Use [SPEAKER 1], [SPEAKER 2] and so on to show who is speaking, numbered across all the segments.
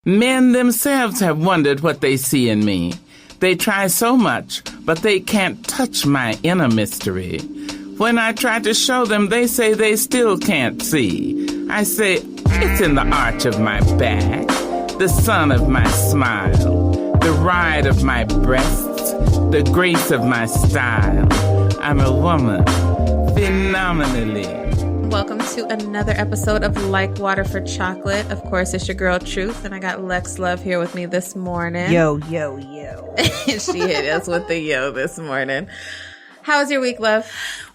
[SPEAKER 1] Men themselves have wondered what they see in me. They try so much, but they can't touch my inner mystery. When I try to show them, they say they still can't see. I say, it's in the arch of my back, the sun of my smile, the ride of my breasts, the grace of my style. I'm a woman, phenomenally.
[SPEAKER 2] Welcome to another episode of Like Water for Chocolate. Of course, it's your girl, Truth, and I got Lex Love here with me this morning.
[SPEAKER 3] Yo, yo, yo.
[SPEAKER 2] She hit us with the yo this morning. How was your week, love?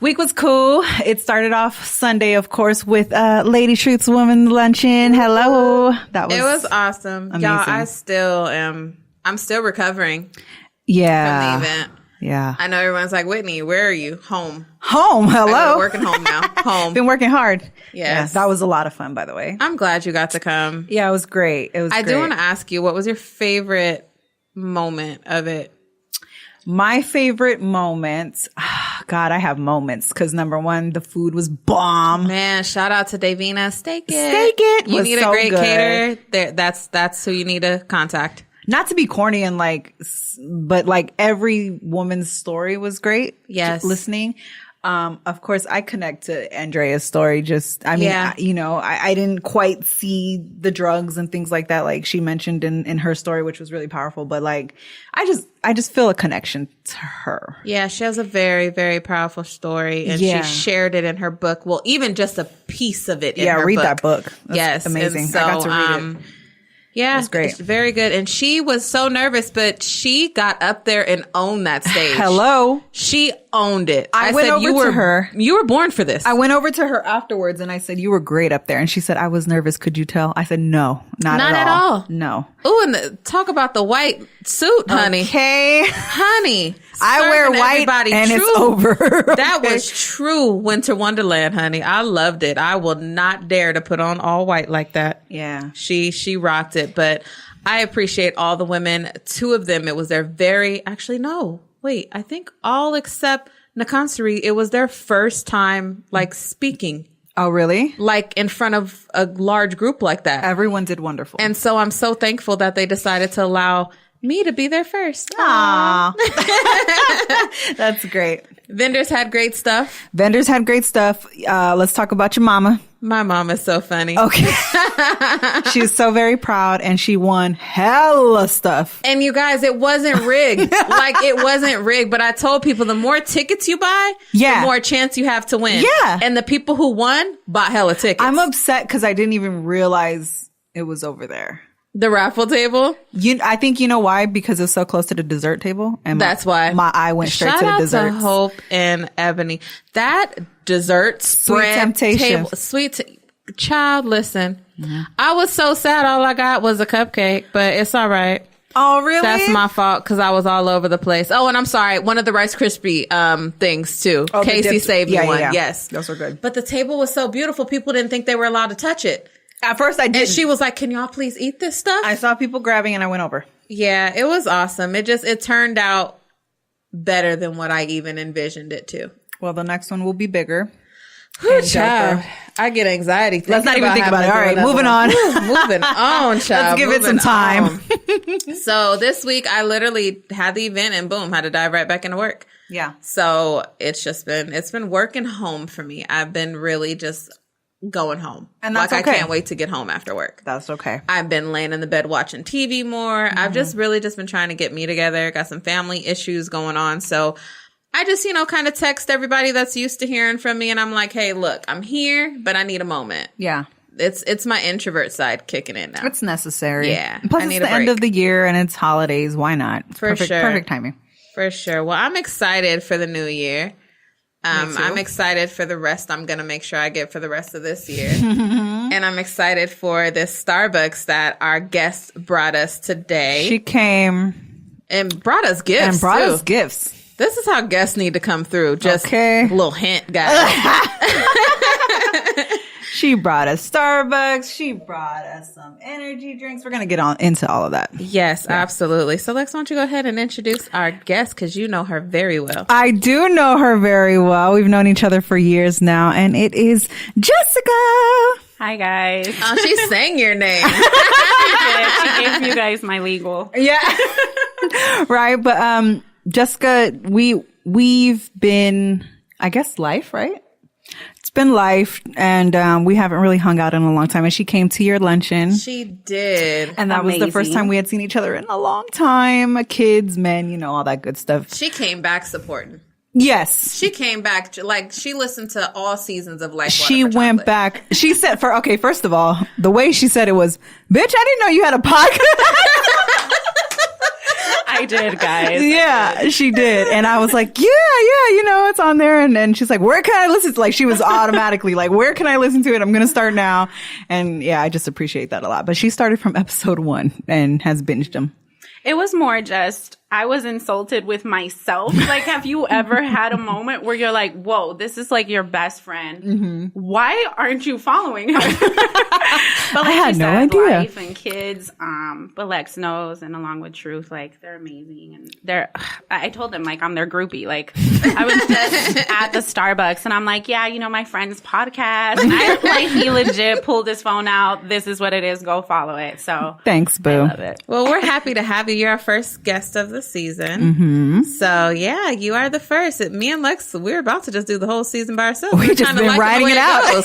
[SPEAKER 3] Week was cool. It started off Sunday, of course, with Lady Truth's Woman Luncheon. Hello.
[SPEAKER 2] It was awesome.
[SPEAKER 3] Amazing.
[SPEAKER 2] Y'all, I'm still recovering from the event.
[SPEAKER 3] Yeah.
[SPEAKER 2] I know everyone's like, Whitney, where are you? Home.
[SPEAKER 3] Hello.
[SPEAKER 2] I'm working home now. Home.
[SPEAKER 3] Been working hard.
[SPEAKER 2] Yes.
[SPEAKER 3] Yeah, that was a lot of fun, by the way.
[SPEAKER 2] I'm glad you got to come.
[SPEAKER 3] Yeah, it was great.
[SPEAKER 2] I do want to ask you, what was your favorite moment of it?
[SPEAKER 3] My favorite moments, God, I have moments because number one, the food was bomb.
[SPEAKER 2] Man, shout out to Davina. Steak It.
[SPEAKER 3] Steak It.
[SPEAKER 2] You
[SPEAKER 3] was
[SPEAKER 2] need
[SPEAKER 3] so
[SPEAKER 2] a great
[SPEAKER 3] good.
[SPEAKER 2] caterer. That's who you need to contact.
[SPEAKER 3] Not to be corny and but every woman's story was great.
[SPEAKER 2] Yes.
[SPEAKER 3] Listening. Of course, I connect to Andrea's story. I didn't quite see the drugs and things like that, like she mentioned in her story, which was really powerful. But I just feel a connection to her.
[SPEAKER 2] Yeah, she has a very, very powerful story, and she shared it in her book. Well, even just a piece of it in her book.
[SPEAKER 3] Yeah, read that book. That's
[SPEAKER 2] yes,
[SPEAKER 3] amazing.
[SPEAKER 2] So,
[SPEAKER 3] I got to read it.
[SPEAKER 2] Yeah,
[SPEAKER 3] That's great.
[SPEAKER 2] It's very good. And she was so nervous, but she got up there and owned that stage.
[SPEAKER 3] Hello.
[SPEAKER 2] She owned it.
[SPEAKER 3] I went over to her.
[SPEAKER 2] You were born for this.
[SPEAKER 3] I went over to her afterwards and I said, you were great up there. And she said, I was nervous. Could you tell? I said, no, not at all. No.
[SPEAKER 2] Ooh, and talk about the white suit, honey.
[SPEAKER 3] Okay.
[SPEAKER 2] Honey.
[SPEAKER 3] I wear white and
[SPEAKER 2] true.
[SPEAKER 3] It's over.
[SPEAKER 2] That was true Winter Wonderland, honey. I loved it. I will not dare to put on all white like that.
[SPEAKER 3] Yeah.
[SPEAKER 2] She rocked it, but I appreciate all the women. Two of them, it was their I think all except Nakansari, it was their first time speaking.
[SPEAKER 3] Oh, really?
[SPEAKER 2] In front of a large group like that.
[SPEAKER 3] Everyone did wonderful.
[SPEAKER 2] And so I'm so thankful that they decided to allow me to be there first.
[SPEAKER 3] Aww. That's great.
[SPEAKER 2] Vendors had great stuff.
[SPEAKER 3] Let's talk about your mama.
[SPEAKER 2] My mom is so funny.
[SPEAKER 3] Okay. She's so very proud and she won hella stuff.
[SPEAKER 2] And you guys, it wasn't rigged. It wasn't rigged, but I told people the more tickets you buy, the more chance you have to win.
[SPEAKER 3] Yeah.
[SPEAKER 2] And the people who won bought hella tickets.
[SPEAKER 3] I'm upset because I didn't even realize it was over there.
[SPEAKER 2] The raffle table?
[SPEAKER 3] I think you know why? Because it was so close to the dessert table. And
[SPEAKER 2] that's why.
[SPEAKER 3] My eye went straight to the desserts.
[SPEAKER 2] Shout out to Hope and Ebony. That dessert spread
[SPEAKER 3] temptation.
[SPEAKER 2] Child, listen. Mm-hmm. I was so sad all I got was a cupcake, but it's all right.
[SPEAKER 3] Oh, really?
[SPEAKER 2] That's my fault because I was all over the place. Oh, and I'm sorry. One of the Rice Krispie things too.
[SPEAKER 3] Oh,
[SPEAKER 2] Casey saved me one.
[SPEAKER 3] Yeah.
[SPEAKER 2] Yes.
[SPEAKER 3] Those were good.
[SPEAKER 2] But the table was so beautiful. People didn't think they were allowed to touch it.
[SPEAKER 3] At first I did.
[SPEAKER 2] And she was like, can y'all please eat this stuff?
[SPEAKER 3] I saw people grabbing and I went over.
[SPEAKER 2] Yeah, it was awesome. It turned out better than what I even envisioned it to.
[SPEAKER 3] Well, the next one will be bigger.
[SPEAKER 2] Child, I get anxiety.
[SPEAKER 3] Let's not even think about it. All right, moving on.
[SPEAKER 2] Moving on, child.
[SPEAKER 3] Let's give it some time.
[SPEAKER 2] So this week I literally had the event and boom, had to dive right back into work.
[SPEAKER 3] Yeah.
[SPEAKER 2] So it's been working home for me. I've been really just going home.
[SPEAKER 3] And that's
[SPEAKER 2] I
[SPEAKER 3] okay.
[SPEAKER 2] can't wait to get home after work.
[SPEAKER 3] That's okay.
[SPEAKER 2] I've been laying in the bed watching TV more. Mm-hmm. I've just been trying to get me together. Got some family issues going on. So I just, kind of text everybody that's used to hearing from me. And I'm like, hey, look, I'm here, but I need a moment.
[SPEAKER 3] Yeah.
[SPEAKER 2] It's my introvert side kicking in now.
[SPEAKER 3] It's necessary.
[SPEAKER 2] Yeah.
[SPEAKER 3] And plus, it's the end of the year and it's holidays. Why not? It's
[SPEAKER 2] For sure.
[SPEAKER 3] Perfect timing.
[SPEAKER 2] For sure. Well, I'm excited for the new year. I'm excited for the rest I'm going to make sure I get for the rest of this year. And I'm excited for this Starbucks that our guest brought us today.
[SPEAKER 3] She came.
[SPEAKER 2] And brought us gifts. This is how guests need to come through. Just a little hint, guys.
[SPEAKER 3] She brought us Starbucks. She brought us some energy drinks. We're going to get into all of that.
[SPEAKER 2] Yes, absolutely. So Lex, why don't you go ahead and introduce our guest because you know her very well.
[SPEAKER 3] I do know her very well. We've known each other for years now, and it is Jessica.
[SPEAKER 4] Hi, guys.
[SPEAKER 2] Oh, she sang your name.
[SPEAKER 4] She gave you guys my legal.
[SPEAKER 3] Yeah. Right. But Jessica, we've been, I guess, life, right? It's been life, and we haven't really hung out in a long time. And she came to your luncheon.
[SPEAKER 2] She did.
[SPEAKER 3] And that was the first time we had seen each other in a long time. Kids, men, all that good stuff.
[SPEAKER 2] She came back supporting.
[SPEAKER 3] Yes.
[SPEAKER 2] She came back, like, she listened to all seasons of Life.
[SPEAKER 3] She went back. She said, first of all, the way she said it was, bitch, I didn't know you had a podcast.
[SPEAKER 4] I did, guys.
[SPEAKER 3] Yeah, she did. And I was like, yeah, it's on there. And then she's like, where can I listen to it? Like, she was automatically like, where can I listen to it? I'm going to start now. And yeah, I just appreciate that a lot. But she started from episode 1 and has binged them.
[SPEAKER 4] It was more just, I was insulted with myself. Like, have you ever had a moment where you're like, whoa, this is like your best friend. Mm-hmm. Why aren't you following her? But like I had no idea. Life and kids, but Lex knows, and along with Truth, like, they're amazing. And I told them, like, I'm their groupie. Like, I was just at the Starbucks, and I'm like, yeah, my friend's podcast. He legit pulled his phone out. This is what it is. Go follow it. So
[SPEAKER 3] thanks, boo.
[SPEAKER 4] I love it.
[SPEAKER 2] Well, we're happy to have you. You're our first guest of the season.
[SPEAKER 3] Mm-hmm.
[SPEAKER 2] So yeah, you are the first. Me and Lex, we're about to just do the whole season by ourselves.
[SPEAKER 3] We've just been riding it out.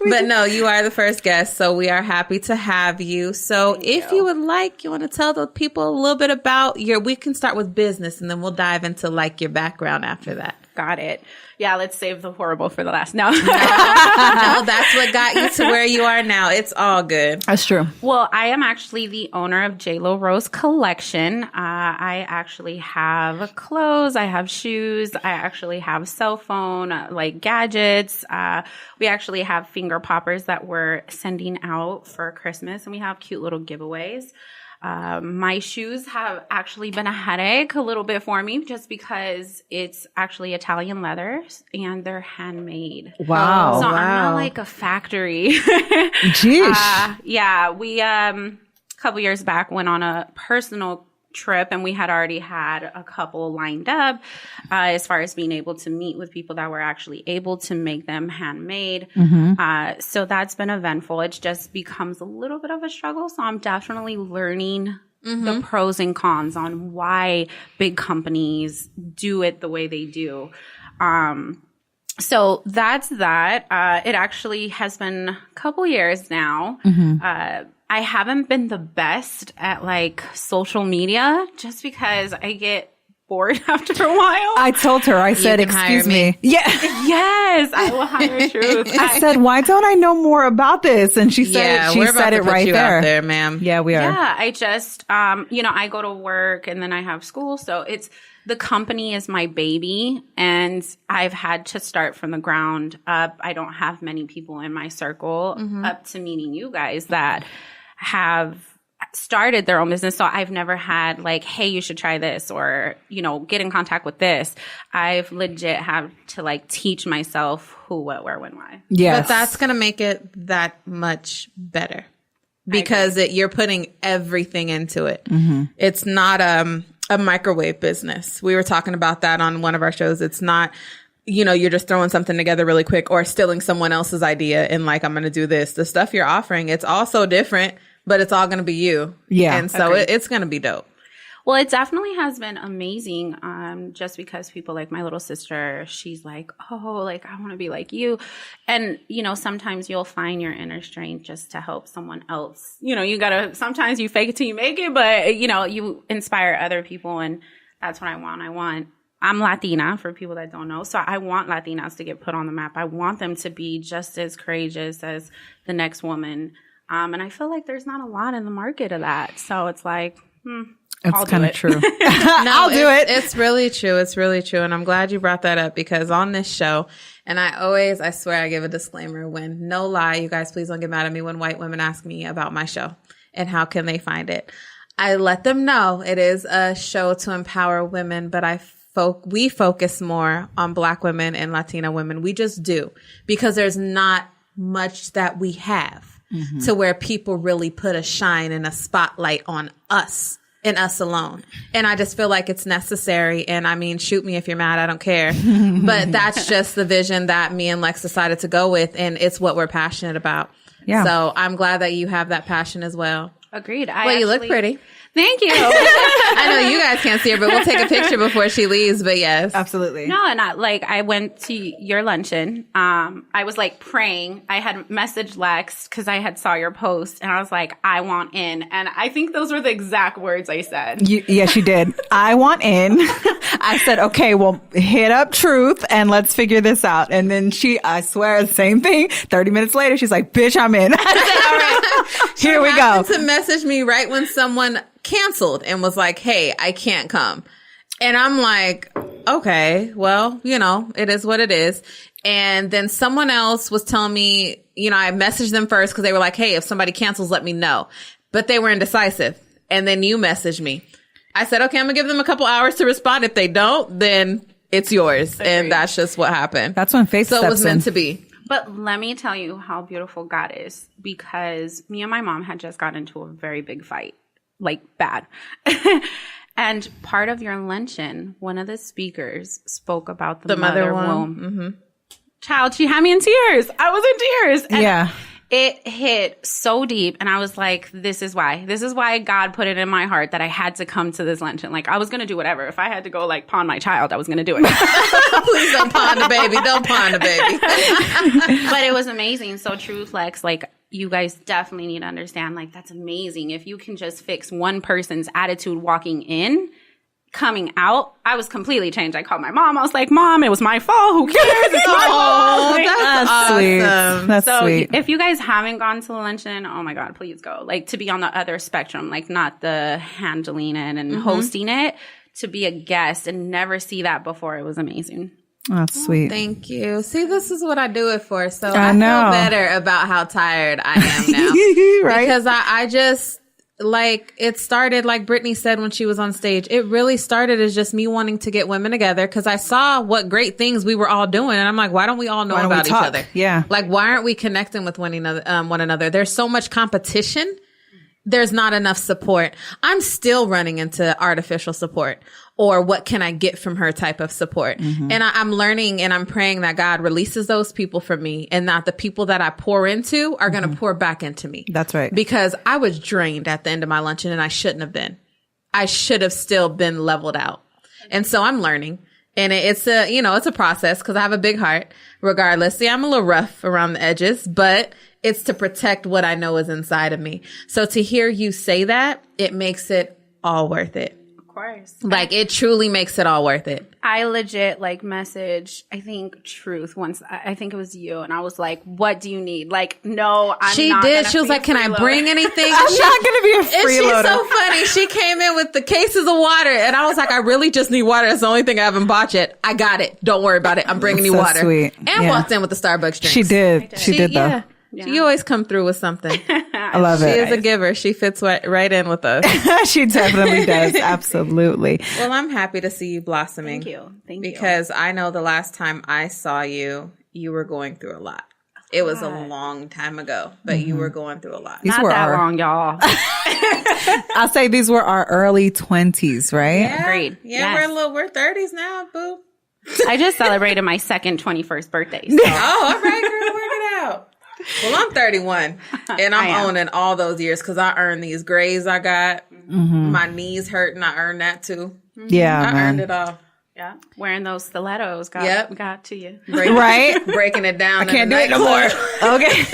[SPEAKER 2] But no, you are the first guest. So we are happy to have you. So if you would like, you want to tell the people a little bit about we can start with business, and then we'll dive into like your background after that.
[SPEAKER 4] Got it. Yeah, let's save the horrible for the last. No,
[SPEAKER 2] that's what got you to where you are now. It's all good.
[SPEAKER 3] That's true.
[SPEAKER 4] Well, I am actually the owner of Jaylilrose collection. I actually have clothes. I have shoes. I actually have cell phone, like gadgets. We actually have finger poppers that we're sending out for Christmas, and we have cute little giveaways. My shoes have actually been a headache a little bit for me, just because it's actually Italian leathers and they're handmade.
[SPEAKER 3] Wow.
[SPEAKER 4] So I'm not like a factory.
[SPEAKER 3] Jeez.
[SPEAKER 4] Yeah. We, a couple years back went on a personal trip, and we had already had a couple lined up as far as being able to meet with people that were actually able to make them handmade. Mm-hmm. So that's been eventful. It just becomes a little bit of a struggle. So I'm definitely learning the pros and cons on why big companies do it the way they do. So that's that. It actually has been a couple years now. Mm-hmm. I haven't been the best at like social media, just because I get bored after a while.
[SPEAKER 3] I told her, I said, excuse me. Yeah.
[SPEAKER 4] Yes, I will hire Truth.
[SPEAKER 3] I said, why don't I know more about this? And she said, she said it right there.
[SPEAKER 2] Out there, ma'am.
[SPEAKER 3] Yeah, we are.
[SPEAKER 4] Yeah, I just, I go to work and then I have school. So the company is my baby, and I've had to start from the ground up. I don't have many people in my circle up to meeting you guys that have started their own business. So I've never had like, hey, you should try this, or, get in contact with this. I've legit had to like teach myself who, what, where, when, why.
[SPEAKER 3] Yes.
[SPEAKER 2] But that's going to make it that much better, because you're putting everything into it. Mm-hmm. It's not a microwave business. We were talking about that on one of our shows. It's not, you're just throwing something together really quick or stealing someone else's idea and like, I'm going to do this. The stuff you're offering, it's all so different, but it's all going to be you.
[SPEAKER 3] Yeah.
[SPEAKER 2] And so it's going to be dope.
[SPEAKER 4] Well, it definitely has been amazing, just because people like my little sister, she's like, oh, like, I want to be like you. And, sometimes you'll find your inner strength just to help someone else. Sometimes you fake it till you make it, but, you inspire other people. And that's what I want. I'm Latina, for people that don't know. So I want Latinas to get put on the map. I want them to be just as courageous as the next woman. And I feel like there's not a lot in the market of that. So it's like,
[SPEAKER 3] It's kind of true.
[SPEAKER 2] No, I'll do it. It's really true. It's really true. And I'm glad you brought that up, because on this show, and I swear I give a disclaimer when, no lie, you guys, please don't get mad at me when white women ask me about my show and how can they find it. I let them know it is a show to empower women, but we focus more on Black women and Latina women. We just do, because there's not much that we have to where people really put a shine and a spotlight on us and us alone. And I just feel like it's necessary. And I mean, shoot me if you're mad, I don't care. But that's just the vision that me and Lex decided to go with. And it's what we're passionate about. Yeah. So I'm glad that you have that passion as well.
[SPEAKER 4] Agreed.
[SPEAKER 2] You look pretty.
[SPEAKER 4] Thank you.
[SPEAKER 2] I know you guys can't see her, but we'll take a picture before she leaves. But yes,
[SPEAKER 3] absolutely.
[SPEAKER 4] No, and I went to your luncheon. I was like praying. I had messaged Lex because I had saw your post, and I was like, I want in. And I think those were the exact words I said.
[SPEAKER 3] Yes, you did. I want in. I said, okay, well, hit up Truth and let's figure this out. And then I swear, the same thing. 30 minutes later, she's like, bitch, I'm in. I said, all right, here we go.
[SPEAKER 2] To message me right when someone canceled and was like, hey, I can't come. And I'm like, okay, well, it is what it is. And then someone else was telling me, I messaged them first because they were like, hey, if somebody cancels, let me know. But they were indecisive. And then you messaged me. I said, okay, I'm gonna give them a couple hours to respond. If they don't, then it's yours. Agreed. And that's just what happened.
[SPEAKER 3] That's when faith steps in.
[SPEAKER 2] So it was meant to be.
[SPEAKER 4] But let me tell you how beautiful God is, because me and my mom had just got into a very big fight. Like bad. And part of your luncheon, one of the speakers spoke about the mother womb. Mm-hmm. Child, she had me in tears. I was in tears. And
[SPEAKER 3] yeah.
[SPEAKER 4] It hit so deep. And I was like, this is why. This is why God put it in my heart that I had to come to this luncheon. Like, I was going to do whatever. If I had to go, like, pawn my child, I was going to do it.
[SPEAKER 2] Please don't pawn the baby. Don't pawn the baby.
[SPEAKER 4] But it was amazing. So true, Lex. Like, you guys definitely need to understand, like, that's amazing. If you can just fix one person's attitude walking in, coming out, I was completely changed. I called my mom. I was like, Mom, it was my fault. Who cares? It's my fault. Like,
[SPEAKER 2] that's awesome.
[SPEAKER 3] Sweet. That's
[SPEAKER 4] so
[SPEAKER 3] sweet.
[SPEAKER 4] If you guys haven't gone to the luncheon, oh my God, please go. Like, to be on the other spectrum, like not the handling it and hosting it, to be a guest and never see that before. It was amazing.
[SPEAKER 3] That's sweet.
[SPEAKER 2] Thank you. See, this is what I do it for. So I feel better about how tired I am now.
[SPEAKER 3] Right?
[SPEAKER 2] Because I just, like, it started, like Brittany said when she was on stage, it really started as just me wanting to get women together because I saw what great things we were all doing. And I'm like, why don't we all know about each other?
[SPEAKER 3] Yeah.
[SPEAKER 2] Like, why aren't we connecting with one another? There's so much competition. There's not enough support. I'm still running into artificial support or what can I get from her type of support. And I'm learning and I'm praying that God releases those people from me and that the people that I pour into are going to pour back into me.
[SPEAKER 3] That's right.
[SPEAKER 2] Because I was drained at the end of my luncheon and I shouldn't have been. I should have still been leveled out. And so I'm learning. And it's a process because I have a big heart regardless. See, I'm a little rough around the edges, but it's to protect what I know is inside of me. So to hear you say that, it makes it all worth it.
[SPEAKER 4] Of course.
[SPEAKER 2] Like, it truly makes it all worth it.
[SPEAKER 4] I legit, like, messaged, I think, Truth once. I think it was you. And I was like, what do you need? Like, no, I'm
[SPEAKER 2] she
[SPEAKER 4] not
[SPEAKER 2] did. She was like, can I bring anything?
[SPEAKER 3] I'm not going to be a
[SPEAKER 2] And
[SPEAKER 3] freeloader.
[SPEAKER 2] she's so funny. She came in with the cases of water. And I was like, I really just need water. That's the only thing I haven't bought yet. I got it. Don't worry about it. I'm bringing you
[SPEAKER 3] So
[SPEAKER 2] water.
[SPEAKER 3] sweet.
[SPEAKER 2] And walked in with the Starbucks drinks.
[SPEAKER 3] She did. She did, though.
[SPEAKER 2] Yeah. You always come through with something.
[SPEAKER 3] I love
[SPEAKER 2] She
[SPEAKER 3] it.
[SPEAKER 2] is a giver. She fits right in with us.
[SPEAKER 3] She definitely does. Absolutely.
[SPEAKER 2] Well, I'm happy to see you blossoming.
[SPEAKER 4] Thank you.
[SPEAKER 2] Because I know the last time I saw you, you were going through a lot. It was a long time ago, but you were going through a lot.
[SPEAKER 3] These
[SPEAKER 4] Not
[SPEAKER 3] were
[SPEAKER 4] that long, y'all.
[SPEAKER 3] I'll say these were our early 20s, right?
[SPEAKER 2] Yeah.
[SPEAKER 4] Agreed.
[SPEAKER 2] Yeah,
[SPEAKER 4] Yes.
[SPEAKER 2] we're 30s now, boo.
[SPEAKER 4] I just celebrated my second 21st birthday. So.
[SPEAKER 2] Oh, all right, girl, work it out. Well, I'm 31, and I'm owning all those years because I earned these grades I got. My knees hurting, I earned that too.
[SPEAKER 3] Yeah,
[SPEAKER 2] I
[SPEAKER 3] man.
[SPEAKER 2] earned it all.
[SPEAKER 4] Yeah, wearing those stilettos got to you.
[SPEAKER 3] Right?
[SPEAKER 2] Breaking it down.
[SPEAKER 3] I can't do it no more. Okay.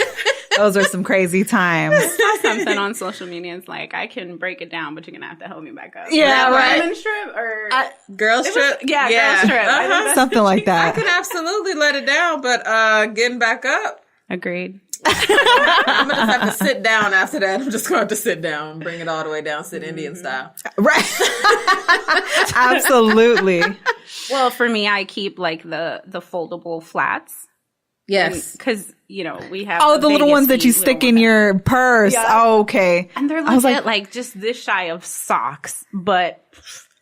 [SPEAKER 3] Those are some crazy times.
[SPEAKER 4] Something on social media is like, I can break it down, but you're gonna have to help me back up.
[SPEAKER 2] Yeah, right.
[SPEAKER 4] Women's strip or
[SPEAKER 2] Girls trip?
[SPEAKER 4] girls trip. I think that's
[SPEAKER 3] Something like
[SPEAKER 2] I
[SPEAKER 3] that.
[SPEAKER 2] could absolutely let it down, but getting back up.
[SPEAKER 4] agreed.
[SPEAKER 2] I'm gonna just have to sit down after that. I'm just gonna have to sit down, bring it all the way down, sit Indian style.
[SPEAKER 3] Right. Absolutely.
[SPEAKER 4] Well, for me, I keep like the foldable flats.
[SPEAKER 2] Yes.
[SPEAKER 4] Because, we have.
[SPEAKER 3] Oh, the little ones that you stick in your purse.
[SPEAKER 4] Yeah.
[SPEAKER 3] Oh, okay.
[SPEAKER 4] And they're
[SPEAKER 3] I was
[SPEAKER 4] legit, like just this shy of socks, but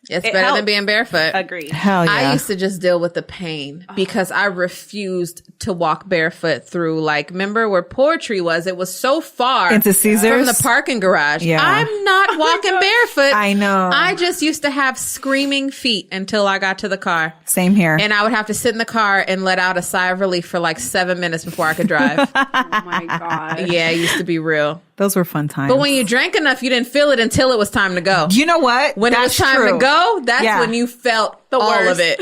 [SPEAKER 2] It's
[SPEAKER 4] it
[SPEAKER 2] better
[SPEAKER 4] helps.
[SPEAKER 2] than being barefoot.
[SPEAKER 4] Agreed.
[SPEAKER 3] Hell yeah.
[SPEAKER 2] I used to just deal with the pain because I refused to walk barefoot through, like, remember where Poetry was? It was so far
[SPEAKER 3] Into Caesars?
[SPEAKER 2] from the parking garage.
[SPEAKER 3] Yeah.
[SPEAKER 2] I'm not walking barefoot.
[SPEAKER 3] I know.
[SPEAKER 2] I just used to have screaming feet until I got to the car.
[SPEAKER 3] Same here.
[SPEAKER 2] And I would have to sit in the car and let out a sigh of relief for like 7 minutes before I could drive.
[SPEAKER 4] Oh my God.
[SPEAKER 2] Yeah, it used to be real.
[SPEAKER 3] Those were fun times.
[SPEAKER 2] But when you drank enough, you didn't feel it until it was time to go.
[SPEAKER 3] You know what?
[SPEAKER 2] When it was time to go, that's when you felt all of it.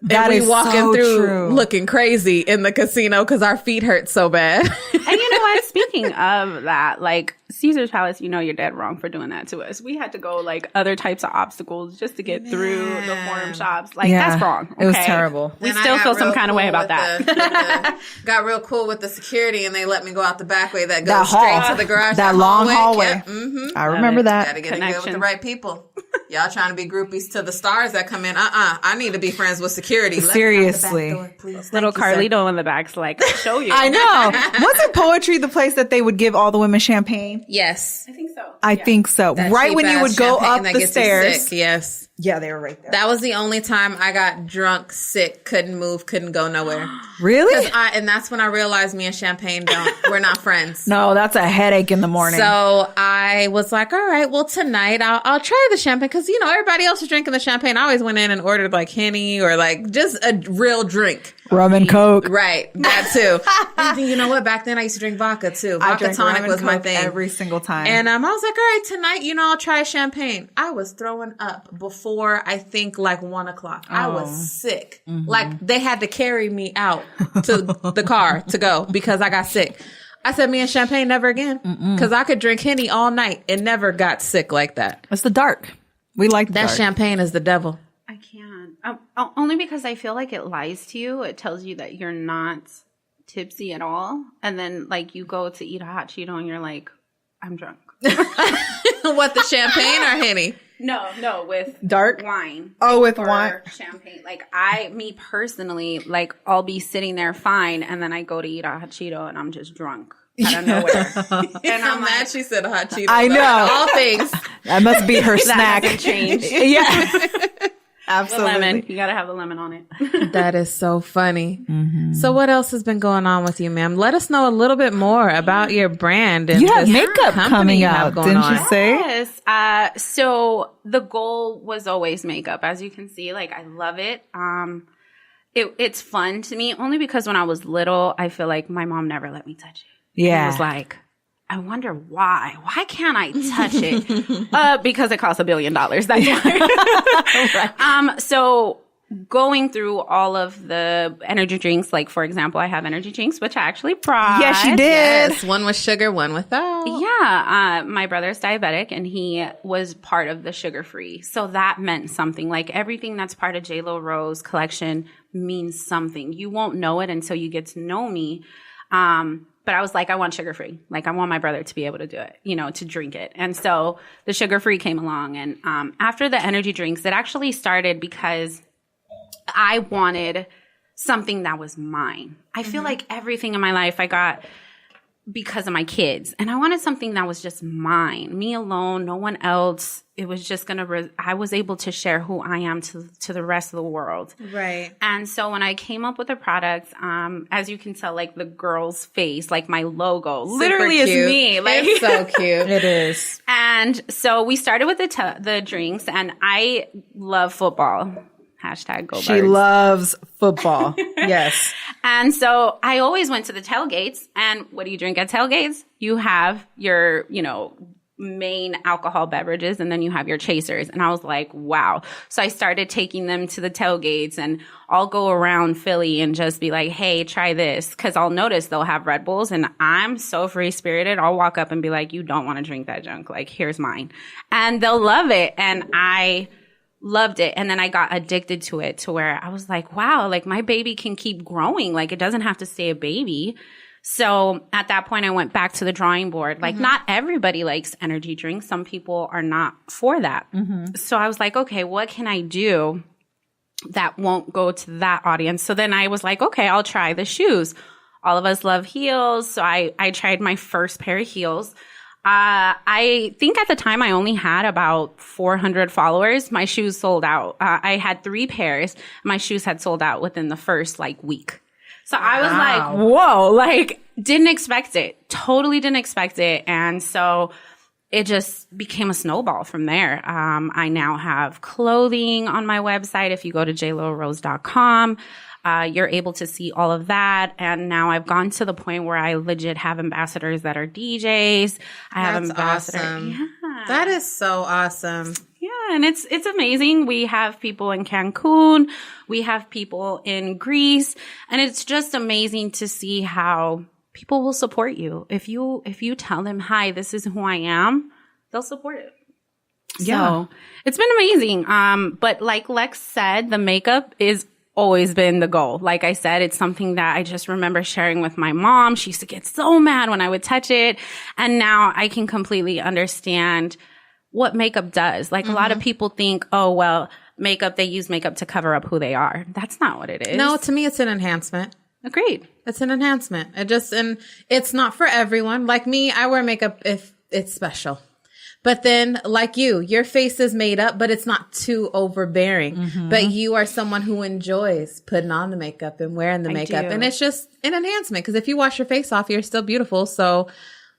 [SPEAKER 3] That
[SPEAKER 2] and we
[SPEAKER 3] is
[SPEAKER 2] walking
[SPEAKER 3] so
[SPEAKER 2] through
[SPEAKER 3] true.
[SPEAKER 2] looking crazy in the casino because our feet hurt so bad.
[SPEAKER 4] And you know what? Speaking of that, like Caesar's Palace, you know you're dead wrong for doing that to us. We had to go like other types of obstacles just to get through the forum shops. Like that's wrong. Okay?
[SPEAKER 3] It was terrible.
[SPEAKER 4] We still feel some kind of way about that.
[SPEAKER 2] Got real cool with the security and they let me go out the back way that goes straight to the garage.
[SPEAKER 3] That long hallway.
[SPEAKER 2] Yep.
[SPEAKER 3] I remember that.
[SPEAKER 2] Gotta get in good with the right people. Y'all trying to be groupies to the stars that come in. I need to be friends with security.
[SPEAKER 3] Seriously.
[SPEAKER 2] Door, please.
[SPEAKER 4] Little Carlito in the back's like, I'll show you.
[SPEAKER 3] I know. Wasn't Poetry the place that they would give all the women champagne?
[SPEAKER 2] Yes.
[SPEAKER 4] I think so.
[SPEAKER 3] I think so.
[SPEAKER 2] That
[SPEAKER 3] right when you would go up
[SPEAKER 2] that
[SPEAKER 3] the
[SPEAKER 2] gets
[SPEAKER 3] stairs.
[SPEAKER 2] you sick. Yes.
[SPEAKER 3] Yeah, they were right there.
[SPEAKER 2] That was the only time I got drunk, sick, couldn't move, couldn't go nowhere.
[SPEAKER 3] Really?
[SPEAKER 2] And that's when I realized me and Champagne we're not friends.
[SPEAKER 3] No, that's a headache in the morning.
[SPEAKER 2] So I was like, all right, well, tonight I'll try the champagne because, you know, everybody else was drinking the champagne. I always went in and ordered like Henny or like just a real drink.
[SPEAKER 3] Rum and Coke.
[SPEAKER 2] Right. That too. You know what? Back then I used to drink vodka too. Vodka tonic was my thing.
[SPEAKER 3] Every single time.
[SPEAKER 2] And I was like, all right, tonight, you know, I'll try champagne. I was throwing up before I think like 1 o'clock. I was sick.
[SPEAKER 3] Mm-hmm.
[SPEAKER 2] Like they had to carry me out to the car to go because I got sick. I said, me and champagne never again. Because I could drink Henny all night and never got sick like that.
[SPEAKER 3] It's the dark. We like
[SPEAKER 2] that
[SPEAKER 3] dark.
[SPEAKER 2] Champagne is the devil.
[SPEAKER 4] I can't. Only because I feel like it lies to you. It tells you that you're not tipsy at all. And then like you go to eat a hot Cheeto and you're like, I'm drunk.
[SPEAKER 2] What, the champagne or Henny?
[SPEAKER 4] No, with
[SPEAKER 3] dark
[SPEAKER 4] wine.
[SPEAKER 3] Oh, with
[SPEAKER 4] or
[SPEAKER 3] wine.
[SPEAKER 4] Champagne. Like me personally, like I'll be sitting there fine and then I go to eat a hot Cheeto and I'm just drunk out of nowhere.
[SPEAKER 2] And I'm mad she said hot Cheeto.
[SPEAKER 3] I know.
[SPEAKER 2] All things.
[SPEAKER 3] That must be her snack.
[SPEAKER 4] That hasn't changed.
[SPEAKER 3] Yeah. Absolutely.
[SPEAKER 4] The lemon. You gotta have the lemon on it.
[SPEAKER 2] That is so funny. Mm-hmm. So what else has been going on with you, ma'am? Let us know a little bit more about your brand. And
[SPEAKER 3] you have makeup coming out, didn't you say?
[SPEAKER 4] Yes. So the goal was always makeup. As you can see, like I love it. It's fun to me only because when I was little, I feel like my mom never let me touch it.
[SPEAKER 3] Yeah.
[SPEAKER 4] I was like, I wonder why. Why can't I touch it? Because it costs $1 billion. That's why. Right. So going through all of the energy drinks, like for example, I have energy drinks, which I actually brought.
[SPEAKER 3] Yes, you did.
[SPEAKER 2] Yes, one with sugar, one without.
[SPEAKER 4] Yeah. My brother's diabetic and he was part of the sugar free. So that meant something. Like everything that's part of Jaylilrose collection means something. You won't know it until you get to know me. But I was like, I want sugar-free. Like, I want my brother to be able to do it, you know, to drink it. And so the sugar-free came along. And after the energy drinks, it actually started because I wanted something that was mine. I feel like everything in my life I got because of my kids. And I wanted something that was just mine, me alone, no one else. It was just going to, I was able to share who I am to the rest of the world.
[SPEAKER 2] Right.
[SPEAKER 4] And so when I came up with the product, as you can tell, like the girl's face, like my logo, literally is me. Like,
[SPEAKER 2] it's so cute.
[SPEAKER 3] It is.
[SPEAKER 4] And so we started with the drinks, and I love football. Hashtag go Birds.
[SPEAKER 3] She loves football. Yes.
[SPEAKER 4] And so I always went to the tailgates. And what do you drink at tailgates? You have your, you know, main alcohol beverages, and then you have your chasers. And I was like, wow. So I started taking them to the tailgates, and I'll go around Philly and just be like, hey, try this. Cause I'll notice they'll have Red Bulls, and I'm so free spirited. I'll walk up and be like, you don't want to drink that junk. Like, here's mine. And they'll love it. And I loved it. And then I got addicted to it to where I was like, wow, like my baby can keep growing. Like it doesn't have to stay a baby. So at that point, I went back to the drawing board. Like not everybody likes energy drinks. Some people are not for that. So I was like, okay, what can I do that won't go to that audience? So then I was like, okay, I'll try the shoes. All of us love heels. So I tried my first pair of heels. I think at the time I only had about 400 followers. My shoes sold out. I had 3 pairs. My shoes had sold out within the first like week. So I was like, whoa, like didn't expect it. Totally didn't expect it. And so it just became a snowball from there. I now have clothing on my website. If you go to Jaylilrose.com, You're able to see all of that. And now I've gone to the point where I legit have ambassadors that are DJs. I have ambassadors.
[SPEAKER 2] Awesome.
[SPEAKER 4] Yeah.
[SPEAKER 2] That is so awesome.
[SPEAKER 4] Yeah, and it's amazing. We have people in Cancun, we have people in Greece, and it's just amazing to see how people will support you. If you tell them, "Hi, this is who I am," they'll support it.
[SPEAKER 3] Yeah.
[SPEAKER 4] So it's been amazing. But like Lex said, the makeup is always been the goal. Like I said, it's something that I just remember sharing with my mom. She used to get so mad when I would touch it. And now I can completely understand what makeup does. Like a lot of people think, oh, well, they use makeup to cover up who they are. That's not what it is.
[SPEAKER 2] No, to me, it's an enhancement.
[SPEAKER 4] Agreed.
[SPEAKER 2] It's an enhancement. And it's not for everyone. Like me, I wear makeup if it's special. But then, like your face is made up, but it's not too overbearing. But you are someone who enjoys putting on the makeup and wearing the makeup. And it's just an enhancement. Because if you wash your face off, you're still beautiful. So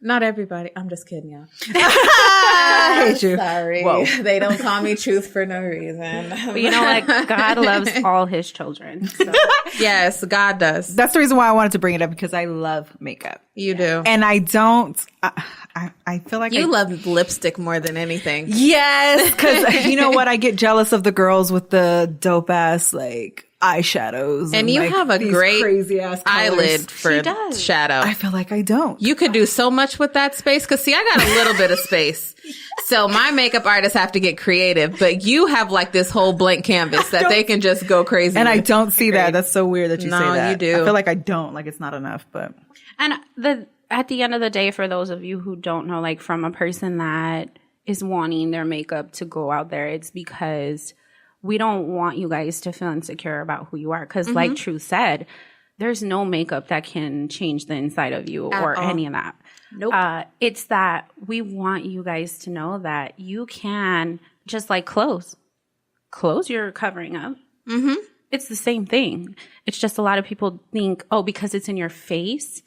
[SPEAKER 2] not everybody. I'm just kidding, y'all.
[SPEAKER 3] I hate you.
[SPEAKER 2] Sorry.
[SPEAKER 3] Whoa.
[SPEAKER 2] They don't call me truth for no reason.
[SPEAKER 4] But you know what? God loves all his children. So.
[SPEAKER 2] Yes, God does.
[SPEAKER 3] That's the reason why I wanted to bring it up, because I love makeup.
[SPEAKER 2] You do.
[SPEAKER 3] And I don't, I feel like
[SPEAKER 2] You love lipstick more than anything.
[SPEAKER 3] Yes, because you know what? I get jealous of the girls with the dope ass like eyeshadows,
[SPEAKER 2] And you
[SPEAKER 3] like,
[SPEAKER 2] have a
[SPEAKER 3] these
[SPEAKER 2] great
[SPEAKER 3] crazy ass
[SPEAKER 2] eyelid for
[SPEAKER 4] She does.
[SPEAKER 2] shadow.
[SPEAKER 3] I feel like I don't.
[SPEAKER 2] You could do so much with that space. Cause see, I got a little bit of space. So my makeup artists have to get creative, but you have like this whole blank canvas that they can just go crazy
[SPEAKER 3] And
[SPEAKER 2] with.
[SPEAKER 3] I don't see that. That's so weird that you say
[SPEAKER 2] No,
[SPEAKER 3] that.
[SPEAKER 2] you do.
[SPEAKER 3] I feel like I don't. Like it's not enough, but
[SPEAKER 4] And at the end of the day, for those of you who don't know, like from a person that is wanting their makeup to go out there, it's because we don't want you guys to feel insecure about who you are. Because like Truth said, there's no makeup that can change the inside of you or any of that.
[SPEAKER 2] Nope.
[SPEAKER 4] It's that we want you guys to know that you can, just like clothes you're covering up. It's the same thing. It's just a lot of people think, oh, because it's in your face,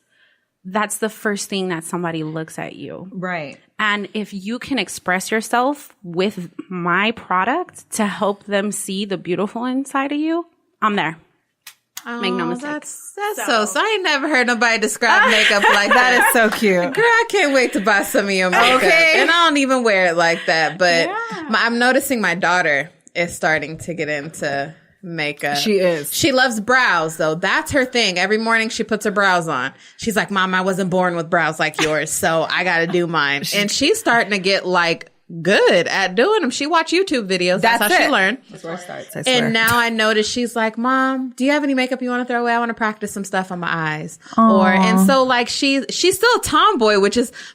[SPEAKER 4] that's the first thing that somebody looks at you.
[SPEAKER 3] right.
[SPEAKER 4] And if you can express yourself with my product to help them see the beautiful inside of you, I'm there. Make no mistake.
[SPEAKER 2] That's so I ain't never heard nobody describe makeup like that.
[SPEAKER 3] That is so cute.
[SPEAKER 2] Girl, I can't wait to buy some of your makeup.
[SPEAKER 3] Okay.
[SPEAKER 2] And I don't even wear it like that. But
[SPEAKER 4] Yeah.
[SPEAKER 2] I'm noticing my daughter is starting to get into makeup.
[SPEAKER 3] She is.
[SPEAKER 2] She loves brows, though. That's her thing. Every morning she puts her brows on. She's like, Mom, I wasn't born with brows like yours, so I got to do mine. And she's starting to get like good at doing them. She watched YouTube videos. That's how she learned.
[SPEAKER 3] That's where it starts. I swear.
[SPEAKER 2] And now I notice she's like, Mom, do you have any makeup you want to throw away? I want to practice some stuff on my eyes. And so like she's still a tomboy,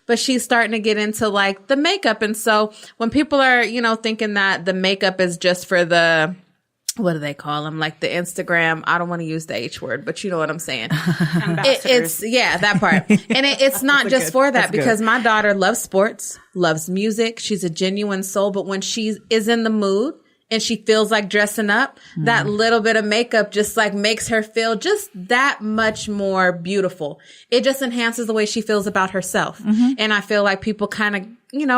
[SPEAKER 2] but she's starting to get into like the makeup. And so when people are, thinking that the makeup is just for the, what do they call them? Like the Instagram. I don't want to use the H word, but you know what I'm saying. It's that part. And it's not just for that, because my daughter loves sports, loves music. She's a genuine soul. But when she is in the mood and she feels like dressing up, that little bit of makeup just like makes her feel just that much more beautiful. It just enhances the way she feels about herself. And I feel like people kind of,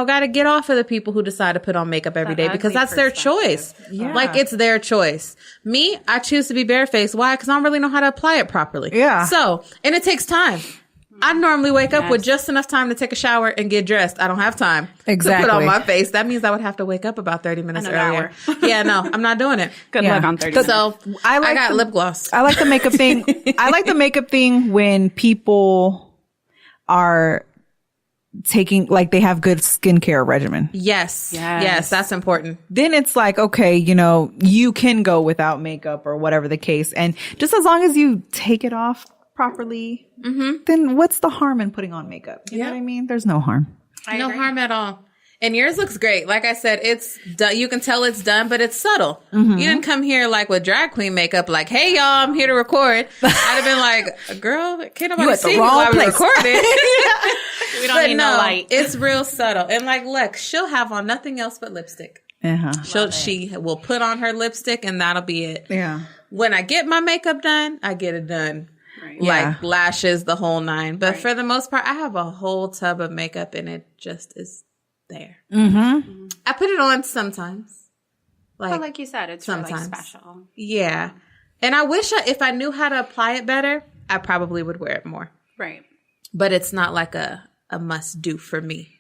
[SPEAKER 2] got to get off of the people who decide to put on makeup every day, because that's their choice.
[SPEAKER 3] Yeah.
[SPEAKER 2] Like it's their choice. Me, I choose to be barefaced. Why? Because I don't really know how to apply it properly.
[SPEAKER 3] Yeah.
[SPEAKER 2] So, and it takes time. I normally wake up with just enough time to take a shower and get dressed. I don't have time to put on my face. That means I would have to wake up about 30 minutes earlier. Yeah, no, I'm not doing it.
[SPEAKER 4] Good luck on 30 minutes.
[SPEAKER 2] So I got lip gloss.
[SPEAKER 3] I like the makeup thing. I like the makeup thing when people are taking, like, they have good skincare regimen.
[SPEAKER 2] Yes, that's important.
[SPEAKER 3] Then it's like, okay, you can go without makeup or whatever the case. And just as long as you take it off properly, then what's the harm in putting on makeup? You know what I mean? There's no harm.
[SPEAKER 2] No harm at all. And yours looks great. Like I said, it's done. You can tell it's done, but it's subtle. You didn't come here like with drag queen makeup, like, hey, y'all, I'm here to record. I'd have been like, girl, can't nobody see you while we're recording.
[SPEAKER 4] We don't need no light.
[SPEAKER 2] It's real subtle. And like Lex, she'll have on nothing else but lipstick. She will put on her lipstick and that'll be it.
[SPEAKER 3] Yeah.
[SPEAKER 2] When I get my makeup done, I get it done. Right. Like lashes, the whole nine. But for the most part, I have a whole tub of makeup and it just is there. I put it on sometimes.
[SPEAKER 4] But like you said, it's sometimes really special.
[SPEAKER 2] Yeah. And I wish if I knew how to apply it better, I probably would wear it more.
[SPEAKER 4] Right.
[SPEAKER 2] But it's not like a must do for me.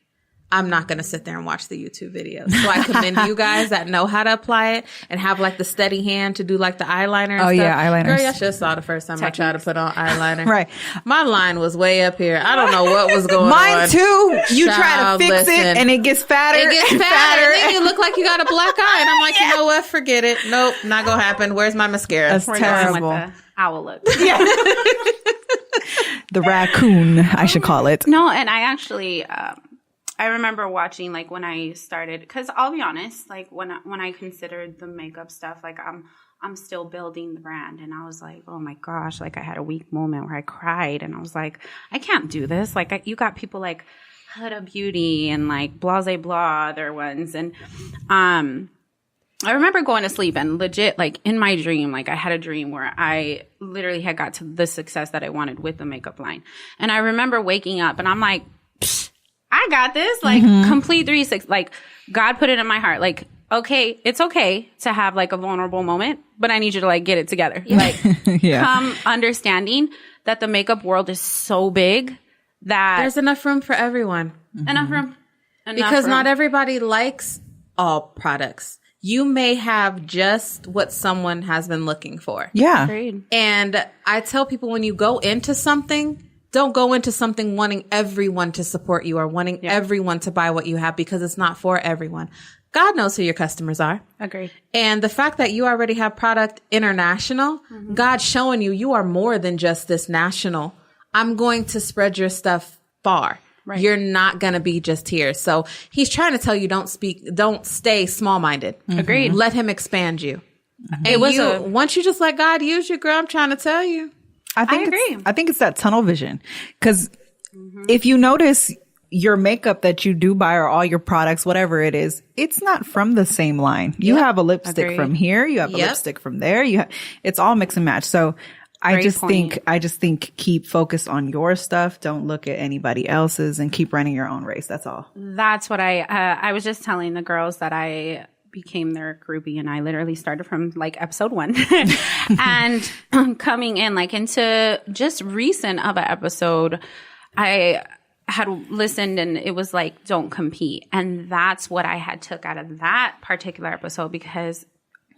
[SPEAKER 2] I'm not going to sit there and watch the YouTube videos. So I commend you guys that know how to apply it and have like the steady hand to do like the eyeliner and stuff.
[SPEAKER 3] Yeah, eyeliners.
[SPEAKER 2] Girl, y'all should have saw the first time I tried to put on eyeliner.
[SPEAKER 3] Right.
[SPEAKER 2] My line was way up here. I don't know what was going on.
[SPEAKER 3] Mine too. You try
[SPEAKER 2] Child,
[SPEAKER 3] to fix it and it gets fatter.
[SPEAKER 2] It gets fatter. And then you look like you got a black eye. And I'm like, you know what? Forget it. Nope, not going to happen. Where's my mascara?
[SPEAKER 3] That's
[SPEAKER 4] We're
[SPEAKER 3] terrible.
[SPEAKER 4] going with the owl look.
[SPEAKER 3] Yeah. The raccoon, I should call it.
[SPEAKER 4] No, and I actually... I remember watching like when I started, because I'll be honest, like when I considered the makeup stuff, like I'm still building the brand, and I was like, oh my gosh, like I had a weak moment where I cried, and I was like, I can't do this. Like you got people like Huda Beauty and like Blase Blah, other ones, and I remember going to sleep and legit, like in my dream, like I had a dream where I literally had got to the success that I wanted with the makeup line, and I remember waking up and I'm like, psh, I got this, like complete 360. Like God put it in my heart. Like, okay, it's okay to have like a vulnerable moment, but I need you to like get it together. Like come understanding that the makeup world is so big that
[SPEAKER 2] there's enough room for everyone.
[SPEAKER 4] Enough room.
[SPEAKER 2] Because not everybody likes all products. You may have just what someone has been looking for.
[SPEAKER 3] Yeah.
[SPEAKER 4] Agreed.
[SPEAKER 2] And I tell people when you go into something, don't go into something wanting everyone to support you or wanting everyone to buy what you have, because it's not for everyone. God knows who your customers are.
[SPEAKER 4] Agreed.
[SPEAKER 2] And the fact that you already have product international, God's showing you are more than just this national. I'm going to spread your stuff far. Right. You're not going to be just here. So he's trying to tell you don't stay small-minded.
[SPEAKER 4] Agreed.
[SPEAKER 2] Let him expand you. And once you just let God use you, girl, I'm trying to tell you.
[SPEAKER 3] I agree. I think it's that tunnel vision. Because if you notice your makeup that you do buy or all your products, whatever it is, it's not from the same line. You have a lipstick from here. You have a lipstick from there. It's all mix and match. So I just think keep focused on your stuff. Don't look at anybody else's and keep running your own race. That's all.
[SPEAKER 4] That's what I was just telling the girls that I became their groupie, and I literally started from like episode 1 and coming in like into just recent of an episode, I had listened and it was like, don't compete. And that's what I had took out of that particular episode, because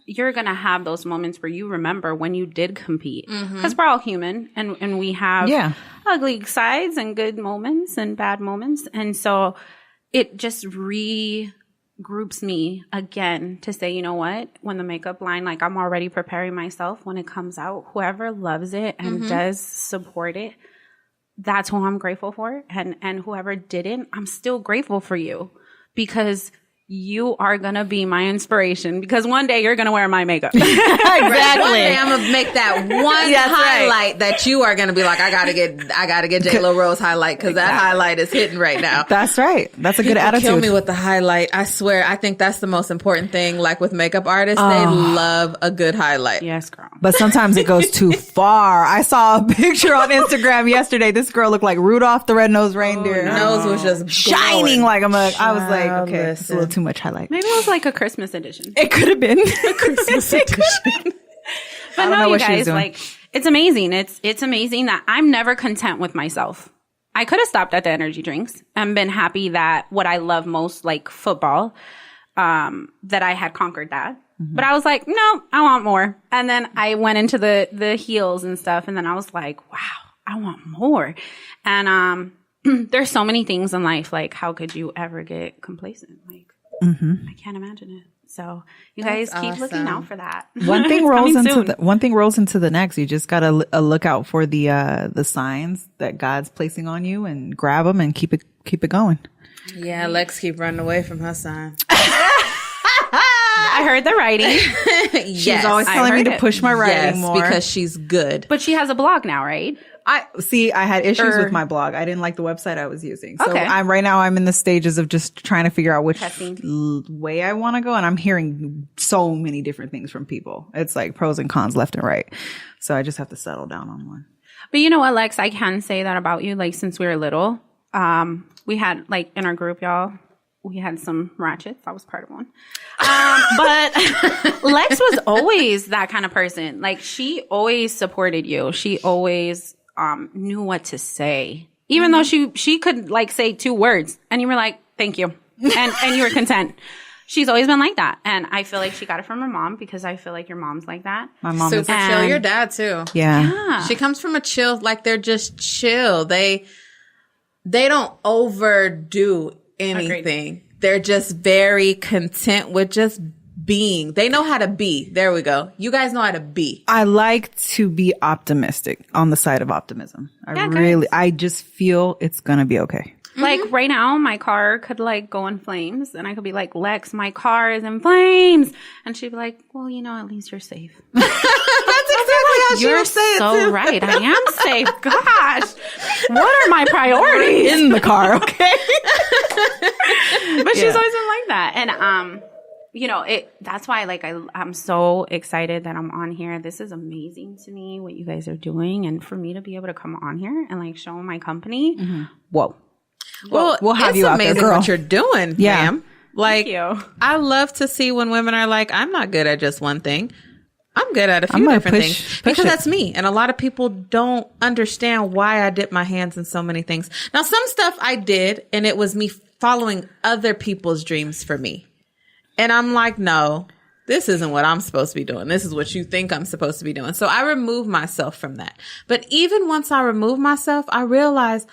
[SPEAKER 4] you're going to have those moments where you remember when you did compete, because we're all human and we have ugly sides and good moments and bad moments. And so it just groups me again to say, you know what, when the makeup line, like I'm already preparing myself when it comes out, whoever loves it and does support it, that's who I'm grateful for. And whoever didn't, I'm still grateful for you, because you are going to be my inspiration, because one day you're going to wear my makeup.
[SPEAKER 2] Exactly. One day I'm going to make that one highlight that you are going to be like, I got to get Jaylilrose highlight, because that highlight is hitting right now.
[SPEAKER 3] That's right. That's a good attitude.
[SPEAKER 2] Kill me with the highlight. I swear. I think that's the most important thing. Like with makeup artists, they love a good highlight.
[SPEAKER 4] Yes, girl.
[SPEAKER 3] But sometimes it goes too far. I saw a picture on Instagram yesterday. This girl looked like Rudolph the Red-Nosed Reindeer.
[SPEAKER 2] Her nose was just
[SPEAKER 3] shining like a mug. I was like, okay, it's a little too much highlight.
[SPEAKER 4] Maybe it was like a Christmas edition.
[SPEAKER 3] It could have been a Christmas edition.
[SPEAKER 4] But no, you guys, like, it's amazing. It's amazing that I'm never content with myself. I could have stopped at the energy drinks and been happy that what I love most, like football, that I had conquered that. But I was like, no, I want more. And then I went into the heels and stuff. And then I was like, wow, I want more. And there's so many things in life. Like, how could you ever get complacent? Like, I can't imagine it. So you guys keep looking out for that.
[SPEAKER 3] One thing rolls into the next. You just gotta look out for the signs that God's placing on you, and grab them and keep it going.
[SPEAKER 2] Yeah, Lex keep running away from her sign.
[SPEAKER 4] I heard the writing.
[SPEAKER 3] She's always telling me to push my writing more,
[SPEAKER 2] because she's good.
[SPEAKER 4] But she has a blog now, right?
[SPEAKER 3] I had issues with my blog. I didn't like the website I was using. So I'm in the stages of just trying to figure out which way I want to go. And I'm hearing so many different things from people. It's like pros and cons left and right. So I just have to settle down on one.
[SPEAKER 4] But you know what, Lex, I can say that about you. Like, since we were little, we had like in our group, y'all, we had some ratchets. I was part of one. But Lex was always that kind of person. Like, she always supported you. She always knew what to say. Even though she could, like, say 2 words. And you were like, thank you. And you were content. She's always been like that. And I feel like she got it from her mom, because I feel like your mom's like that.
[SPEAKER 3] My mom
[SPEAKER 2] super chill. Your dad, too.
[SPEAKER 3] Yeah.
[SPEAKER 2] She comes from a chill, like, they're just chill. They don't overdo anything. Agreed. They're just very content with just being. They know how to be. There we go. You guys know how to be.
[SPEAKER 3] I like to be optimistic, on the side of optimism. I just feel it's going to be okay.
[SPEAKER 4] Like, right now, my car could, like, go in flames, and I could be like, Lex, my car is in flames. And she'd be like, well, you know, at least you're safe.
[SPEAKER 2] That's exactly how she would say it, too.
[SPEAKER 4] You're so right. I am safe. Gosh. What are my priorities?
[SPEAKER 3] In the car, okay?
[SPEAKER 4] But she's always been like that. And, you know, that's why, like, I'm so excited that I'm on here. This is amazing to me, what you guys are doing. And for me to be able to come on here and, like, show my company, whoa.
[SPEAKER 2] Well, we'll have you out there, girl. It's amazing what you're doing, ma'am. Like,
[SPEAKER 4] thank you.
[SPEAKER 2] I love to see when women are like, I'm not good at just one thing. I'm good at a few different things. Because that's me. And a lot of people don't understand why I dip my hands in so many things. Now, some stuff I did, and it was me following other people's dreams for me. And I'm like, no, this isn't what I'm supposed to be doing. This is what you think I'm supposed to be doing. So I remove myself from that. But even once I remove myself, I realize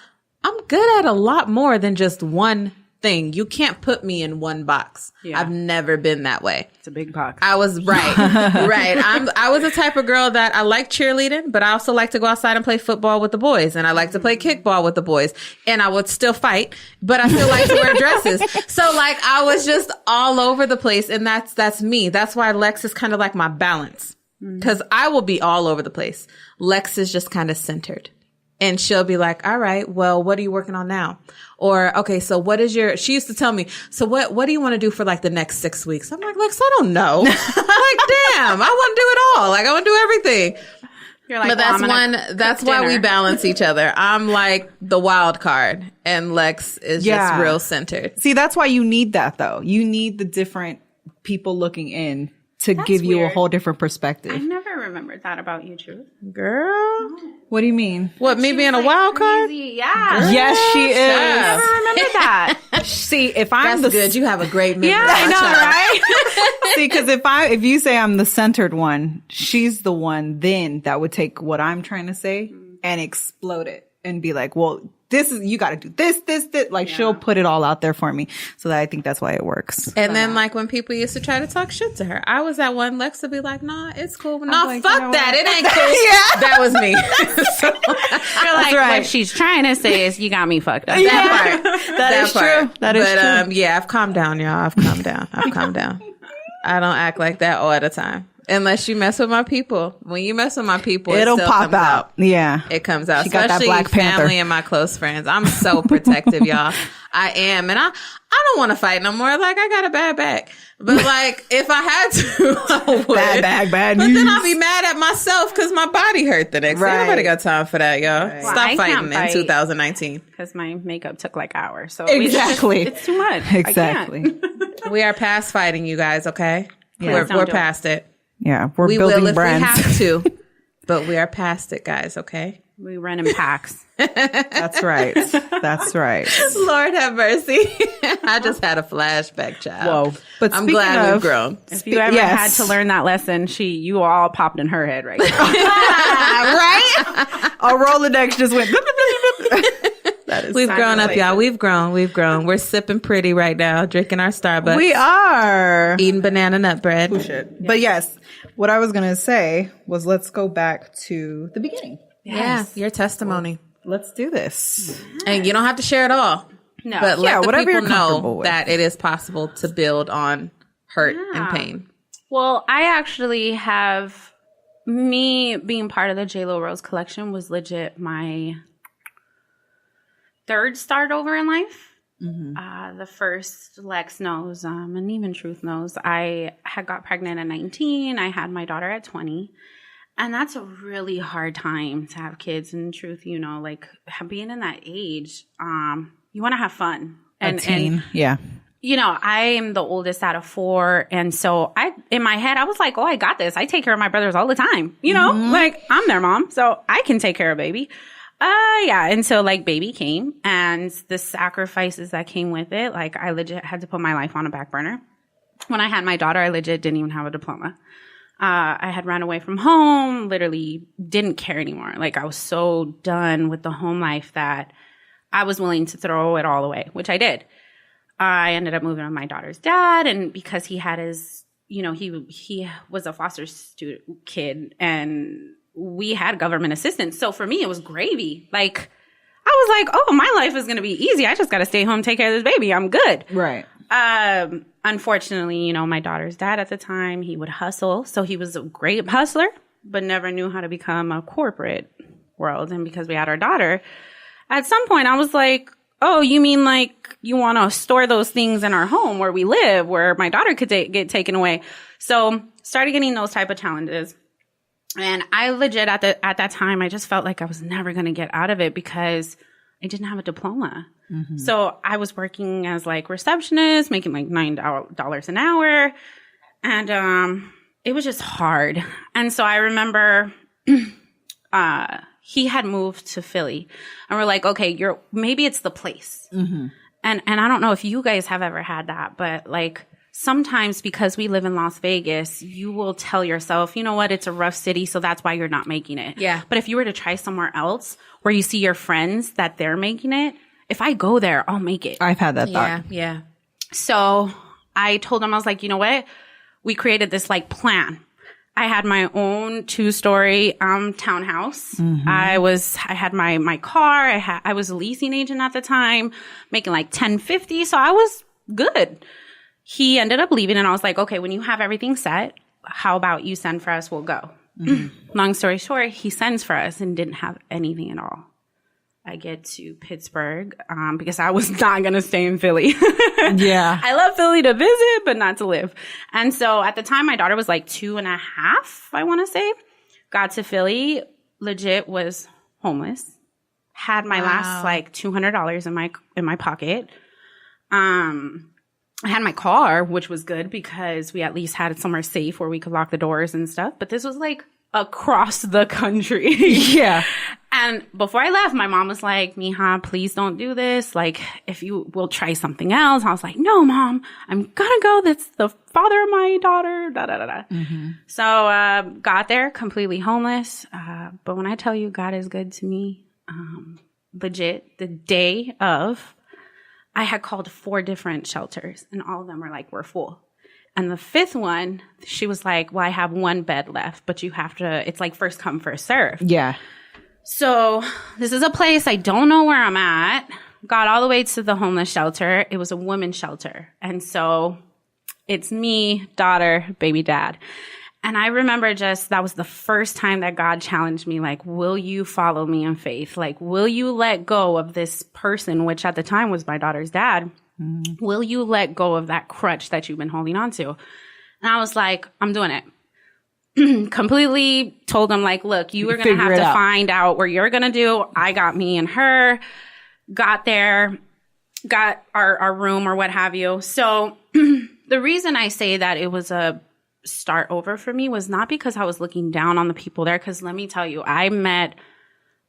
[SPEAKER 2] I'm good at a lot more than just one thing. You can't put me in one box. Yeah. I've never been that way.
[SPEAKER 3] It's a big box.
[SPEAKER 2] I was right. I was the type of girl that I like cheerleading, but I also like to go outside and play football with the boys. And I like to play kickball with the boys. And I would still fight, but I still like to wear dresses. So, like, I was just all over the place. And that's me. That's why Lex is kind of like my balance. Because I will be all over the place. Lex is just kind of centered. And she'll be like, all right, well, what are you working on now? Or, okay, so what is she used to tell me, so what do you want to do for, like, the next 6 weeks? I'm like, Lex, I don't know. Like, damn, I want to do it all. Like, I want to do everything. You're like, but that's why we balance each other. I'm like the wild card, and Lex is just real centered.
[SPEAKER 3] See, that's why you need that, though. You need the different people looking in to give you a whole different perspective.
[SPEAKER 4] I never remembered that about you, Truth.
[SPEAKER 2] Girl.
[SPEAKER 3] What do you mean?
[SPEAKER 2] What, me being a wild card?
[SPEAKER 4] Yeah.
[SPEAKER 3] Girl, yes, she is.
[SPEAKER 4] I never remembered that.
[SPEAKER 3] See, if I'm
[SPEAKER 2] That's good. You have a great memory.
[SPEAKER 3] Yeah, I know, right? See, because if you say I'm the centered one, she's the one then that would take what I'm trying to say and explode it and be like, well, you got to do this. Like, she'll put it all out there for me. So that I think that's why it works.
[SPEAKER 2] And then, like, when people used to try to talk shit to her, I was that one. Lex would be like, nah, it's cool. Nah, like, fuck that. It ain't cool. That was me. So,
[SPEAKER 4] you're like, what she's trying to say is, you got me fucked up.
[SPEAKER 2] That part.
[SPEAKER 3] That is true. That is true.
[SPEAKER 2] Yeah, I've calmed down, y'all. I've calmed down. I don't act like that all the time. Unless you mess with my people. When you mess with my people, it'll pop out.
[SPEAKER 3] Yeah.
[SPEAKER 2] It comes out.
[SPEAKER 3] She got that Black Panther.
[SPEAKER 2] Family and my close friends. I'm so protective, y'all. I am. And I don't want to fight no more. Like, I got a bad back. But, like, if I had to, I would.
[SPEAKER 3] Bad
[SPEAKER 2] But
[SPEAKER 3] news.
[SPEAKER 2] then I'll be mad at myself because my body hurt the next day. Nobody got time for that, y'all.
[SPEAKER 3] Right.
[SPEAKER 2] Stop fighting in 2019.
[SPEAKER 4] Because my makeup took, like, hours. So
[SPEAKER 3] exactly.
[SPEAKER 4] It's too much.
[SPEAKER 3] Exactly.
[SPEAKER 2] We are past fighting, you guys, okay? Yeah. We're past it.
[SPEAKER 3] Yeah, we're building brands.
[SPEAKER 2] We have to, but we are past it, guys, okay?
[SPEAKER 4] We run in packs.
[SPEAKER 3] That's right. That's right.
[SPEAKER 2] Lord have mercy. I just had a flashback, child.
[SPEAKER 3] Whoa. But
[SPEAKER 2] I'm glad we've grown.
[SPEAKER 4] If you ever had to learn that lesson, you all popped in her head right now.
[SPEAKER 3] Right? A Rolodex just went.
[SPEAKER 2] We've grown up, y'all. We've grown. We're sipping pretty right now, drinking our Starbucks.
[SPEAKER 3] We are.
[SPEAKER 2] Eating banana nut bread.
[SPEAKER 3] Oh, shit. Yeah. But yes, what I was going to say was let's go back to the beginning.
[SPEAKER 2] Yes. Yeah, your testimony.
[SPEAKER 3] Well, let's do this.
[SPEAKER 2] And you don't have to share it all.
[SPEAKER 4] No.
[SPEAKER 2] But let the people know
[SPEAKER 3] with.
[SPEAKER 2] that it is possible to build on hurt and pain.
[SPEAKER 4] Well, I actually have, me being part of the Jaylilrose collection was legit my third start over in life. Mm-hmm. The first, Lex knows, and even Truth knows, I had got pregnant at 19. I had my daughter at 20. And that's a really hard time to have kids. And Truth, you know, like being in that age, you want to have fun.
[SPEAKER 3] And yeah.
[SPEAKER 4] you know, I am the oldest out of 4. And so in my head, I was like, oh, I got this. I take care of my brothers all the time. You know, like I'm their mom, so I can take care of baby. Yeah. And so like baby came and the sacrifices that came with it, like I legit had to put my life on a back burner. When I had my daughter, I legit didn't even have a diploma. I had run away from home, literally didn't care anymore. Like I was so done with the home life that I was willing to throw it all away, which I did. I ended up moving with my daughter's dad, and because he had his, you know, he was a foster student kid, and we had government assistance. So for me, it was gravy. Like I was like, oh, my life is going to be easy. I just got to stay home, take care of this baby. I'm good.
[SPEAKER 3] Right.
[SPEAKER 4] Unfortunately, you know, my daughter's dad at the time, he would hustle. So he was a great hustler, but never knew how to become a corporate world. And because we had our daughter, at some point I was like, oh, you mean like you want to store those things in our home where we live, where my daughter could get taken away? So started getting those type of challenges. And I legit at that time, I just felt like I was never going to get out of it because I didn't have a diploma. Mm-hmm. So I was working as like receptionist, making like $9 an hour. And it was just hard. And so I remember he had moved to Philly. And we're like, okay, maybe it's the place. Mm-hmm. And I don't know if you guys have ever had that, but like sometimes because we live in Las Vegas, you will tell yourself, you know what, it's a rough city, so that's why you're not making it. Yeah. But if you were to try somewhere else where you see your friends that they're making it, if I go there, I'll make it.
[SPEAKER 3] I've had that thought.
[SPEAKER 4] Yeah. So I told him, I was like, you know what? We created this like plan. I had my own 2-story townhouse. Mm-hmm. I had my car. I was a leasing agent at the time, making like $10.50. So I was good. He ended up leaving, and I was like, okay, when you have everything set, how about you send for us? We'll go. Mm-hmm. Long story short, he sends for us and didn't have anything at all. I get to Pittsburgh because I was not going to stay in Philly. Yeah. I love Philly to visit, but not to live. And so at the time, my daughter was like 2.5, I want to say. Got to Philly, legit was homeless. Had my last like $200 in my pocket. I had my car, which was good because we at least had it somewhere safe where we could lock the doors and stuff. But this was like across the country. Yeah. And before I left, my mom was like, Mija, please don't do this. Like, if you will try something else. I was like, no, Mom, I'm gonna go. That's the father of my daughter. Da, da, da, da. Mm-hmm. So, got there completely homeless. But when I tell you God is good to me, legit, the day of, I had called 4 different shelters and all of them were like, we're full. And the 5th one, she was like, well, I have 1 bed left, but you have to, it's like first come, first serve. Yeah. So this is a place I don't know where I'm at. Got all the way to the homeless shelter. It was a women's shelter. And so it's me, daughter, baby, dad. And I remember that was the first time that God challenged me, like, will you follow me in faith? Like, will you let go of this person, which at the time was my daughter's dad? Mm. Will you let go of that crutch that you've been holding on to? And I was like, I'm doing it. Completely told him, like, look, you are going to have to find out where you're going to do. I got me and her, got there, got our room or what have you. So the reason I say that it was a start over for me was not because I was looking down on the people there. Because let me tell you, I met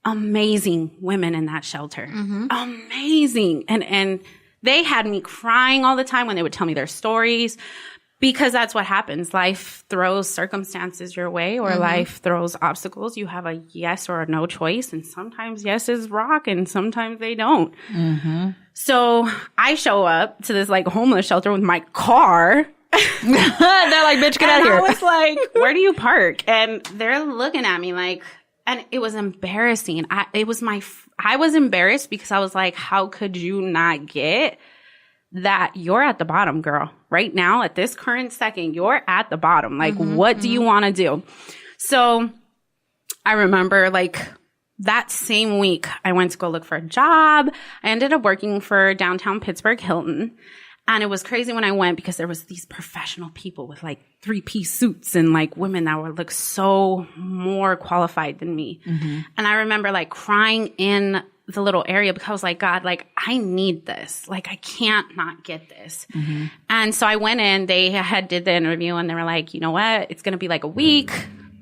[SPEAKER 4] amazing women in that shelter. Mm-hmm. Amazing. And they had me crying all the time when they would tell me their stories. Because that's what happens. Life throws circumstances your way or life throws obstacles. You have a yes or a no choice. And sometimes yeses rock and sometimes they don't. Mm-hmm. So I show up to this like homeless shelter with my car. They're like, bitch, get out of here. I was like, where do you park? And they're looking at me like, and it was embarrassing. I was embarrassed because I was like, how could you not get that you're at the bottom, girl? Right now, at this current second, you're at the bottom. Like, what do you want to do? So I remember like that same week, I went to go look for a job. I ended up working for downtown Pittsburgh Hilton. And it was crazy when I went because there was these professional people with like 3-piece suits and like women that were like so more qualified than me. Mm-hmm. And I remember like crying in the little area because I was like, God, like I need this. Like I can't not get this. Mm-hmm. And so I went in, they did the interview and they were like, you know what? It's going to be like a week.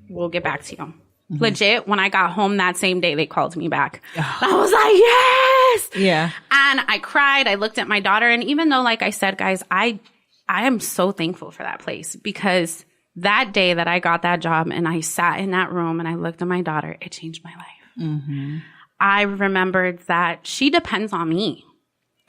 [SPEAKER 4] We'll get back to you. Mm-hmm. Legit, when I got home that same day, they called me back. Oh. I was like, yes!
[SPEAKER 3] Yeah.
[SPEAKER 4] And I cried. I looked at my daughter. And even though, like I said, guys, I am so thankful for that place because that day that I got that job and I sat in that room and I looked at my daughter, it changed my life. Mm-hmm. I remembered that she depends on me.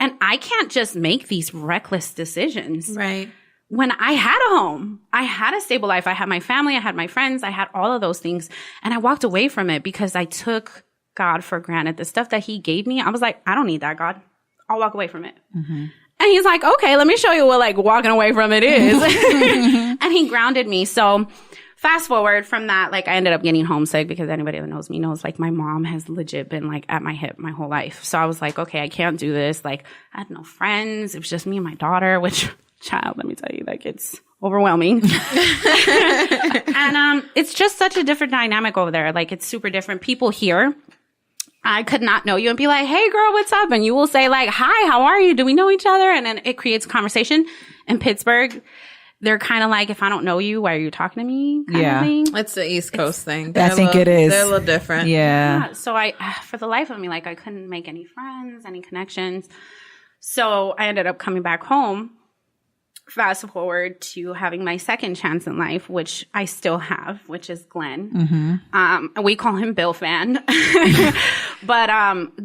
[SPEAKER 4] And I can't just make these reckless decisions.
[SPEAKER 2] Right.
[SPEAKER 4] When I had a home, I had a stable life. I had my family, I had my friends, I had all of those things. And I walked away from it because I took God for granted. The stuff that he gave me, I was like, I don't need that, God. I'll walk away from it. Mm-hmm. And he's like, okay, let me show you what like walking away from it is. And he grounded me. So fast forward from that, like I ended up getting homesick because anybody that knows me knows like my mom has legit been like at my hip my whole life. So I was like, okay, I can't do this. Like I had no friends. It was just me and my daughter, which... Child, let me tell you, like it's overwhelming. And it's just such a different dynamic over there. Like it's super different. People here, I could not know you and be like, hey girl, what's up? And you will say like, hi, how are you? Do we know each other? And then it creates conversation. In Pittsburgh, they're kind of like, if I don't know you, why are you talking to me? Kind of thing.
[SPEAKER 2] It's the East Coast thing.
[SPEAKER 3] I think it is.
[SPEAKER 2] They're a little different.
[SPEAKER 3] Yeah.
[SPEAKER 4] So I, for the life of me, like I couldn't make any friends, any connections. So I ended up coming back home. Fast forward to having my second chance in life, which I still have, which is Glenn. Mm-hmm. We call him Bill Fan. But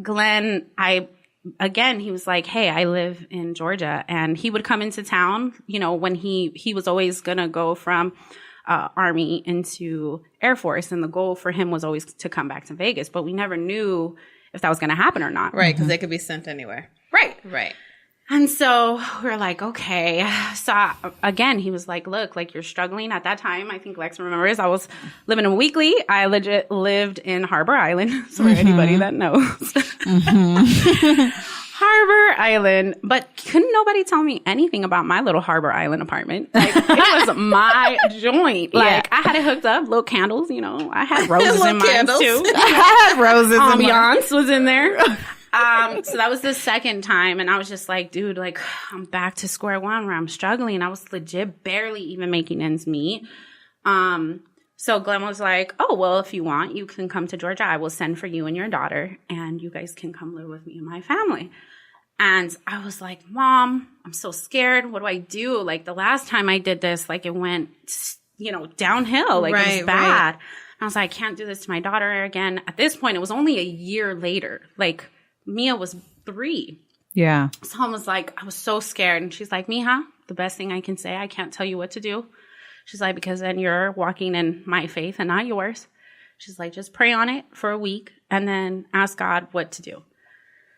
[SPEAKER 4] Glenn, he was like, hey, I live in Georgia. And he would come into town, you know, when he was always going to go from Army into Air Force. And the goal for him was always to come back to Vegas. But we never knew if that was going to happen or not.
[SPEAKER 2] Right, because they could be sent anywhere. Right.
[SPEAKER 4] And so we're like, okay. So again, he was like, look, like you're struggling at that time. I think Lex remembers I was living in Weekly. I legit lived in Harbor Island. So for anybody that knows. Harbor Island. But couldn't nobody tell me anything about my little Harbor Island apartment. Like it was my joint. Like I had it hooked up, little candles, you know. I had roses in mine too.
[SPEAKER 3] I had roses.
[SPEAKER 4] Ambiance was in there. So that was the second time. And I was just like, dude, like I'm back to square one where I'm struggling. I was legit barely even making ends meet. So Glenn was like, oh, well, if you want, you can come to Georgia. I will send for you and your daughter and you guys can come live with me and my family. And I was like, Mom, I'm so scared. What do I do? Like the last time I did this, like it went, you know, downhill. Like it was bad. And I was like, I can't do this to my daughter again. At this point, it was only a year later. Like Mia was 3.
[SPEAKER 3] Yeah.
[SPEAKER 4] So I was like, I was so scared. And she's like, Mija, the best thing I can say, I can't tell you what to do. She's like, because then you're walking in my faith and not yours. She's like, just pray on it for a week and then ask God what to do.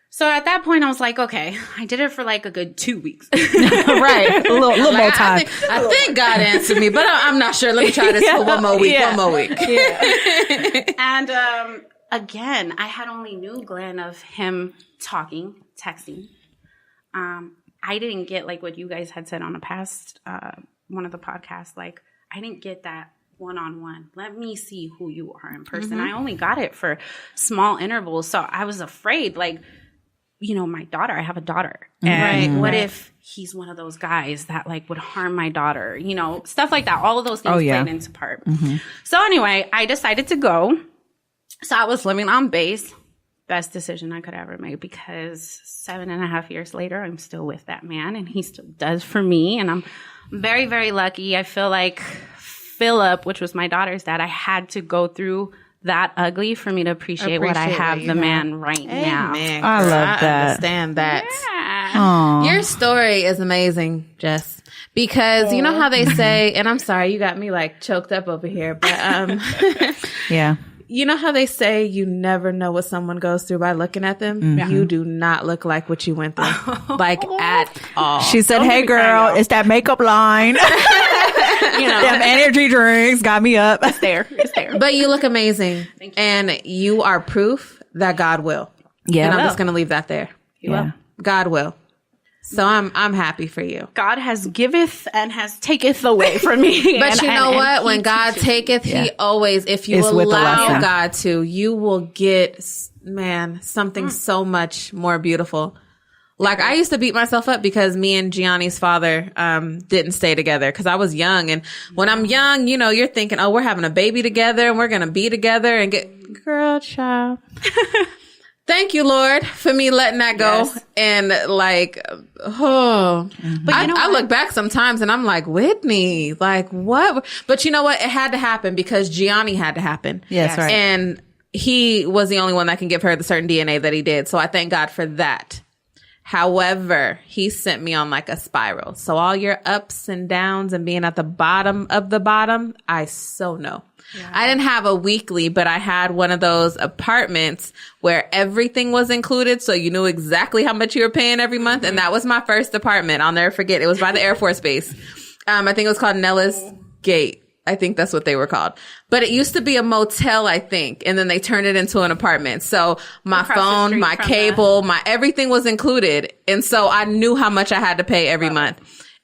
[SPEAKER 4] So at that point, I was like, okay, I did it for like a good 2 weeks.
[SPEAKER 3] Right. A little more time.
[SPEAKER 2] I think God answered me, but I'm not sure. Let me try this for one more week. Yeah. One more week.
[SPEAKER 4] Yeah. And again, I had only knew Glenn of him talking, texting. I didn't get like what you guys had said on a past one of the podcasts. Like, I didn't get that one-on-one. Let me see who you are in person. Mm-hmm. I only got it for small intervals. So I was afraid, like, you know, my daughter, I have a daughter. And what if he's one of those guys that like would harm my daughter, you know, stuff like that. All of those things played into part. Mm-hmm. So anyway, I decided to go. So I was living on base. Best decision I could ever make because 7.5 years later, I'm still with that man and he still does for me. And I'm very, very lucky. I feel like Philip, which was my daughter's dad, I had to go through that ugly for me to appreciate what I have the man right now.
[SPEAKER 3] I love that.
[SPEAKER 2] I understand that. Yeah. Your story is amazing, Jess. Because you know how they say, and I'm sorry, you got me like choked up over here, but
[SPEAKER 3] yeah.
[SPEAKER 2] You know how they say you never know what someone goes through by looking at them? Mm-hmm. You do not look like what you went through. Like at all.
[SPEAKER 3] She said, hey girl, it's that makeup line. You know, them energy drinks got me up.
[SPEAKER 4] It's there.
[SPEAKER 2] But you look amazing. Thank you. And you are proof that God will.
[SPEAKER 3] Yeah.
[SPEAKER 2] And I'm just going to leave that there.
[SPEAKER 3] Yeah.
[SPEAKER 2] God will. So I'm happy for you.
[SPEAKER 4] God has giveth and has taketh away from me.
[SPEAKER 2] But you know what? When God taketh, he always, if you allow God to, you will get, man, something so much more beautiful. Like, I used to beat myself up because me and Gianni's father didn't stay together because I was young. And when I'm young, you know, you're thinking, oh, we're having a baby together and we're going to be together and get, girl, child. Thank you, Lord, for me letting that go. Yes. And like, oh, but I look back sometimes and I'm like, Whitney, like what? But you know what? It had to happen because Gianni had to happen.
[SPEAKER 3] Yes, right.
[SPEAKER 2] And he was the only one that can give her the certain DNA that he did. So I thank God for that. However, he sent me on like a spiral. So all your ups and downs and being at the bottom of the bottom, I so know. Yeah. I didn't have a weekly, but I had one of those apartments where everything was included. So you knew exactly how much you were paying every month. And that was my first apartment. I'll never forget. It was by the Air Force Base. I think it was called Nellis Gate. I think that's what they were called. But it used to be a motel, I think. And then they turned it into an apartment. So my phone, my cable, my everything was included. And so I knew how much I had to pay every month.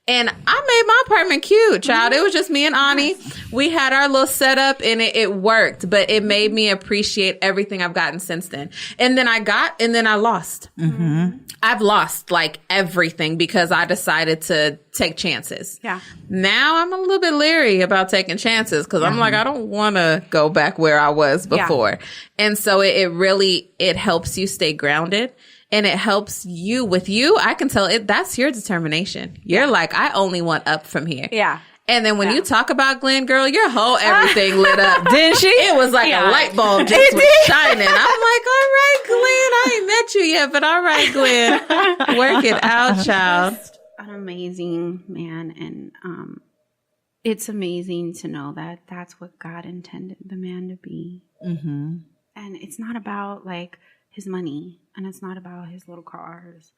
[SPEAKER 2] And I made my apartment cute, child. It was just me and Ani. We had our little setup and it worked, but it made me appreciate everything I've gotten since then. And then I lost. Mm-hmm. I've lost like everything because I decided to take chances. Yeah. Now I'm a little bit leery about taking chances because I'm like, I don't want to go back where I was before. Yeah. And so it really helps you stay grounded. And it helps you with you. I can tell that's your determination. You're like, I only want up from here. Yeah. And then when you talk about Glenn, girl, your whole everything lit up. Didn't she? It was like a light bulb just was shining. I'm like, all right, Glenn, I ain't met you yet, but all right, Glenn, work it out, child.
[SPEAKER 4] Just an amazing man. And it's amazing to know that that's what God intended the man to be. Mm-hmm. And it's not about like his money. And it's not about his little cars.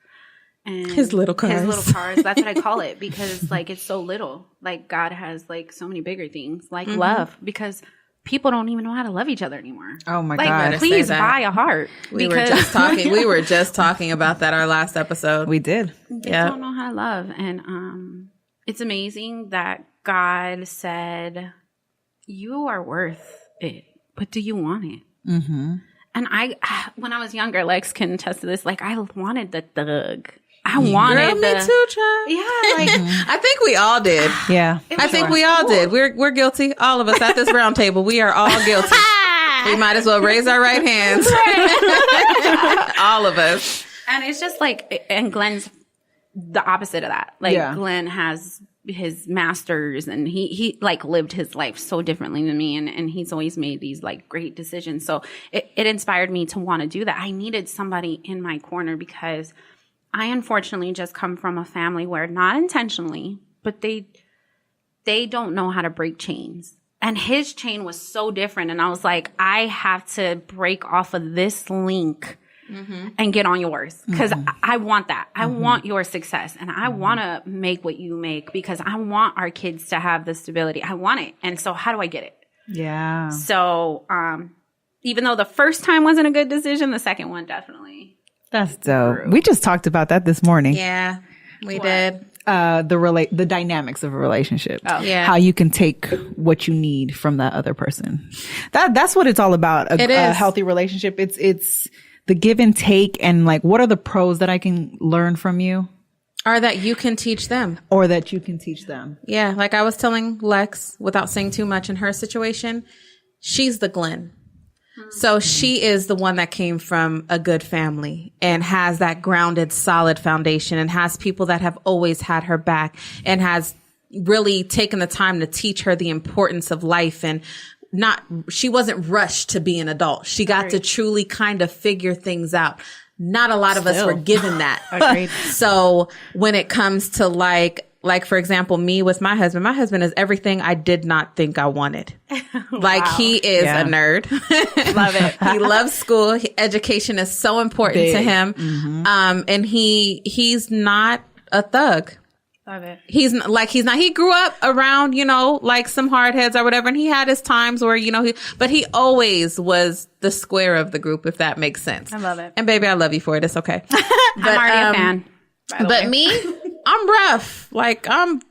[SPEAKER 4] And
[SPEAKER 2] his little cars.
[SPEAKER 4] That's what I call it because like it's so little. Like God has like so many bigger things like love because people don't even know how to love each other anymore.
[SPEAKER 3] Oh my
[SPEAKER 4] God.
[SPEAKER 3] God.
[SPEAKER 4] Please buy a heart.
[SPEAKER 2] We were just talking about that our last episode.
[SPEAKER 3] We did.
[SPEAKER 4] They don't know how to love. And it's amazing that God said, you are worth it, but do you want it? Mm-hmm. And when I was younger, Lex can attest to this. Like, I wanted the thug. I wanted
[SPEAKER 2] me too, child.
[SPEAKER 4] Yeah, like
[SPEAKER 2] I think we all did.
[SPEAKER 3] Yeah,
[SPEAKER 2] I think we all did. We're guilty. All of us at this round table, we are all guilty. We might as well raise our right hands. All of us.
[SPEAKER 4] And it's just like, and Glenn's the opposite of that. Like, Glenn has his masters and he like lived his life so differently than me and he's always made these like great decisions. So it inspired me to want to do that. I needed somebody in my corner because I unfortunately just come from a family where not intentionally, but they don't know how to break chains. And his chain was so different. And I was like, I have to break off of this link and get on yours because I want that. I want your success and I want to make what you make because I want our kids to have the stability. I want it. And so how do I get it?
[SPEAKER 3] Yeah.
[SPEAKER 4] So even though the first time wasn't a good decision, the second one definitely.
[SPEAKER 3] That's dope. We just talked about that this morning.
[SPEAKER 2] Yeah, we did.
[SPEAKER 3] The dynamics of a relationship.
[SPEAKER 2] Oh. Yeah.
[SPEAKER 3] How you can take what you need from that other person. That's what it's all about. A healthy relationship. It's the give and take and like, what are the pros that I can learn from you?
[SPEAKER 2] Or that you can teach them.
[SPEAKER 3] Or that you can teach them.
[SPEAKER 2] Yeah. Like I was telling Lex, without saying too much in her situation, she's the Glenn. So she is the one that came from a good family and has that grounded, solid foundation and has people that have always had her back and has really taken the time to teach her the importance of life and she wasn't rushed to be an adult. She got to truly kind of figure things out. Not a lot of us were given that. Agreed. So when it comes to like, for example, me with my husband is everything I did not think I wanted. Like he is a nerd.
[SPEAKER 4] Love it.
[SPEAKER 2] He loves school. Education is so important to him. Mm-hmm. And he's not a thug.
[SPEAKER 4] Love it.
[SPEAKER 2] He's not, he grew up around, like some hard heads or whatever. And he had his times where, but he always was the square of the group, if that makes sense.
[SPEAKER 4] I love it.
[SPEAKER 2] And baby, I love you for it. It's okay.
[SPEAKER 4] I'm already a fan.
[SPEAKER 2] But me, I'm rough. Like I'm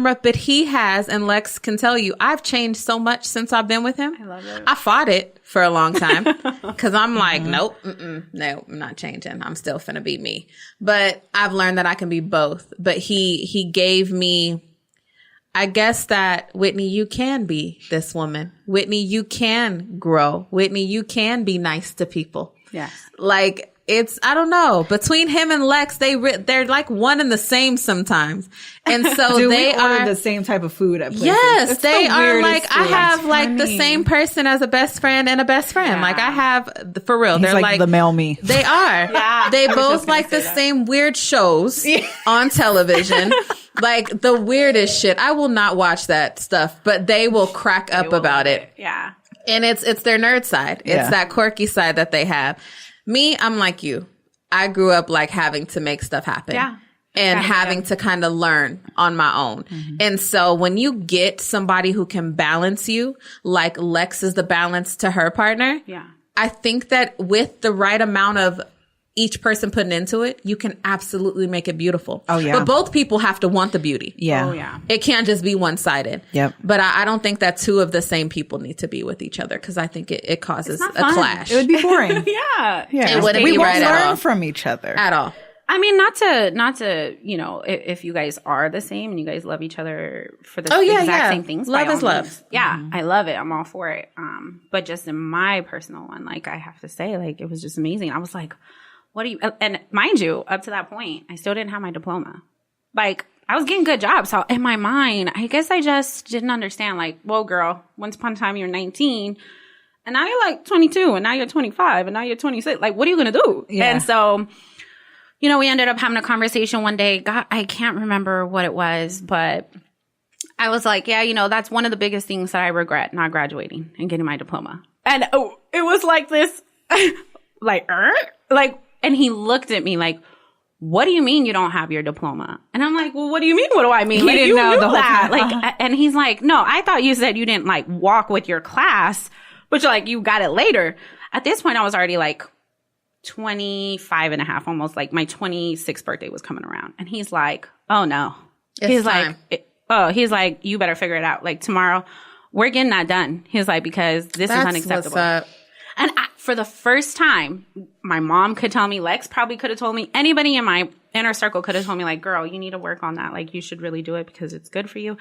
[SPEAKER 2] rough, but he has, and Lex can tell you, I've changed so much since I've been with him.
[SPEAKER 4] I love it.
[SPEAKER 2] I fought it for a long time because I'm like, nope, no, I'm not changing. I'm still finna be me. But I've learned that I can be both. But he gave me, I guess that, Whitney, you can be this woman. Whitney, you can grow. Whitney, you can be nice to people.
[SPEAKER 4] Yes.
[SPEAKER 2] Like, it's, I don't know, between him and Lex, they're like one and the same sometimes. And so
[SPEAKER 3] they order the same type of food at places.
[SPEAKER 2] Yes, they are like,
[SPEAKER 3] food.
[SPEAKER 2] I have like the same person as a best friend and a best friend. Yeah. Like I have, for real.
[SPEAKER 3] He's
[SPEAKER 2] they're
[SPEAKER 3] like the male me.
[SPEAKER 2] They are.
[SPEAKER 4] Yeah,
[SPEAKER 2] they both like the same weird shows on television. Like the weirdest shit. I will not watch that stuff, but they will crack up about it.
[SPEAKER 4] Yeah.
[SPEAKER 2] And it's their nerd side. It's that quirky side that they have. Me, I'm like you. I grew up like having to make stuff happen.
[SPEAKER 4] Yeah.
[SPEAKER 2] And having to kind of learn on my own. And so when you get somebody who can balance you, like Lex is the balance to her partner.
[SPEAKER 4] Yeah.
[SPEAKER 2] I think that with the right amount of each person putting into it, you can absolutely make it beautiful.
[SPEAKER 3] Oh, yeah.
[SPEAKER 2] But both people have to want the beauty.
[SPEAKER 3] Yeah.
[SPEAKER 4] Oh, yeah.
[SPEAKER 2] It can't just be one-sided.
[SPEAKER 3] Yep.
[SPEAKER 2] But I don't think that two of the same people need to be with each other because I think it causes a clash.
[SPEAKER 3] It would be boring.
[SPEAKER 4] Yeah.
[SPEAKER 2] It wouldn't
[SPEAKER 3] we
[SPEAKER 2] be
[SPEAKER 3] won't
[SPEAKER 2] right at
[SPEAKER 3] learn
[SPEAKER 2] all.
[SPEAKER 3] from each other
[SPEAKER 2] At all.
[SPEAKER 4] I mean, not to, you know, if you guys are the same and you guys love each other for the exact same things.
[SPEAKER 2] Love is love.
[SPEAKER 4] Means. Yeah. I love it. I'm all for it. But just in my personal one, like I have to say, like, it was just amazing. I was like, what do you, and mind you, up to that point, I still didn't have my diploma. Like, I was getting good jobs. So in my mind, I guess I just didn't understand, like, whoa, girl, once upon a time you're 19 and now you're like 22 and now you're 25 and now you're 26. Like, what are you going to do? Yeah. And so, you know, we ended up having a conversation one day. God, I can't remember what it was, but I was like, yeah, you know, that's one of the biggest things that I regret, not graduating and getting my diploma. And it was like this, like, and he looked at me like, what do you mean you don't have your diploma? And I'm like, well, what do you mean? What do I mean?
[SPEAKER 3] He
[SPEAKER 4] like,
[SPEAKER 3] didn't know the whole time.
[SPEAKER 4] Like, and he's like, no, I thought you said you didn't like walk with your class, but you're like, you got it later. At this point, I was already like 25 and a half, almost like my 26th birthday was coming around. And he's like, oh no. He's like, you better figure it out. Like tomorrow, we're getting that done. He's like, because this is unacceptable.
[SPEAKER 2] What's up.
[SPEAKER 4] And for the first time, my mom could tell me, Lex probably could have told me, anybody in my inner circle could have told me, like, girl, you need to work on that. Like, you should really do it because it's good for you.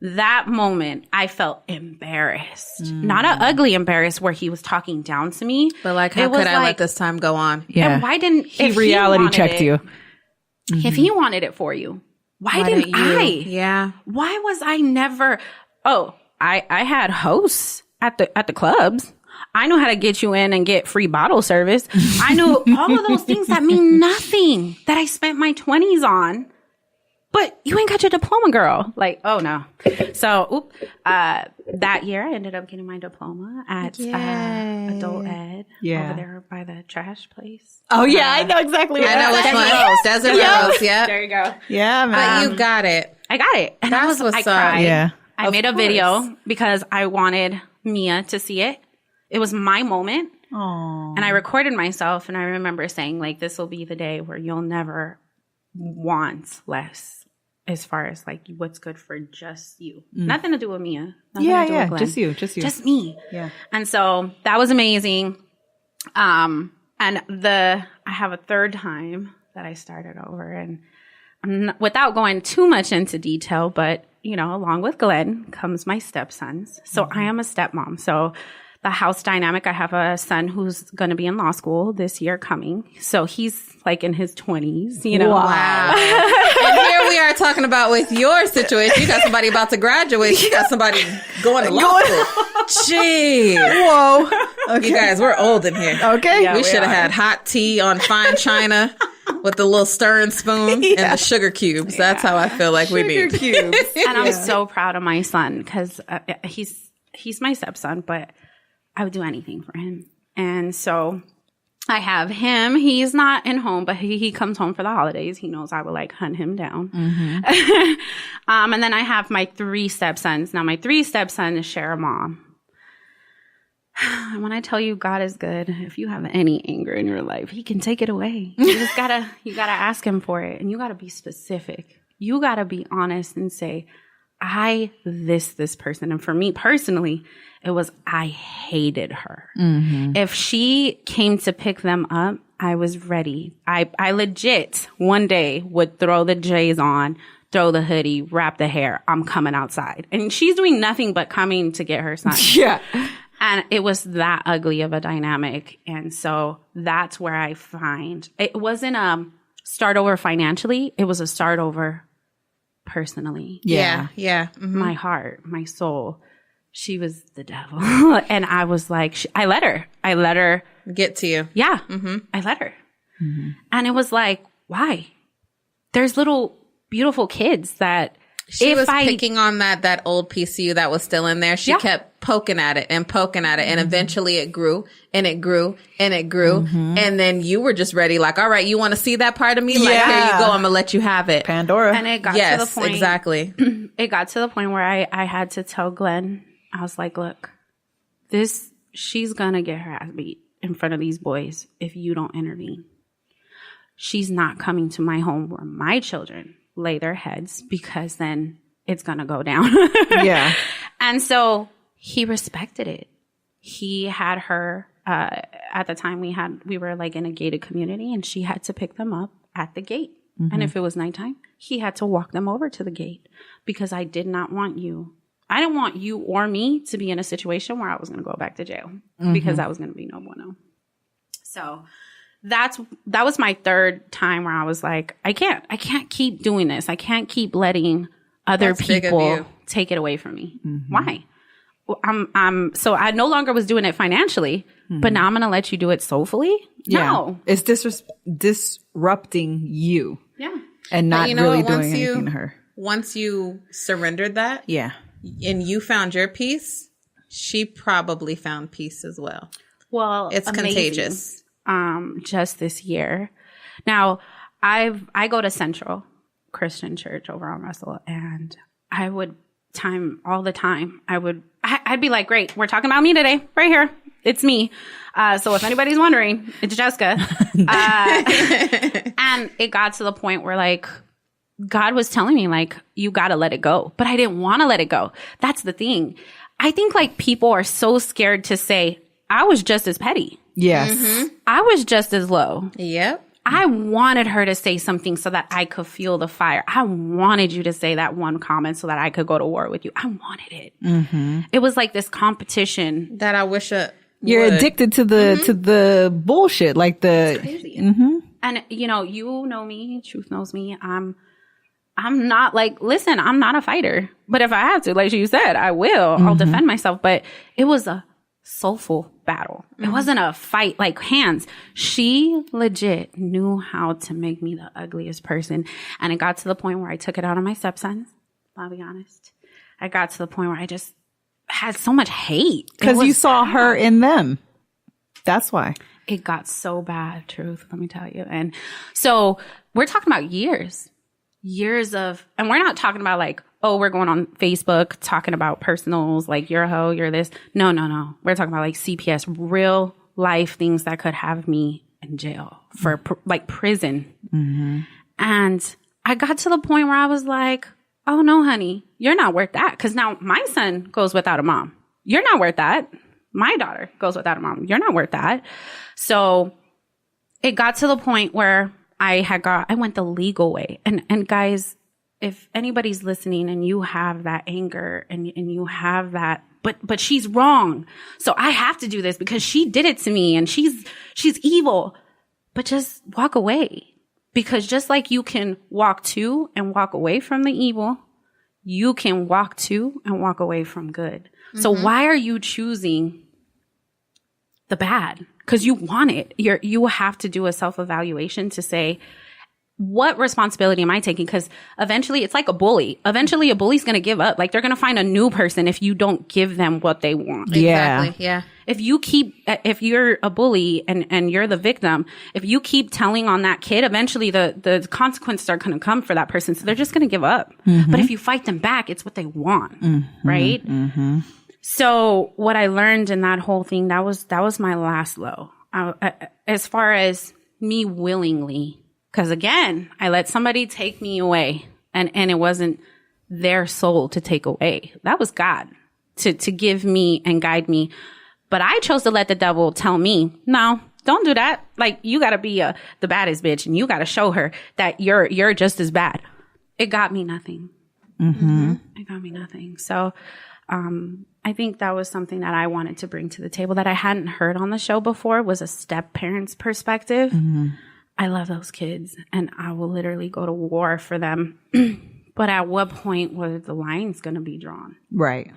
[SPEAKER 4] That moment, I felt embarrassed. Not an ugly embarrassed where he was talking down to me.
[SPEAKER 2] But like, how could I let this time go on?
[SPEAKER 3] Yeah.
[SPEAKER 4] And why didn't
[SPEAKER 3] he reality checked you?
[SPEAKER 4] If he wanted it for you, why didn't I?
[SPEAKER 2] Yeah.
[SPEAKER 4] Why was I never? Oh, I had hosts at the clubs. I know how to get you in and get free bottle service. I know all of those things that mean nothing that I spent my 20s on. But you ain't got your diploma, girl. Like, oh no. So, that year I ended up getting my diploma at adult ed over there by the trash place.
[SPEAKER 3] Oh yeah, I know exactly what
[SPEAKER 2] I know which one. Desert Rose, yeah.
[SPEAKER 4] There you go.
[SPEAKER 3] Yeah, man.
[SPEAKER 2] But you got it.
[SPEAKER 4] I got it. And
[SPEAKER 2] That's what's
[SPEAKER 4] I
[SPEAKER 2] up.
[SPEAKER 4] cried.
[SPEAKER 3] Yeah.
[SPEAKER 4] I made a video because I wanted Mia to see it. It was my moment.
[SPEAKER 3] Aww.
[SPEAKER 4] And I recorded myself and I remember saying, like, this will be the day where you'll never want less as far as like what's good for just you. Nothing to do with Mia. Nothing to do with Glenn.
[SPEAKER 3] Just you.
[SPEAKER 4] Just me.
[SPEAKER 3] Yeah.
[SPEAKER 4] And so that was amazing. And I have a third time that I started over, and without going too much into detail, but you know, along with Glenn comes my stepsons. So I am a stepmom. So the house dynamic, I have a son who's going to be in law school this year coming. So he's like in his 20s, you know.
[SPEAKER 2] Wow. And here we are talking about with your situation. You got somebody about to graduate. You got somebody going to law school. Jeez.
[SPEAKER 3] Whoa. Okay.
[SPEAKER 2] You guys, we're old in here.
[SPEAKER 3] Okay.
[SPEAKER 4] Yeah,
[SPEAKER 2] we should have had hot tea on fine china with the little stirring spoon and the sugar cubes. That's how I feel like we need.
[SPEAKER 3] Sugar cubes.
[SPEAKER 4] And I'm so proud of my son because he's my stepson, but I would do anything for him. And so I have him. He's not in home, but he comes home for the holidays. He knows I would like hunt him down. And then I have my 3 stepsons. Now my 3 stepsons share a mom. When I tell you God is good, if you have any anger in your life, he can take it away. You gotta ask him for it, and you gotta be specific. You gotta be honest and say, this person. And for me personally, it was, I hated her. Mm-hmm. If she came to pick them up, I was ready. I legit one day would throw the J's on, throw the hoodie, wrap the hair. I'm coming outside. And she's doing nothing but coming to get her son.
[SPEAKER 3] Yeah.
[SPEAKER 4] And it was that ugly of a dynamic. And so that's where I find it wasn't a start over financially. It was a start over personally.
[SPEAKER 2] Yeah. Mm-hmm.
[SPEAKER 4] My heart, my soul. She was the devil. And I was like, I let her
[SPEAKER 2] get to you.
[SPEAKER 4] Yeah. Mm-hmm. I let her. Mm-hmm. And it was like, why? There's little beautiful kids that
[SPEAKER 2] she was picking on that old piece of you that was still in there. She kept poking at it. And eventually it grew and it grew and it grew. Mm-hmm. And then you were just ready, like, all right, you want to see that part of me? Like, here you go. I'm going to let you have it.
[SPEAKER 3] Pandora.
[SPEAKER 4] And it got to the point.
[SPEAKER 2] Exactly.
[SPEAKER 4] It got to the point where I had to tell Glenn, I was like, look, she's going to get her ass beat in front of these boys if you don't intervene. She's not coming to my home where my children lay their heads, because then it's going to go down.
[SPEAKER 3] Yeah.
[SPEAKER 4] And so he respected it. He had her, at the time we were like in a gated community, and she had to pick them up at the gate. Mm-hmm. And if it was nighttime, he had to walk them over to the gate, because I didn't want you or me to be in a situation where I was going to go back to jail, because that was going to be no bueno. So that was my third time where I was like, I can't keep doing this. I can't keep letting other people take it away from me. Mm-hmm. Why? Well, so I no longer was doing it financially, but now I'm going to let you do it soulfully.
[SPEAKER 3] Yeah.
[SPEAKER 4] No,
[SPEAKER 3] it's disrupting you.
[SPEAKER 4] Yeah.
[SPEAKER 3] And not really doing anything to her.
[SPEAKER 2] Once you surrendered that.
[SPEAKER 3] Yeah.
[SPEAKER 2] And you found your peace, she probably found peace as well.
[SPEAKER 4] Well,
[SPEAKER 2] it's
[SPEAKER 4] amazing.
[SPEAKER 2] Contagious.
[SPEAKER 4] Just this year. Now, I go to Central Christian Church over on Russell, and I would all the time. I'd be like, great, we're talking about me today, right here. It's me. So if anybody's wondering, it's Jessica. And it got to the point where like, God was telling me like, you got to let it go. But I didn't want to let it go. That's the thing. I think like people are so scared to say, I was just as petty.
[SPEAKER 3] Yes.
[SPEAKER 2] Mm-hmm.
[SPEAKER 4] I was just as low.
[SPEAKER 2] Yep.
[SPEAKER 4] I wanted her to say something so that I could feel the fire. I wanted you to say that one comment so that I could go to war with you. I wanted it. Mm-hmm. It was like this competition.
[SPEAKER 2] That I wish
[SPEAKER 3] you're addicted to the bullshit. Like the...
[SPEAKER 4] It's crazy. Mm-hmm. And you know me, truth knows me. I'm not like, listen, I'm not a fighter. But if I have to, like you said, I will. Mm-hmm. I'll defend myself. But it was a soulful battle. Mm-hmm. It wasn't a fight like hands. She legit knew how to make me the ugliest person. And it got to the point where I took it out on my stepsons. I'll be honest. I got to the point where I just had so much hate.
[SPEAKER 3] Because you saw her in them. That's why.
[SPEAKER 4] It got so bad, truth, let me tell you. And so we're talking about years of, and we're not talking about like, oh, we're going on Facebook talking about personals, like you're a hoe, you're this. No. We're talking about like CPS, real life things that could have me in jail for like prison. Mm-hmm. And I got to the point where I was like, oh no, honey, you're not worth that. Cause now my son goes without a mom. You're not worth that. My daughter goes without a mom. You're not worth that. So it got to the point where I went the legal way. And guys, if anybody's listening and you have that anger and you have that, but she's wrong. So I have to do this because she did it to me and she's evil. But just walk away. Because just like you can walk to and walk away from the evil, you can walk to and walk away from good. Mm-hmm. So why are you choosing the bad? Because you want it. You have to do a self-evaluation to say, what responsibility am I taking? Because eventually it's like a bully. Eventually a bully's going to give up. Like they're going to find a new person if you don't give them what they want.
[SPEAKER 2] Exactly. Yeah.
[SPEAKER 4] If you're a bully and you're the victim, if you keep telling on that kid, eventually the consequences are going to come for that person. So they're just going to give up. Mm-hmm. But if you fight them back, it's what they want. Mm-hmm. Right? Mm-hmm. So what I learned in that whole thing, that was my last low. As far as me willingly, because again, I let somebody take me away, and it wasn't their soul to take away. That was God to give me and guide me. But I chose to let the devil tell me, no, don't do that. Like, you got to be the baddest bitch, and you got to show her that you're just as bad. It got me nothing.
[SPEAKER 3] Mm-hmm.
[SPEAKER 4] It got me nothing. So I think that was something that I wanted to bring to the table that I hadn't heard on the show before, was a step parent's perspective.
[SPEAKER 3] Mm-hmm.
[SPEAKER 4] I love those kids, and I will literally go to war for them. But at what point was the line's going to be drawn?
[SPEAKER 3] Right.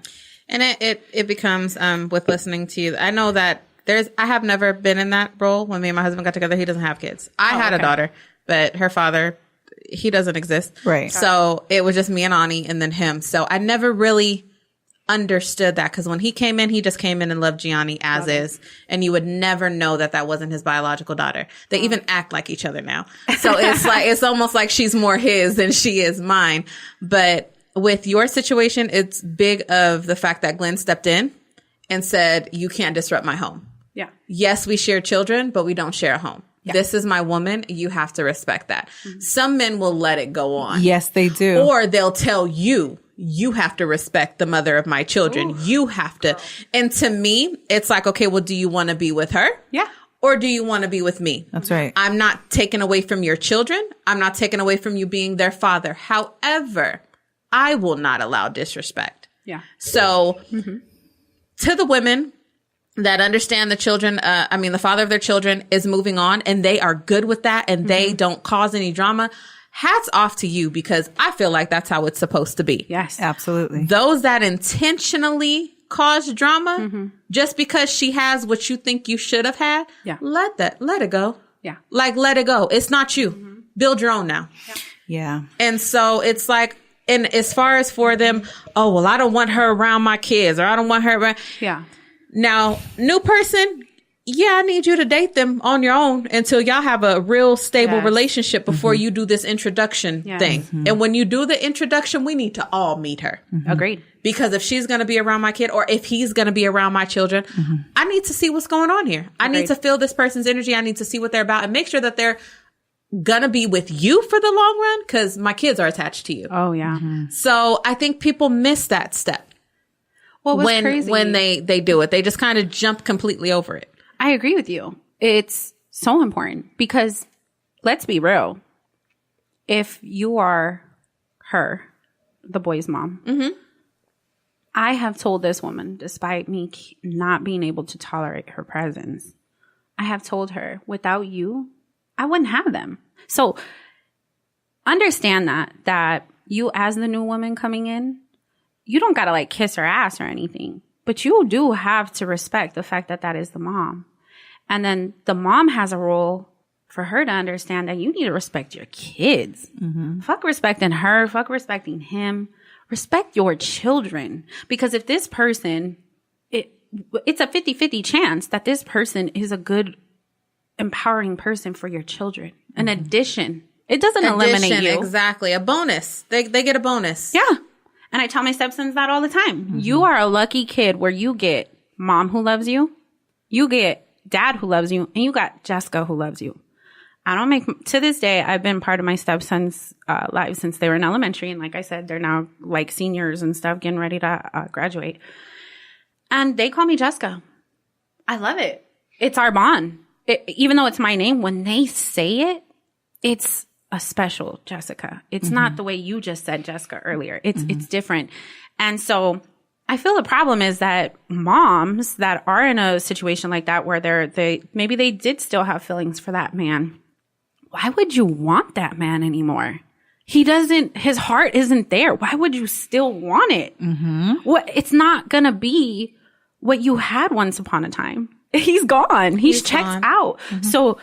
[SPEAKER 2] And it becomes, with listening to you, I know that I have never been in that role. When me and my husband got together, he doesn't have kids. I had a daughter, but her father, he doesn't exist.
[SPEAKER 3] Right.
[SPEAKER 2] So it was just me and Ani and then him. So I never really understood that, because when he came in, he just came in and loved Gianni as is, and you would never know that wasn't his biological daughter. They even act like each other now, so it's almost like she's more his than she is mine. But with your situation, it's big of the fact that Glenn stepped in and said, you can't disrupt my home.
[SPEAKER 4] Yeah.
[SPEAKER 2] Yes, we share children, but we don't share a home. Yeah. This is my woman. You have to respect that. Mm-hmm. Some men will let it go on.
[SPEAKER 3] Yes, they do.
[SPEAKER 2] Or they'll tell you have to respect the mother of my children. Ooh. You have to. And to me, it's like, okay, well, do you want to be with her?
[SPEAKER 4] Yeah.
[SPEAKER 2] Or do you want to be with me?
[SPEAKER 3] That's right.
[SPEAKER 2] I'm not taking away from your children. I'm not taking away from you being their father. However, I will not allow disrespect.
[SPEAKER 4] Yeah.
[SPEAKER 2] So to the women that understand the children, the father of their children is moving on, and they are good with that, and they don't cause any drama, hats off to you, because I feel like that's how it's supposed to be.
[SPEAKER 4] Yes,
[SPEAKER 3] absolutely.
[SPEAKER 2] Those that intentionally cause drama, just because she has what you think you should have had, let it go.
[SPEAKER 4] Yeah.
[SPEAKER 2] Like, let it go. It's not you. Build your own now.
[SPEAKER 3] Yeah.
[SPEAKER 2] And so it's like, and as far as for them, oh, well, I don't want her around my kids, or I don't want her around.
[SPEAKER 4] Yeah.
[SPEAKER 2] Now, new person, I need you to date them on your own until y'all have a real stable relationship before you do this introduction thing. And when you do the introduction, we need to all meet her.
[SPEAKER 4] Agreed.
[SPEAKER 2] Because if she's going to be around my kid, or if he's going to be around my children, I need to see what's going on here. I need to feel this person's energy. I need to see what they're about, and make sure that they're going to be with you for the long run, because my kids are attached to you.
[SPEAKER 4] Oh, yeah.
[SPEAKER 2] So I think people miss that step.
[SPEAKER 4] Well, crazy,
[SPEAKER 2] when they do it, they just kind of jump completely over it.
[SPEAKER 4] I agree with you. It's so important, because let's be real. If you are her, the boy's mom, I have told this woman, despite me not being able to tolerate her presence, I have told her, without you, I wouldn't have them. So understand that you, as the new woman coming in, you don't got to like kiss her ass or anything, but you do have to respect the fact that is the mom. And then the mom has a role for her to understand that you need to respect your kids. Fuck respecting her. Fuck respecting him. Respect your children. Because if this person, it's a 50-50 chance that this person is a good, empowering person for your children. An addition. It doesn't eliminate you.
[SPEAKER 2] Exactly. A bonus. They get a bonus.
[SPEAKER 4] Yeah. And I tell my stepsons that all the time. You are a lucky kid where you get mom who loves you, you get dad who loves you, and you got Jessica who loves you. To this day, I've been part of my stepsons' lives since they were in elementary. And like I said, they're now like seniors and stuff, getting ready to graduate. And they call me Jessica. I love it. It's our bond. Even though it's my name, when they say it, it's a special Jessica. It's not the way you just said Jessica earlier. It's different. And so I feel the problem is that moms that are in a situation like that, where maybe they did still have feelings for that man. Why would you want that man anymore? His heart isn't there. Why would you still want it? It's not going to be what you had once upon a time. He's gone. He's checked out. So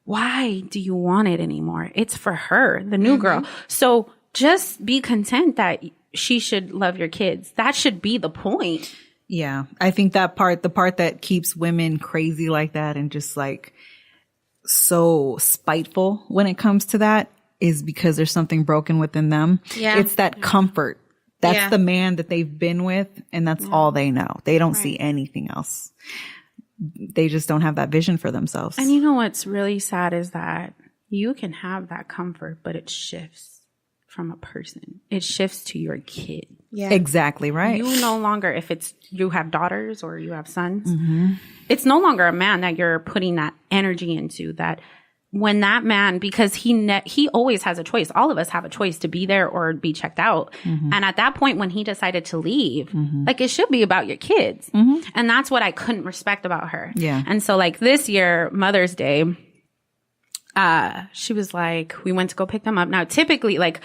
[SPEAKER 4] why do you want it anymore? It's for her, the new girl. So just be content that she should love your kids. That should be the point.
[SPEAKER 3] Yeah. I think the part that keeps women crazy like that and just like so spiteful when it comes to that is because there's something broken within them. Yeah. It's that comfort. That's the man that they've been with, and that's all they know. They don't see anything else. They just don't have that vision for themselves.
[SPEAKER 4] And you know what's really sad is that you can have that comfort, but it shifts from a person. It shifts to your kid.
[SPEAKER 3] Yeah. Exactly right.
[SPEAKER 4] You no longer, if it's you have daughters or you have sons, it's no longer a man that you're putting that energy into. That when that man, because he always has a choice. All of us have a choice to be there or be checked out. And at that point, when he decided to leave, like it should be about your kids. And that's what I couldn't respect about her.
[SPEAKER 3] Yeah.
[SPEAKER 4] And so like this year, Mother's Day, she was like, we went to go pick them up. Now, typically, like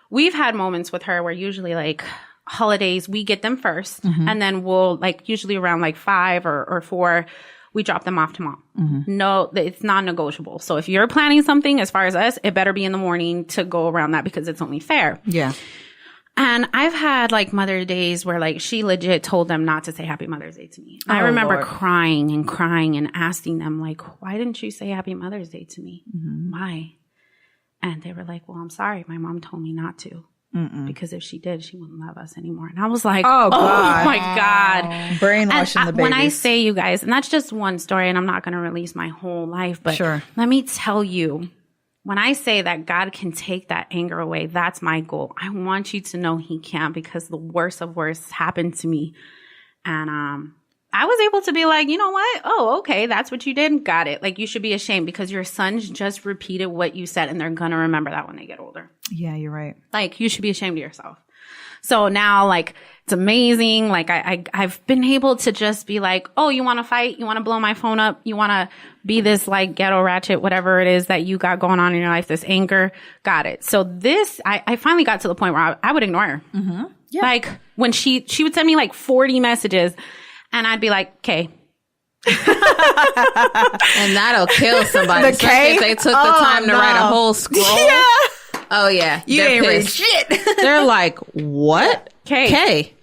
[SPEAKER 4] we've had moments with her where usually like holidays, we get them first and then we'll like usually around like 5 or 4, we drop them off to mom. No, it's non-negotiable. So if you're planning something as far as us, it better be in the morning to go around that because it's only fair.
[SPEAKER 3] Yeah.
[SPEAKER 4] And I've had like Mother Days where like she legit told them not to say Happy Mother's Day to me. I remember crying and asking them like, why didn't you say Happy Mother's Day to me? Why? And they were like, well, I'm sorry. My mom told me not to. Because if she did, she wouldn't love us anymore. And I was like, oh my God.
[SPEAKER 3] Brainwashing the babies.
[SPEAKER 4] When I say, you guys, and that's just one story, and I'm not going to release my whole life, but let me tell you, when I say that God can take that anger away, that's my goal. I want you to know he can, because the worst of worst happened to me. And I was able to be like, you know what? Oh, okay, that's what you did. Got it. Like, you should be ashamed because your sons just repeated what you said, and they're going to remember that when they get older.
[SPEAKER 3] Yeah, you're right.
[SPEAKER 4] Like, you should be ashamed of yourself. So now, like, it's amazing. Like, I've been able to just be like, oh, you want to fight? You want to blow my phone up? You want to be this, like, ghetto ratchet, whatever it is that you got going on in your life, this anger? Got it. So this, I finally got to the point where I would ignore her. Yeah. Like, when she would send me, like, 40 messages, and I'd be like, okay.
[SPEAKER 2] And that'll kill somebody. Especially if they took the time to write a whole scroll. Yeah. Oh, yeah.
[SPEAKER 3] You ain't read shit.
[SPEAKER 2] They're like, what?
[SPEAKER 4] Okay.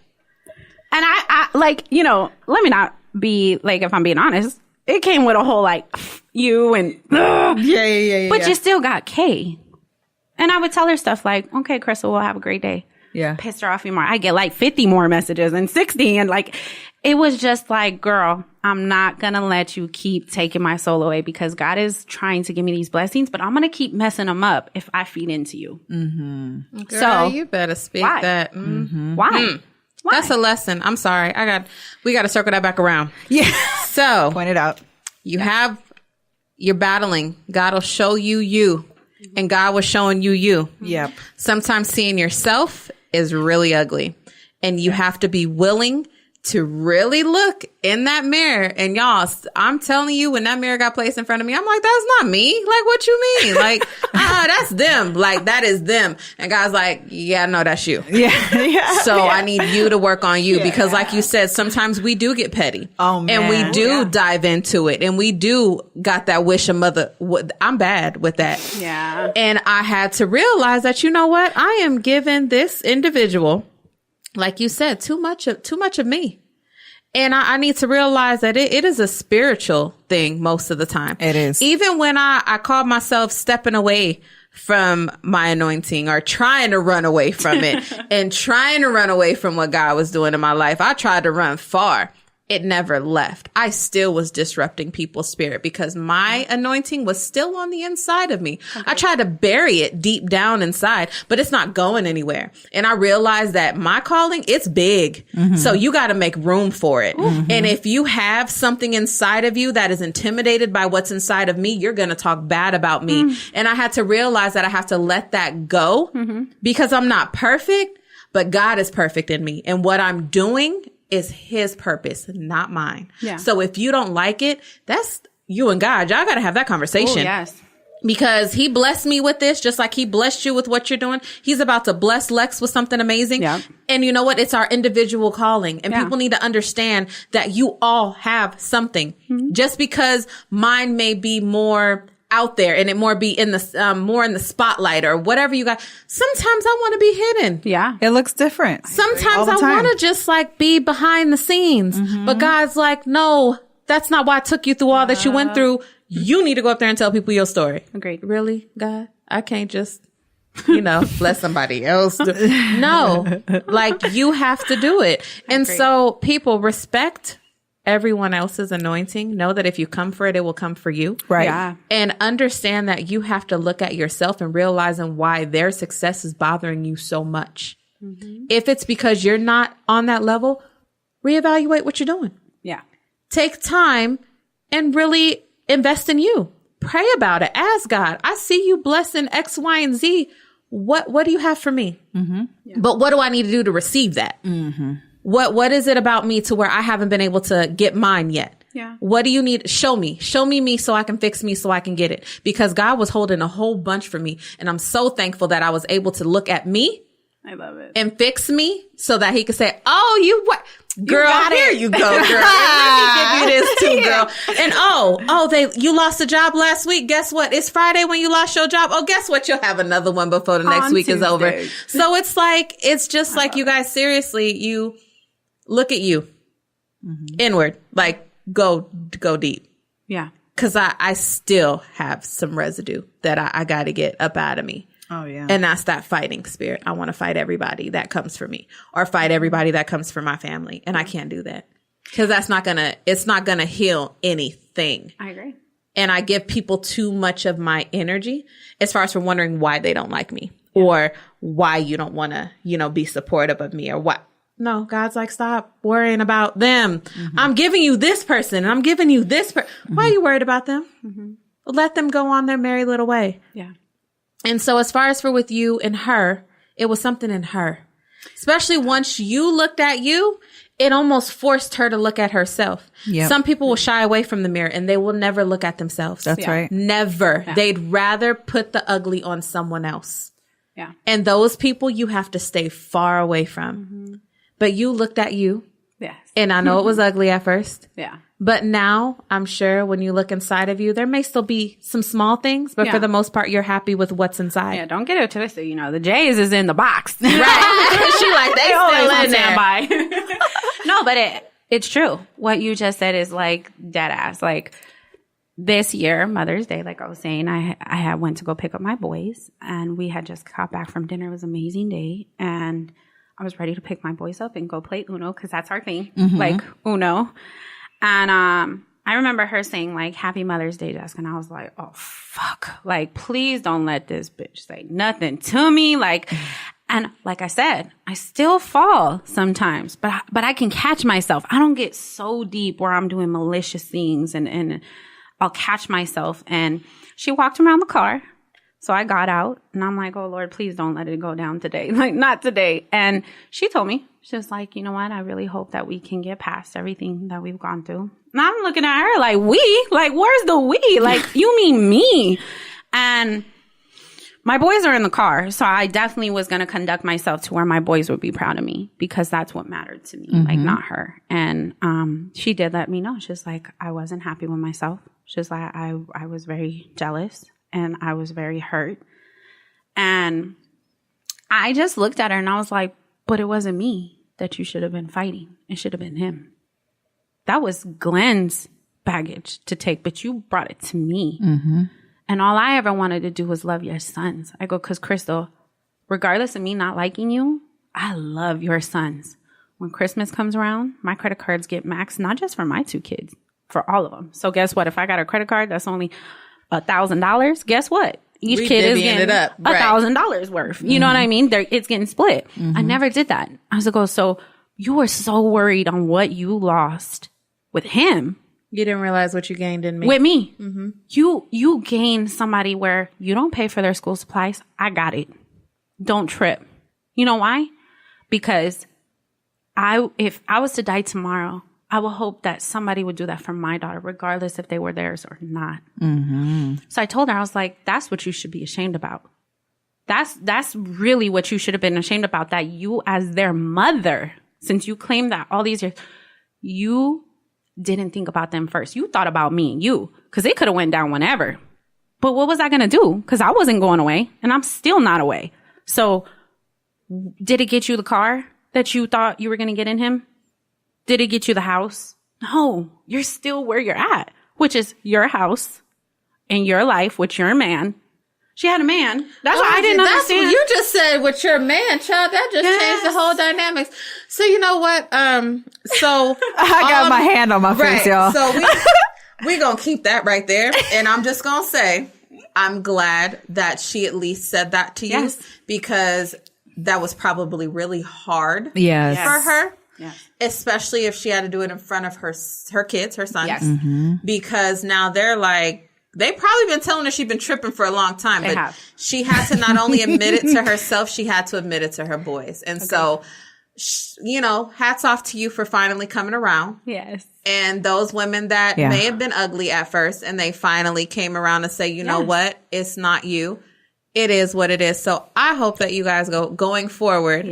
[SPEAKER 4] And I, like, you know, let me not be, like, if I'm being honest, it came with a whole, like, you and,
[SPEAKER 3] yeah.
[SPEAKER 4] But you still got K. And I would tell her stuff like, okay, Crystal, we'll have a great day.
[SPEAKER 3] Yeah.
[SPEAKER 4] Pissed her off even more. I get like 50 more messages and 60. And like, it was just like, girl, I'm not going to let you keep taking my soul away, because God is trying to give me these blessings, but I'm going to keep messing them up if I feed into you.
[SPEAKER 2] Girl, so you better speak that.
[SPEAKER 4] Why?
[SPEAKER 2] That's a lesson. I'm sorry. We got to circle that back around.
[SPEAKER 3] Yeah.
[SPEAKER 2] So
[SPEAKER 3] point it out.
[SPEAKER 2] You're battling. God will show you. And God was showing you.
[SPEAKER 3] Yep.
[SPEAKER 2] Sometimes seeing yourself is really ugly. And you have to be willing to really look in that mirror. And y'all, I'm telling you, when that mirror got placed in front of me, I'm like, that's not me. Like, what you mean? Like, that's them. Like, that is them. And God's like, yeah, no, that's you.
[SPEAKER 3] Yeah.
[SPEAKER 2] So I need you to work on you, because like you said, sometimes we do get petty.
[SPEAKER 3] Oh, man.
[SPEAKER 2] And we do dive into it. And we do got that wish of mother. I'm bad with that.
[SPEAKER 4] Yeah.
[SPEAKER 2] And I had to realize that, you know what? I am giving this individual, like you said, too much of me. And I need to realize that it is a spiritual thing most of the time.
[SPEAKER 3] It is.
[SPEAKER 2] Even when I called myself stepping away from my anointing, or trying to run away from it and trying to run away from what God was doing in my life, I tried to run far. It never left. I still was disrupting people's spirit because my anointing was still on the inside of me. Okay. I tried to bury it deep down inside, but it's not going anywhere. And I realized that my calling, it's big. So you got to make room for it. And if you have something inside of you that is intimidated by what's inside of me, you're going to talk bad about me. And I had to realize that I have to let that go because I'm not perfect, but God is perfect in me. And what I'm doing is his purpose, not mine. Yeah. So if you don't like it, that's you and God. Y'all got to have that conversation.
[SPEAKER 4] Oh, yes.
[SPEAKER 2] Because he blessed me with this, just like he blessed you with what you're doing. He's about to bless Lex with something amazing. Yeah. And you know what? It's our individual calling. And people need to understand that you all have something. Just because mine may be more out there and it more be in the more in the spotlight or whatever you got. Sometimes I want to be hidden.
[SPEAKER 3] Yeah. It looks different.
[SPEAKER 2] Sometimes I want to just like be behind the scenes. But God's like, no, that's not why I took you through all that you went through. You need to go up there and tell people your story.
[SPEAKER 4] Agreed.
[SPEAKER 2] Really, God? I can't just let somebody else do. No, like you have to do it. And so people respect everyone else's anointing. Know that if you come for it, it will come for you.
[SPEAKER 3] Right.
[SPEAKER 4] Yeah.
[SPEAKER 2] And understand that you have to look at yourself and realizing why their success is bothering you so much. Mm-hmm. If it's because you're not on that level, reevaluate what you're doing.
[SPEAKER 4] Yeah.
[SPEAKER 2] Take time and really invest in you. Pray about it. Ask God, I see you blessing X, Y, and Z. What do you have for me? Mm-hmm. Yeah. But what do I need to do to receive that? Mm-hmm. What is it about me to where I haven't been able to get mine yet?
[SPEAKER 4] Yeah.
[SPEAKER 2] What do you need? Show me me so I can fix me so I can get it. Because God was holding a whole bunch for me. And I'm so thankful that I was able to look at me.
[SPEAKER 4] I love it.
[SPEAKER 2] And fix me so that he could say, oh, you what? Girl, here you go, girl. Let me give you this too, girl. And you lost a job last week. Guess what? It's Friday when you lost your job. Oh, guess what? You'll have another one before the next week is over. So it's just like you guys, seriously, you look at you inward, like go deep.
[SPEAKER 4] Yeah.
[SPEAKER 2] Cause I still have some residue that I got to get up out of me.
[SPEAKER 3] Oh, yeah.
[SPEAKER 2] And that's that fighting spirit. I want to fight everybody that comes for me or fight everybody that comes for my family. And I can't do that because it's not going to heal anything.
[SPEAKER 4] I agree.
[SPEAKER 2] And I give people too much of my energy as far as for wondering why they don't like me or why you don't want to, be supportive of me or what. No, God's like, stop worrying about them. Mm-hmm. I'm giving you this person and I'm giving you this person. Mm-hmm. Why are you worried about them? Mm-hmm. Let them go on their merry little way.
[SPEAKER 4] Yeah.
[SPEAKER 2] And so as far as for with you and her, it was something in her, especially once you looked at you, it almost forced her to look at herself. Yep. Some people will shy away from the mirror and they will never look at themselves.
[SPEAKER 3] That's right.
[SPEAKER 2] Never. Yeah. They'd rather put the ugly on someone else.
[SPEAKER 4] Yeah.
[SPEAKER 2] And those people you have to stay far away from. Mm-hmm. But you looked at you.
[SPEAKER 4] Yes.
[SPEAKER 2] And I know it was ugly at first.
[SPEAKER 4] Yeah.
[SPEAKER 2] But now I'm sure when you look inside of you, there may still be some small things, but for the most part, you're happy with what's inside.
[SPEAKER 4] Yeah, don't get it twisted. The J's is in the box.
[SPEAKER 2] Right. She like, they always in there.
[SPEAKER 4] By. No, but it's true. What you just said is like dead ass. Like this year, Mother's Day, like I was saying, I went to go pick up my boys and we had just got back from dinner. It was an amazing day. And I was ready to pick my boys up and go play Uno because that's our thing, like Uno. And I remember her saying, like, Happy Mother's Day, Jessica. And I was like, oh, fuck. Like, please don't let this bitch say nothing to me. Like, and like I said, I still fall sometimes, but I can catch myself. I don't get so deep where I'm doing malicious things and I'll catch myself. And she walked around the car. So I got out and I'm like, oh, Lord, please don't let it go down today. Like, not today. And she told me, she was like, you know what? I really hope that we can get past everything that we've gone through. And I'm looking at her like, we? Like, where's the we? Like, you mean me? And my boys are in the car. So I definitely was going to conduct myself to where my boys would be proud of me because that's what mattered to me, like not her. And she did let me know. She was like, I wasn't happy with myself. She was like, I was very jealous. And I was very hurt. And I just looked at her and I was like, but it wasn't me that you should have been fighting. It should have been him. That was Glenn's baggage to take, but you brought it to me. Mm-hmm. And all I ever wanted to do was love your sons. I go, because Crystal, regardless of me not liking you, I love your sons. When Christmas comes around, my credit cards get maxed, not just for my 2 kids, for all of them. So guess what? If I got a credit card that's only $1,000, guess what? Each kid is getting $1,000 worth. You know what I mean? It's getting split. I never did that. I was like, oh, so you were so worried on what you lost with him.
[SPEAKER 2] You didn't realize what you gained in me.
[SPEAKER 4] With me. Mm-hmm. You gained somebody where you don't pay for their school supplies. I got it. Don't trip. You know why? Because if I was to die tomorrow, I will hope that somebody would do that for my daughter, regardless if they were theirs or not. Mm-hmm. So I told her, I was like, that's what you should be ashamed about. That's really what you should have been ashamed about, that you as their mother, since you claimed that all these years, you didn't think about them first. You thought about me and you, because it could have went down whenever. But what was I going to do? Because I wasn't going away and I'm still not away. So did it get you the car that you thought you were going to get in him? Did it get you the house? No, you're still where you're at, which is your house and your life with your man. She had a man. That's what I didn't understand.
[SPEAKER 2] You just said with your man, child. That just changed the whole dynamics. So you know what? So
[SPEAKER 3] I got my hand on my face, y'all.
[SPEAKER 2] So we're going to keep that right there. And I'm just going to say, I'm glad that she at least said that to you because that was probably really hard for her. Yes. Especially if she had to do it in front of her kids, her sons. Yes. Mm-hmm. Because now they're like, they've probably been telling her she's been tripping for a long time. But she had to not only admit it to herself, she had to admit it to her boys. And so, you know, hats off to you for finally coming around.
[SPEAKER 4] Yes.
[SPEAKER 2] And those women that may have been ugly at first and they finally came around to say, you know what? It's not you. It is what it is. So I hope that you guys going forward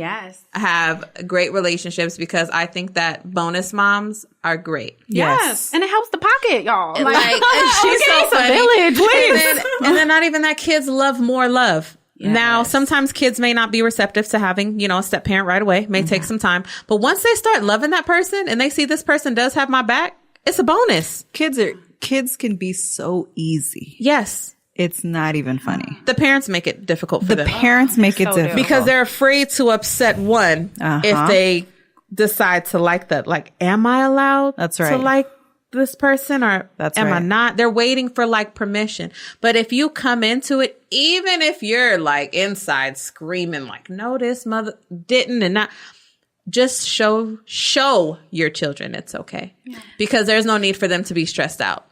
[SPEAKER 2] have great relationships because I think that bonus moms are great.
[SPEAKER 4] Yes. And it helps the pocket, y'all.
[SPEAKER 2] Like and she's so funny. Village, please. And then not even that, kids love more love. Yes. Now, sometimes kids may not be receptive to having, you know, a step parent right away. May take some time. But once they start loving that person and they see this person does have my back, it's a bonus.
[SPEAKER 3] Kids can be so easy.
[SPEAKER 2] Yes.
[SPEAKER 3] It's not even funny.
[SPEAKER 2] The parents make it difficult for them.
[SPEAKER 3] The parents make it difficult.
[SPEAKER 2] Because they're afraid to upset one if they decide to like that. Like, am I allowed to like this person or am I not? They're waiting for like permission. But if you come into it, even if you're like inside screaming like, no, this mother didn't and not, just show your children it's okay. Yeah. Because there's no need for them to be stressed out.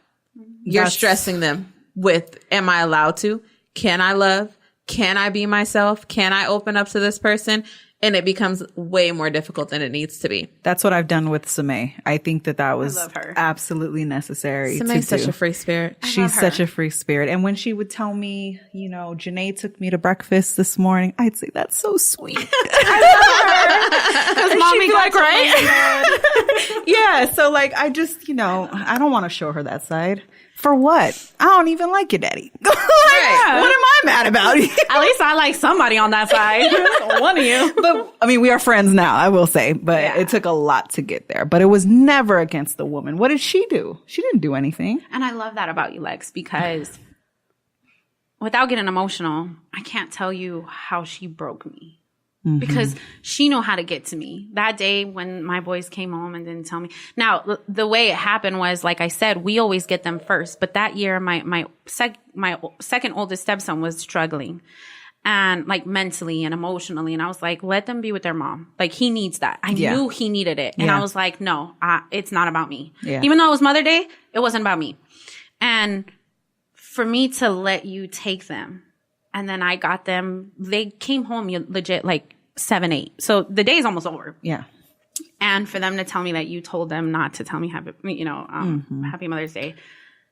[SPEAKER 2] You're stressing them with, am I allowed to? Can I love? Can I be myself? Can I open up to this person? And it becomes way more difficult than it needs to be.
[SPEAKER 3] That's what I've done with Samay. I think that was absolutely necessary.
[SPEAKER 2] Samay's such a free spirit.
[SPEAKER 3] She's such a free spirit. And when she would tell me, you know, Janae took me to breakfast this morning, I'd say, that's so sweet. I love her. Because mommy like, right? Yeah. So like, I just, you know, I don't want to show her that side. For what? I don't even like your daddy. What am I mad about?
[SPEAKER 4] At least I like somebody on that side. One of you.
[SPEAKER 3] But I mean, we are friends now, I will say. But it took a lot to get there. But it was never against the woman. What did she do? She didn't do anything.
[SPEAKER 4] And I love that about you, Lex, because without getting emotional, I can't tell you how she broke me. Mm-hmm. Because she knew how to get to me. That day when my boys came home and didn't tell me. Now, the way it happened was, like I said, we always get them first. But that year, my second oldest stepson was struggling. And like mentally and emotionally. And I was like, let them be with their mom. Like, he needs that. I knew he needed it. And I was like, no, it's not about me. Yeah. Even though it was Mother Day, it wasn't about me. And for me to let you take them. And then I got them, they came home legit like 7, 8. So the day's almost over.
[SPEAKER 3] Yeah.
[SPEAKER 4] And for them to tell me that you told them not to tell me Happy Mother's Day,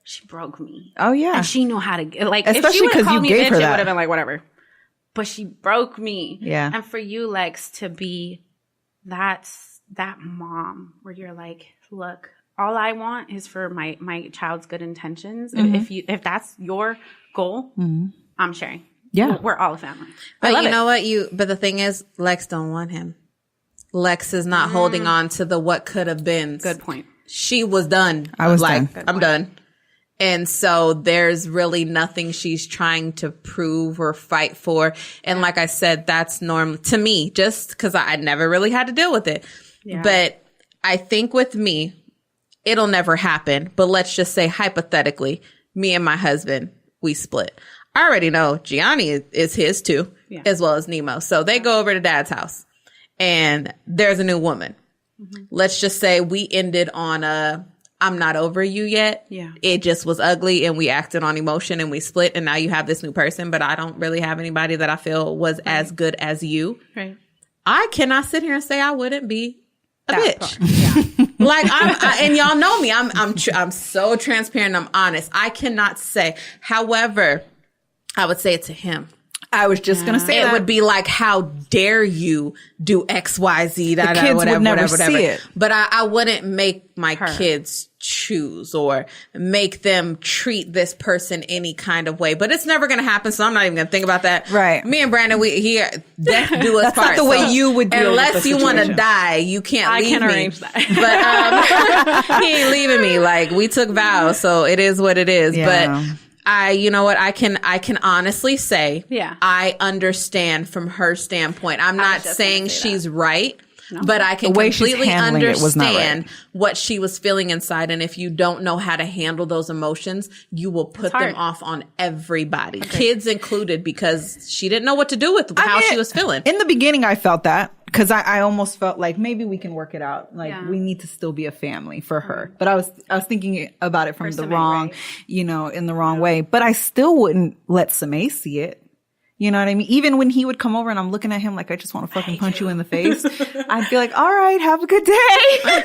[SPEAKER 4] she broke me.
[SPEAKER 3] Oh, yeah.
[SPEAKER 4] And she knew how to, like, especially if she would have called me bitch, it would have been like, whatever. But she broke me.
[SPEAKER 3] Yeah.
[SPEAKER 4] And for you, Lex, to be that mom where you're like, look, all I want is for my child's good intentions. Mm-hmm. If that's your goal, I'm sharing.
[SPEAKER 3] Yeah.
[SPEAKER 4] We're all a family.
[SPEAKER 2] But you know what? But the thing is, Lex don't want him. Lex is not holding on to the what could have been.
[SPEAKER 4] Good point.
[SPEAKER 2] She was done.
[SPEAKER 3] I was
[SPEAKER 2] like,
[SPEAKER 3] done.
[SPEAKER 2] I'm done. And so there's really nothing she's trying to prove or fight for. And like I said, that's normal to me, just because I never really had to deal with it. Yeah. But I think with me, it'll never happen. But let's just say hypothetically, me and my husband, we split. I already know Gianni is his too, as well as Nemo. So they go over to Dad's house and there's a new woman. Mm-hmm. Let's just say we ended on I'm not over you yet.
[SPEAKER 4] Yeah.
[SPEAKER 2] It just was ugly and we acted on emotion and we split and now you have this new person, but I don't really have anybody that I feel was as good as you.
[SPEAKER 4] Right.
[SPEAKER 2] I cannot sit here and say I wouldn't be a bitch. Yeah. Like and y'all know me. I'm so transparent. I'm honest. I cannot say. However, I would say it to him.
[SPEAKER 3] I was just going to say
[SPEAKER 2] it would be like, how dare you do X, Y, Z,
[SPEAKER 3] the kids would never see it.
[SPEAKER 2] But I wouldn't make my kids choose or make them treat this person any kind of way. But it's never going to happen, so I'm not even going to think about that.
[SPEAKER 3] Right.
[SPEAKER 2] Me and Brandon, death do us
[SPEAKER 3] That's
[SPEAKER 2] part.
[SPEAKER 3] not the way you would deal
[SPEAKER 2] unless
[SPEAKER 3] with the
[SPEAKER 2] you want to
[SPEAKER 3] situation.
[SPEAKER 2] die, you can't leave me.
[SPEAKER 4] I can arrange that.
[SPEAKER 2] But he ain't leaving me. Like, we took vows, so it is what it is.
[SPEAKER 3] Yeah.
[SPEAKER 2] But you know what, I can honestly say,
[SPEAKER 4] Yeah.
[SPEAKER 2] I understand from her standpoint. I'm not saying she's right. No. But I can completely understand what she was feeling inside. And if you don't know how to handle those emotions, you will put them off on everybody, kids included, because she didn't know what to do with how she was feeling.
[SPEAKER 3] In the beginning, I felt that because I almost felt like maybe we can work it out. Like we need to still be a family for her. But I was thinking about it from the wrong, in the wrong way. But I still wouldn't let Samae see it. You know what I mean? Even when he would come over and I'm looking at him like, I just want to fucking punch you in the face. I'd be like, all right, have a good day.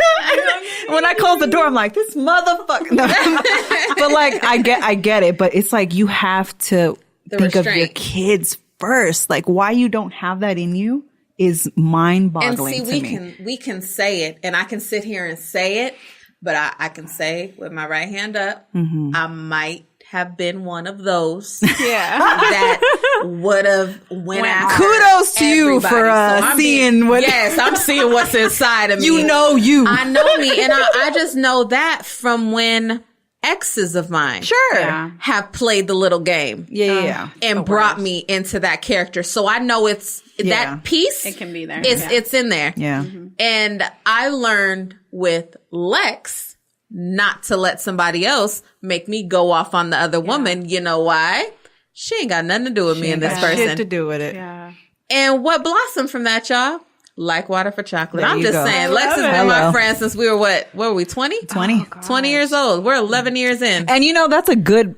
[SPEAKER 3] When I close the door, I'm like, this motherfucker. No. But like, I get it. But it's like, you have to think of your kids first. Like, why you don't have that in you is mind boggling to me.
[SPEAKER 2] We can say it, and I can sit here and say it, but I can say with my right hand up, I might have been one of those that would have went after
[SPEAKER 3] kudos to you for seeing what
[SPEAKER 2] I'm seeing what's inside of me.
[SPEAKER 3] You know you.
[SPEAKER 2] I know me, and I just know that from when exes of mine have played the little game and brought me into that character. So I know it's that piece.
[SPEAKER 4] It can be there.
[SPEAKER 2] It's in there.
[SPEAKER 3] Yeah.
[SPEAKER 2] And I learned with Lex not to let somebody else make me go off on the other woman. You know why? She ain't got nothing to do with me and this person.
[SPEAKER 3] Shit to do with it.
[SPEAKER 4] Yeah.
[SPEAKER 2] And what blossomed from that, y'all? Like water for chocolate.
[SPEAKER 3] There
[SPEAKER 2] I'm just saying, Lex has been my friend since we were what were we, 20?
[SPEAKER 3] 20.
[SPEAKER 2] 20 years old. We're 11 years in.
[SPEAKER 3] And that's a good,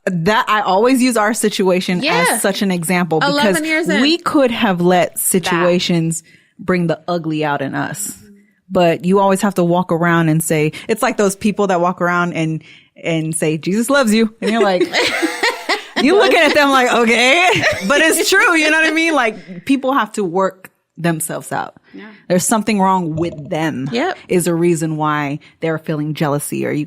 [SPEAKER 3] that I always use our situation as such an example, because
[SPEAKER 2] 11 years in.
[SPEAKER 3] We could have let situations bring the ugly out in us. But you always have to walk around and say, it's like those people that walk around and say, Jesus loves you. And you're like, you looking at them like, okay, but it's true. You know what I mean? Like, people have to work themselves out. Yeah. There's something wrong with them.
[SPEAKER 2] Yep.
[SPEAKER 3] Is a reason why they're feeling jealousy, or you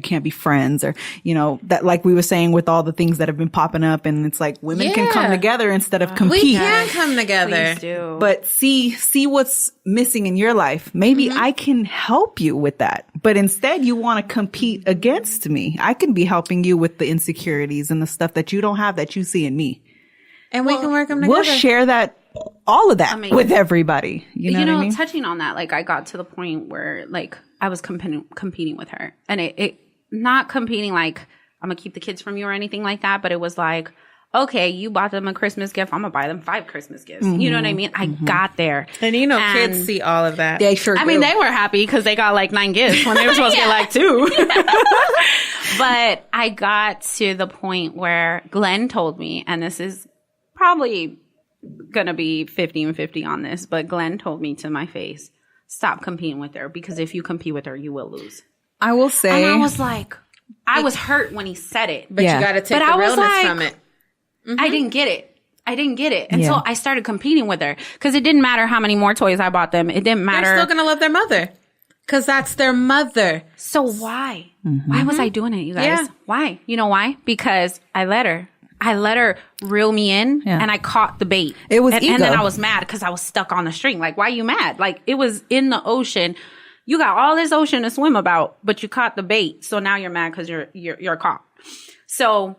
[SPEAKER 3] can't be friends, or, that, like we were saying with all the things that have been popping up, and it's like women can come together instead of compete.
[SPEAKER 2] We can come together.
[SPEAKER 4] Please do.
[SPEAKER 3] But see what's missing in your life. Maybe I can help you with that. But instead you want to compete against me. I can be helping you with the insecurities and the stuff that you don't have that you see in me.
[SPEAKER 2] And we can work them together.
[SPEAKER 3] We'll share all of that with everybody. You know what I mean?
[SPEAKER 4] Touching on that, like, I got to the point where, like, I was competing with her, and it not competing like I'm gonna keep the kids from you or anything like that, but it was like, okay, you bought them a Christmas gift, I'm gonna buy them 5 Christmas gifts. You know what I mean? I got there,
[SPEAKER 2] and kids see all of that.
[SPEAKER 3] They sure do.
[SPEAKER 4] I mean, they were happy because they got like 9 gifts when they were supposed to get like 2. But I got to the point where Glenn told me, and this is probably gonna be 50-50 on this, but Glenn told me to my face, stop competing with her, because if you compete with her, you will lose.
[SPEAKER 3] I will say,
[SPEAKER 4] and I was like, I was hurt when he said it,
[SPEAKER 2] but you gotta take the realness from it.
[SPEAKER 4] I didn't get it. And so I started competing with her, because it didn't matter how many more toys I bought them. It didn't matter.
[SPEAKER 2] They're still gonna love their mother, because that's their mother.
[SPEAKER 4] So why? Why was I doing it, you guys? Yeah. Why? You know why? Because I let her reel me in, and I caught the bait.
[SPEAKER 3] It was ego.
[SPEAKER 4] And then I was mad because I was stuck on the string. Like, why are you mad? Like, it was in the ocean. You got all this ocean to swim about, but you caught the bait. So now you're mad because you're caught. So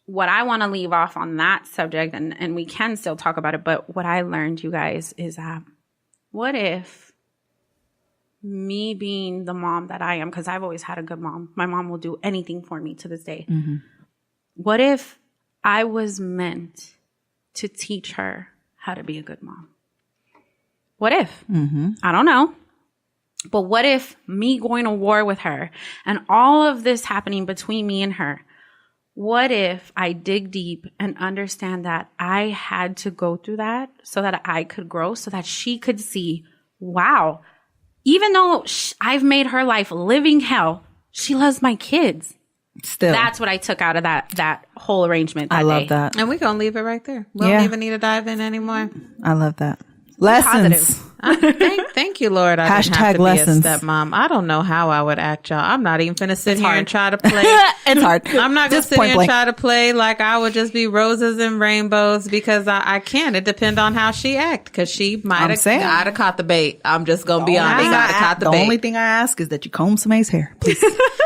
[SPEAKER 4] what I want to leave off on that subject, and we can still talk about it, but what I learned, you guys, is that what if me being the mom that I am, because I've always had a good mom. My mom will do anything for me to this day. What if I was meant to teach her how to be a good mom? What if? I don't know. But what if me going to war with her and all of this happening between me and her, what if I dig deep and understand that I had to go through that so that I could grow, so that she could see, wow, even though I've made her life living hell, she loves my kids.
[SPEAKER 3] Still,
[SPEAKER 4] that's what I took out of that whole arrangement. I
[SPEAKER 3] love that.
[SPEAKER 2] And we're going to leave it right there. We don't even need to dive in anymore.
[SPEAKER 3] I love that. Lessons.
[SPEAKER 2] Thank you, Lord. I didn't have to
[SPEAKER 3] lessons.
[SPEAKER 2] be a stepmom. I don't know how I would act, y'all. I'm not even finna sit here and try to play.
[SPEAKER 3] It's hard.
[SPEAKER 2] I'm not gonna sit here and try to play like I would just be roses and rainbows because I can't. It depends on how she act because she might have caught the bait. I'm just gonna be honest.
[SPEAKER 3] The only thing I ask is that you comb somebody's hair, please.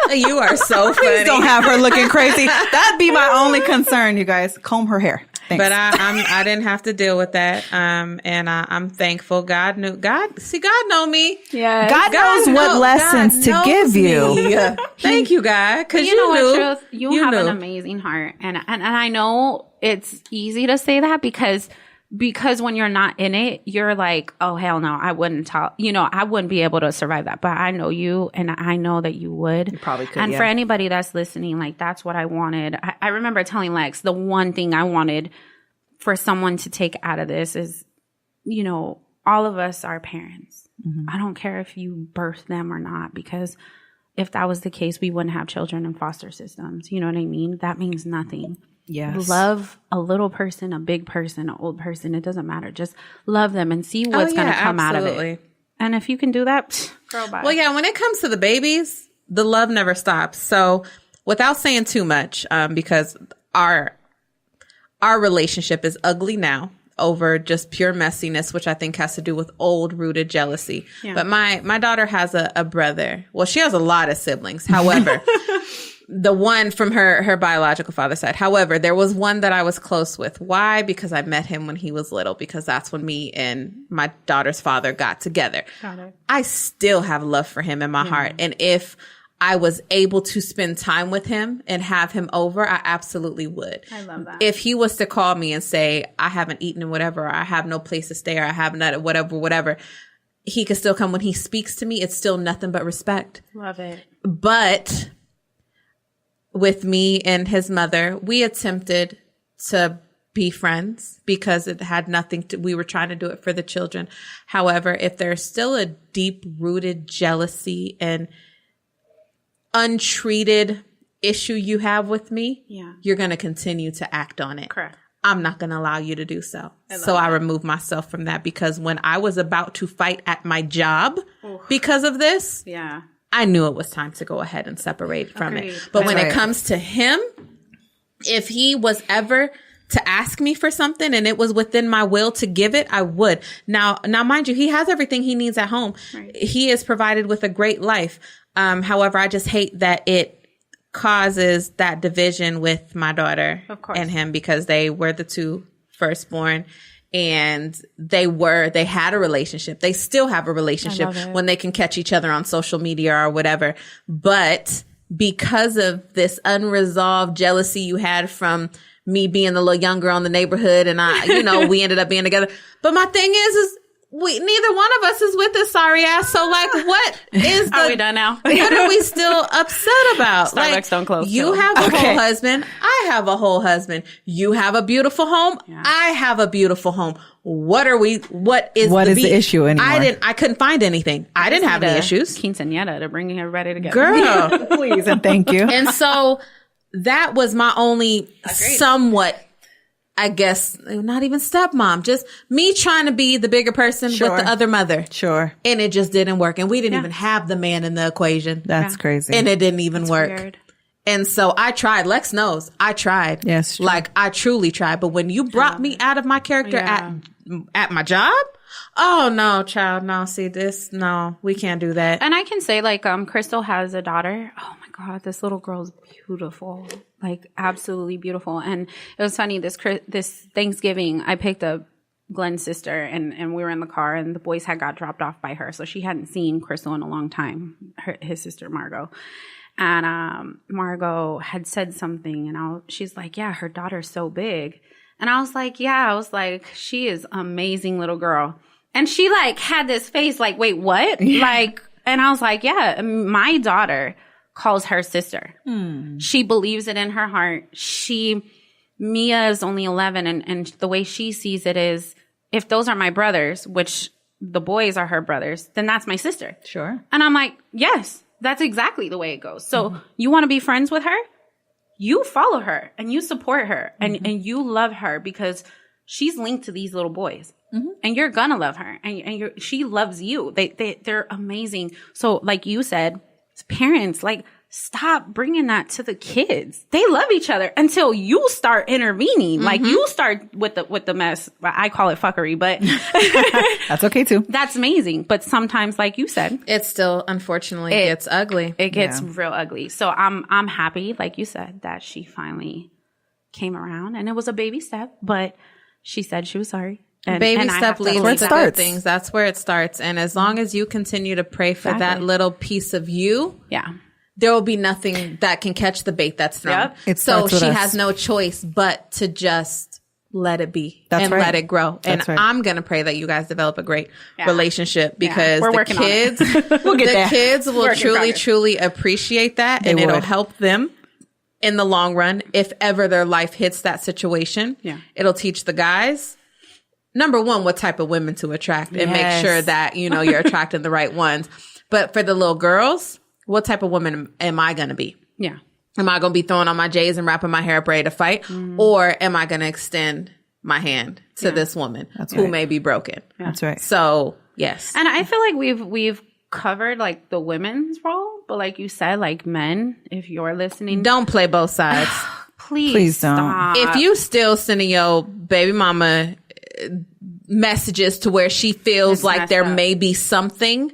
[SPEAKER 2] You are so funny.
[SPEAKER 3] Please don't have her looking crazy. That'd be my only concern, you guys. Comb her hair. Thanks.
[SPEAKER 2] But I didn't have to deal with that. And I'm thankful. God know me.
[SPEAKER 3] Yeah. God knows what lessons to give you.
[SPEAKER 2] Thank you, God. Cause
[SPEAKER 4] you know what, Truth? You have an amazing heart. And I know it's easy to say that because when you're not in it, you're like, oh, hell no, I wouldn't I wouldn't be able to survive that. But I know you and I know that you would.
[SPEAKER 3] You probably could.
[SPEAKER 4] And for anybody that's listening, like that's what I wanted. I remember telling Lex the one thing I wanted for someone to take out of this is, all of us are parents. Mm-hmm. I don't care if you birth them or not, because if that was the case, we wouldn't have children in foster systems. You know what I mean? That means nothing.
[SPEAKER 3] Yes.
[SPEAKER 4] Love a little person, a big person, an old person. It doesn't matter. Just love them and see what's going to come out of it. And if you can do that, girl, bye.
[SPEAKER 2] Well, yeah, when it comes to the babies, the love never stops. So without saying too much, because our relationship is ugly now over just pure messiness, which I think has to do with old rooted jealousy. Yeah. But my daughter has a brother. Well, she has a lot of siblings. However, the one from her biological father's side. However, there was one that I was close with. Why? Because I met him when he was little, because that's when me and my daughter's father got together. Got it. I still have love for him in my heart. And if I was able to spend time with him and have him over, I absolutely would.
[SPEAKER 4] I love that.
[SPEAKER 2] If he was to call me and say, I haven't eaten and whatever, or I have no place to stay, or I have not whatever, he could still come. When he speaks to me, it's still nothing but respect.
[SPEAKER 4] Love it.
[SPEAKER 2] But with me and his mother, we attempted to be friends because it had nothing to, we were trying to do it for the children. However, if there's still a deep rooted jealousy and untreated issue you have with me, you're going to continue to act on it.
[SPEAKER 4] Correct.
[SPEAKER 2] I'm not going to allow you to do so. I remove myself from that, because when I was about to fight at my job because of this, I knew it was time to go ahead and separate from it. But when it comes to him, if he was ever to ask me for something and it was within my will to give it, I would. Now, mind you, he has everything he needs at home. Right. He is provided with a great life. However, I just hate that it causes that division with my daughter and him, because they were the two firstborn. And they had a relationship. They still have a relationship when they can catch each other on social media or whatever. But because of this unresolved jealousy you had from me being the little young girl in the neighborhood, and we ended up being together. But my thing is neither one of us is with this sorry ass. So what is
[SPEAKER 4] Are we done now?
[SPEAKER 2] What are we still upset about?
[SPEAKER 4] Starbucks don't close.
[SPEAKER 2] You have a whole husband. I have a whole husband. You have a beautiful home. Yeah. I have a beautiful home. What is the issue anymore? I couldn't find anything. I didn't have any issues.
[SPEAKER 4] Quinceañera to bring everybody together.
[SPEAKER 2] Girl,
[SPEAKER 3] please and thank you.
[SPEAKER 2] And so that was my only somewhat, I guess, not even stepmom, just me trying to be the bigger person with the other mother.
[SPEAKER 3] Sure.
[SPEAKER 2] And it just didn't work. And we didn't even have the man in the equation.
[SPEAKER 3] That's crazy.
[SPEAKER 2] And it didn't even work. Weird. And so I tried. Lex knows. I tried.
[SPEAKER 3] Yes. True.
[SPEAKER 2] Like, I truly tried. But when you brought me out of my character at my job, oh, no, child. No, see this. No, we can't do that.
[SPEAKER 4] And I can say, Crystal has a daughter. Oh, my God. This little girl's beautiful. Like, absolutely beautiful. And it was funny, this Thanksgiving, I picked up Glenn's sister, and we were in the car, and the boys had got dropped off by her. So she hadn't seen Crystal in a long time, his sister, Margot. And Margot had said something, and she's like, yeah, her daughter's so big. And I was like, she is an amazing little girl. And she had this face like, wait, what? And I was like, yeah, my daughter calls her sister. She believes it in her heart. Mia is only 11, and the way she sees it is, if those are my brothers, which the boys are her brothers, then that's my sister.
[SPEAKER 3] Sure.
[SPEAKER 4] And I'm like, yes, that's exactly the way it goes. So you want to be friends with her? You follow her and you support her and you love her, because she's linked to these little boys. and you're gonna love her, and she loves you. They're amazing. So like you said, parents, like, stop bringing that to the kids. They love each other until you start intervening. Like, you start with the mess. I call it fuckery, but
[SPEAKER 3] that's okay too.
[SPEAKER 4] That's amazing. But sometimes, like you said,
[SPEAKER 2] it still unfortunately gets ugly.
[SPEAKER 4] It gets real ugly. So I'm happy, like you said, that she finally came around, and it was a baby step, but she said she was sorry.
[SPEAKER 2] Baby step leads to good things. That's where it starts. And as long as you continue to pray for that little piece of you, there will be nothing that can catch the bait that's thrown. So she has no choice but to just let it be let it grow. And I'm going to pray that you guys develop a great relationship, because the kids, the kids will truly appreciate that, and it'll help them in the long run. If ever their life hits that situation, it'll teach the guys, number one, what type of women to attract, and make sure that, you're attracting the right ones. But for the little girls, what type of woman am I going to be? Yeah. Am I going to be throwing on my J's and wrapping my hair up ready to fight? Or am I going to extend my hand to this woman who may be broken?
[SPEAKER 3] That's right.
[SPEAKER 2] So, yes.
[SPEAKER 4] And I feel like we've covered like the women's role, but like you said, like men, if you're listening,
[SPEAKER 2] don't play both sides.
[SPEAKER 4] Please don't. Stop.
[SPEAKER 2] If you still sending your baby mama messages to where she feels like there may be something,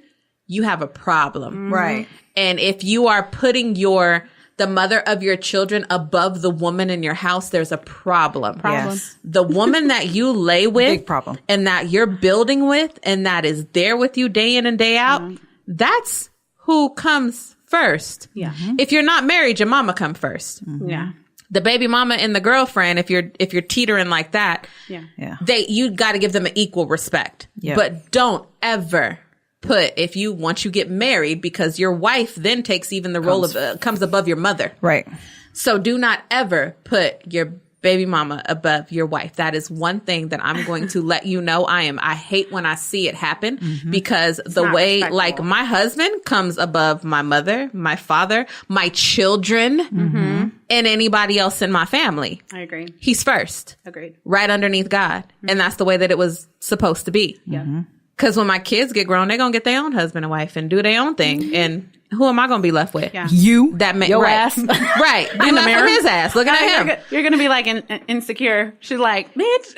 [SPEAKER 2] you have a problem.
[SPEAKER 3] Right.
[SPEAKER 2] And if you are putting the mother of your children above the woman in your house, there's a problem.
[SPEAKER 3] Yes.
[SPEAKER 2] The woman that you lay with,
[SPEAKER 3] big problem,
[SPEAKER 2] and that you're building with, and that is there with you day in and day out, that's who comes first.
[SPEAKER 4] Yeah.
[SPEAKER 2] If you're not married, your mama come first.
[SPEAKER 4] Yeah.
[SPEAKER 2] The baby mama and the girlfriend, if you're teetering like that, you got to give them an equal respect. But don't ever put, once you get married, because your wife then takes even the role of comes above your mother. Right. So do not ever put your baby mama above your wife. That is one thing that I'm going to let you know. I hate when I see it happen, because it's the way, like, my husband comes above my mother, my father, my children, and anybody else in my family.
[SPEAKER 4] I agree.
[SPEAKER 2] He's first.
[SPEAKER 4] Agreed.
[SPEAKER 2] Right underneath God. And that's the way that it was supposed to be.
[SPEAKER 4] Yeah.
[SPEAKER 2] Because when my kids get grown, they're going to get their own husband and wife and do their own thing. And who am I going to be left with?
[SPEAKER 4] Yeah.
[SPEAKER 3] You.
[SPEAKER 2] Your
[SPEAKER 3] ass.
[SPEAKER 2] Right. You left with his ass. Looking at him.
[SPEAKER 4] You're going to be like insecure. She's like, bitch.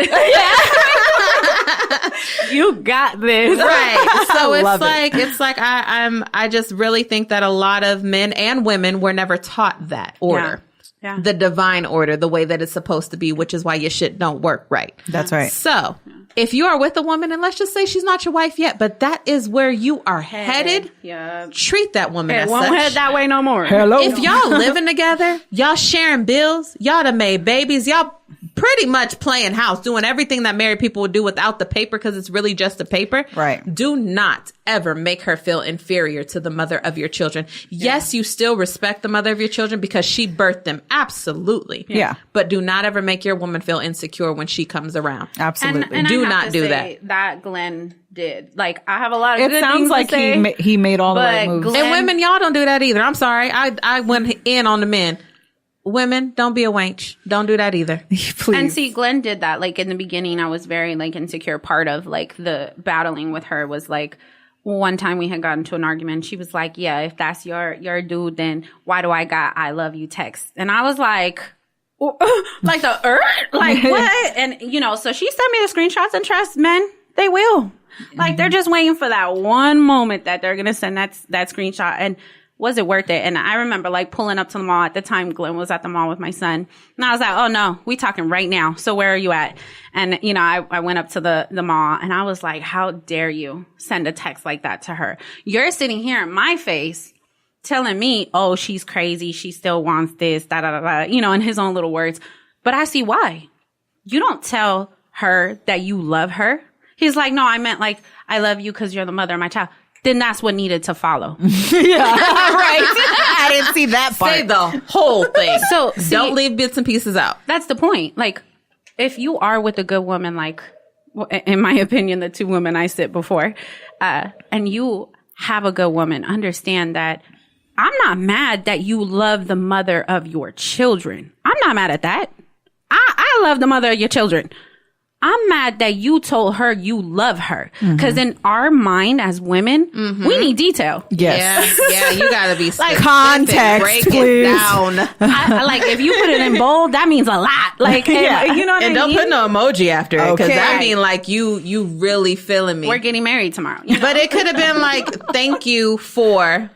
[SPEAKER 4] You got this.
[SPEAKER 2] Right. So it's like I just really think that a lot of men and women were never taught that order.
[SPEAKER 4] Yeah.
[SPEAKER 2] The divine order, the way that it's supposed to be, which is why your shit don't work right.
[SPEAKER 3] That's right.
[SPEAKER 2] So if you are with a woman, and let's just say she's not your wife yet, but that is where you are headed, treat that woman as
[SPEAKER 4] won't
[SPEAKER 2] such.
[SPEAKER 4] head that way no more.
[SPEAKER 3] Hello.
[SPEAKER 2] If y'all living together, y'all sharing bills, y'all done made babies, y'all pretty much playing house, doing everything that married people would do without the paper, because it's really just a paper.
[SPEAKER 3] Right.
[SPEAKER 2] Do not ever make her feel inferior to the mother of your children. Yes, you still respect the mother of your children because she birthed them. Absolutely.
[SPEAKER 3] Yeah.
[SPEAKER 2] But do not ever make your woman feel insecure when she comes around.
[SPEAKER 3] Absolutely.
[SPEAKER 4] And
[SPEAKER 2] do
[SPEAKER 4] I have
[SPEAKER 2] not
[SPEAKER 4] to
[SPEAKER 2] do
[SPEAKER 4] say that Glenn did. Like, I have a lot of
[SPEAKER 3] it
[SPEAKER 4] good
[SPEAKER 3] sounds
[SPEAKER 4] things
[SPEAKER 3] like
[SPEAKER 4] to say,
[SPEAKER 3] he made all the right moves.
[SPEAKER 2] And women, y'all don't do that either. I'm sorry. I went in on the men. Women, don't be a wench. Don't do that either.
[SPEAKER 3] Please.
[SPEAKER 4] And see, Glenn did that. Like, in the beginning, I was very, like, insecure. Part of, like, the battling with her was, like, one time we had gotten into an argument. She was like, yeah, if that's your dude, then why do I got I love you text? And I was like, like like what? And, so she sent me the screenshots, and trust, men, they will. Like, they're just waiting for that one moment that they're going to send that screenshot. And was it worth it? And I remember, like, pulling up to the mall. At the time, Glenn was at the mall with my son. And I was like, oh, no, we talking right now. So where are you at? And, I went up to the mall, and I was like, how dare you send a text like that to her? You're sitting here in my face telling me, oh, she's crazy. She still wants this, da-da-da-da, in his own little words. But I see why. You don't tell her that you love her. He's like, no, I meant, like, I love you because you're the mother of my child. Then that's what needed to follow.
[SPEAKER 3] Yeah, right. I didn't see that part.
[SPEAKER 2] Say the whole thing.
[SPEAKER 4] So
[SPEAKER 2] don't leave bits and pieces out.
[SPEAKER 4] That's the point. Like, if you are with a good woman, like, in my opinion, the two women I sit before, and you have a good woman, understand that I'm not mad that you love the mother of your children. I'm not mad at that. I love the mother of your children. I'm mad that you told her you love her. Because in our mind as women, we need detail.
[SPEAKER 3] Yes.
[SPEAKER 2] Yeah, you gotta be
[SPEAKER 3] like context,
[SPEAKER 2] break
[SPEAKER 3] please.
[SPEAKER 2] it down.
[SPEAKER 4] I like if you put it in bold, that means a lot. Like, you know what I mean?
[SPEAKER 2] And don't put no emoji after it, because
[SPEAKER 3] Okay.
[SPEAKER 2] that mean like you really feeling me.
[SPEAKER 4] We're getting married tomorrow. You know?
[SPEAKER 2] But it could have been like, thank you for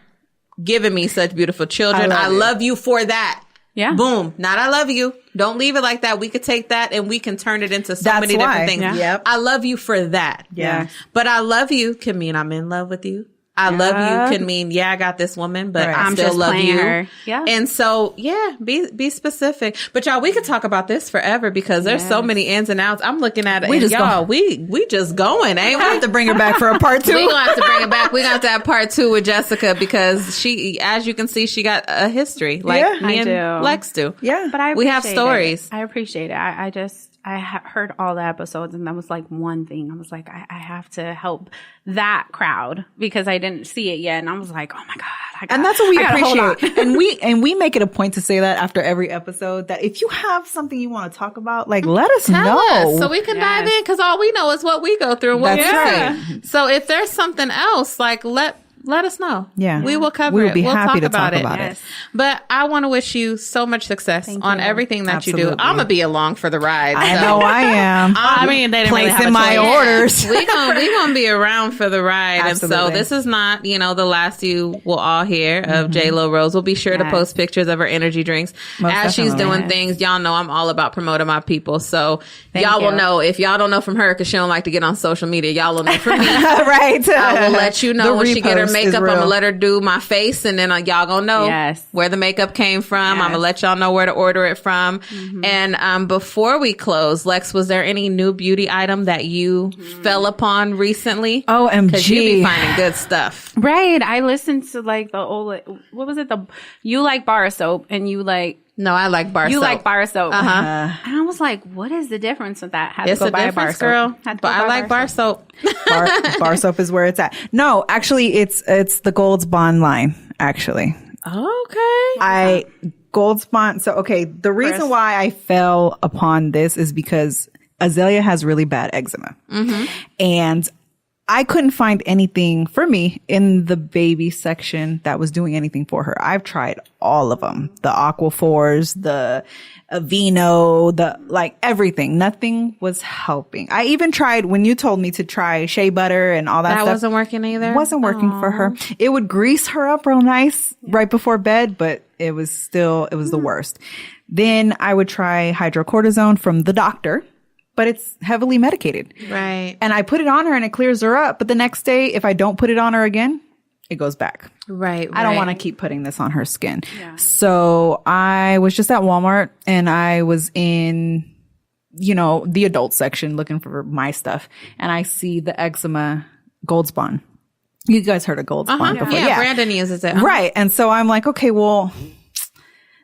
[SPEAKER 2] giving me such beautiful children. I love you for that.
[SPEAKER 4] Yeah.
[SPEAKER 2] Boom. Not I love you. Don't leave it like that. We could take that and we can turn it into so many different things.
[SPEAKER 3] Yeah. Yep.
[SPEAKER 2] I love you for that.
[SPEAKER 3] Yeah.
[SPEAKER 2] But I love you can mean I'm in love with you. I love you can mean, I got this woman, but I
[SPEAKER 4] I'm
[SPEAKER 2] still
[SPEAKER 4] just
[SPEAKER 2] love you.
[SPEAKER 4] her. Yeah.
[SPEAKER 2] And so, be specific. But y'all, we could talk about this forever because there's so many ins and outs. I'm looking at it. We just going, ain't we?
[SPEAKER 3] I have to bring her back for a part 2.
[SPEAKER 2] We're going to have to bring it back. We're going to have to have part 2 with Jessica because she, as you can see, she got a history like me and Lex do.
[SPEAKER 3] Yeah.
[SPEAKER 4] But
[SPEAKER 2] we have stories.
[SPEAKER 4] I appreciate it. I heard all the episodes and that was like one thing. I was like, I have to help that crowd because I didn't see it yet. And I was like, oh my God.
[SPEAKER 3] And that's what we appreciate. and we make it a point to say that after every episode that if you have something you want to talk about, like let us
[SPEAKER 2] Tell
[SPEAKER 3] know.
[SPEAKER 2] us so we can dive in because all we know is what we go through and what we
[SPEAKER 3] That's
[SPEAKER 2] see. So if there's something else, like let us know.
[SPEAKER 3] Yeah.
[SPEAKER 2] We will cover
[SPEAKER 3] We will
[SPEAKER 2] it.
[SPEAKER 3] be
[SPEAKER 2] We'll
[SPEAKER 3] happy to
[SPEAKER 2] talk
[SPEAKER 3] talk
[SPEAKER 2] about
[SPEAKER 3] about
[SPEAKER 2] it.
[SPEAKER 3] it.
[SPEAKER 2] But I want to wish you so much success on everything that you do.
[SPEAKER 3] Absolutely.
[SPEAKER 2] I'm going to be along for the ride.
[SPEAKER 3] I
[SPEAKER 2] so.
[SPEAKER 3] know I am.
[SPEAKER 4] I mean, they didn't really have
[SPEAKER 3] placing
[SPEAKER 4] a
[SPEAKER 3] my
[SPEAKER 4] choice.
[SPEAKER 3] orders.
[SPEAKER 2] we gonna be around for the ride.
[SPEAKER 3] Absolutely.
[SPEAKER 2] And so this is not, the last you will all hear of Jaylilrose. We'll be sure to post pictures of her energy drinks as she's doing things. Y'all know I'm all about promoting my people. So y'all will know. If y'all don't know from her because she don't like to get on social media, y'all will know from me.
[SPEAKER 3] Right.
[SPEAKER 2] I will let you know
[SPEAKER 3] The
[SPEAKER 2] when she get her
[SPEAKER 3] repost
[SPEAKER 2] makeup.
[SPEAKER 3] is
[SPEAKER 2] I'm
[SPEAKER 3] real.
[SPEAKER 2] gonna let her do my face, and then y'all gonna know where the makeup came from. I'm gonna let y'all know where to order it from. And before we close, Lex, was there any new beauty item that you fell upon recently?
[SPEAKER 3] OMG.
[SPEAKER 2] Because you be finding good stuff.
[SPEAKER 4] Right. I listened to like the old, what was it? You like bar soap and you like,
[SPEAKER 2] No, I like bar soap.
[SPEAKER 4] You like bar soap.
[SPEAKER 2] Uh-huh.
[SPEAKER 4] And I was like, what is the difference with that? Had
[SPEAKER 2] It's
[SPEAKER 4] to go
[SPEAKER 2] a
[SPEAKER 4] buy a bar
[SPEAKER 2] difference,
[SPEAKER 4] soap.
[SPEAKER 2] girl.
[SPEAKER 4] Had to
[SPEAKER 2] But
[SPEAKER 4] go
[SPEAKER 2] I
[SPEAKER 4] buy
[SPEAKER 2] like bar soap.
[SPEAKER 3] Bar soap is where it's at. No, actually, it's the Gold's Bond line, actually.
[SPEAKER 2] Okay.
[SPEAKER 3] Gold's Bond. So, okay, the reason why I fell upon this is because Azalea has really bad eczema. And I couldn't find anything for me in the baby section that was doing anything for her. I've tried all of them. The Aquaphors, the Aveeno, everything. Nothing was helping. I even tried when you told me to try shea butter and all that stuff.
[SPEAKER 2] That wasn't working either?
[SPEAKER 3] Wasn't working for her. It would grease her up real nice right before bed, but it was the worst. Then I would try hydrocortisone from the doctor, but it's heavily medicated.
[SPEAKER 2] Right.
[SPEAKER 3] And I put it on her and it clears her up. But the next day, if I don't put it on her again, it goes back.
[SPEAKER 2] Right.
[SPEAKER 3] I don't want to keep putting this on her skin. Yeah. So I was just at Walmart and I was in, the adult section looking for my stuff. And I see the eczema Gold's Bond. You guys heard of Gold's Bond before.
[SPEAKER 2] Yeah, Brandon uses it.
[SPEAKER 3] Right. And so I'm like, okay, well,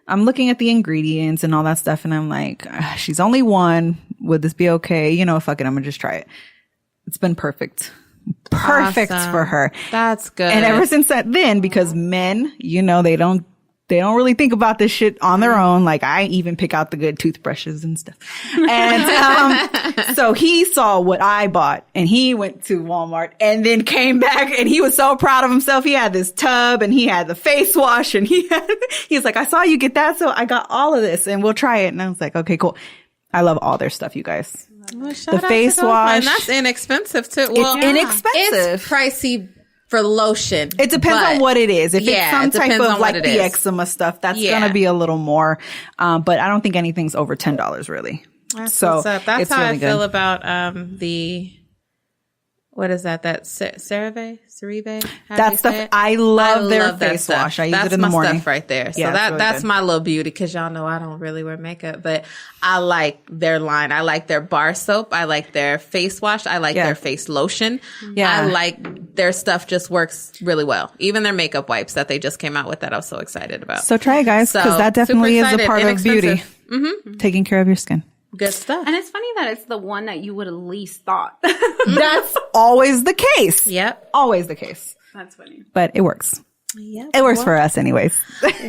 [SPEAKER 3] I'm looking at the ingredients and all that stuff. And I'm like, she's only one. Would this be okay? Fuck it. I'm going to just try it. It's been perfect. Perfect for her.
[SPEAKER 2] That's good.
[SPEAKER 3] And ever since then, because men, they don't really think about this shit on their own. Like I even pick out the good toothbrushes and stuff. And so he saw what I bought and he went to Walmart and then came back and he was so proud of himself. He had this tub and he had the face wash and he's like, I saw you get that. So I got all of this and we'll try it. And I was like, okay, cool. I love all their stuff, you guys.
[SPEAKER 2] Well,
[SPEAKER 3] the face wash.
[SPEAKER 2] And that's inexpensive too. Well,
[SPEAKER 3] it's inexpensive.
[SPEAKER 2] It's pricey for lotion.
[SPEAKER 3] It depends on what it is. If it's some type of like the
[SPEAKER 2] is.
[SPEAKER 3] eczema stuff, that's going to be a little more. But I don't think anything's over $10 really.
[SPEAKER 2] That's what's up. That's
[SPEAKER 3] it's
[SPEAKER 2] how
[SPEAKER 3] really
[SPEAKER 2] I feel about what is that? That CeraVe?
[SPEAKER 3] That stuff. I love their face wash. I use it in the morning.
[SPEAKER 2] That's my stuff right there. So
[SPEAKER 3] Yeah,
[SPEAKER 2] that's my little beauty because y'all know I don't really wear makeup, but I like their line. I like their bar soap. I like their face wash. I like their face lotion.
[SPEAKER 3] Yeah.
[SPEAKER 2] I like their stuff just works really well. Even their makeup wipes that they just came out with that I was so excited about.
[SPEAKER 3] So try it, guys, because that definitely is a part of beauty. Taking care of your skin.
[SPEAKER 2] Good stuff.
[SPEAKER 4] And it's funny that it's the one that you would have least thought.
[SPEAKER 3] That's always the case.
[SPEAKER 2] Yep.
[SPEAKER 3] Always the case.
[SPEAKER 4] That's funny.
[SPEAKER 3] But it works.
[SPEAKER 2] Yep.
[SPEAKER 3] It works for us anyways.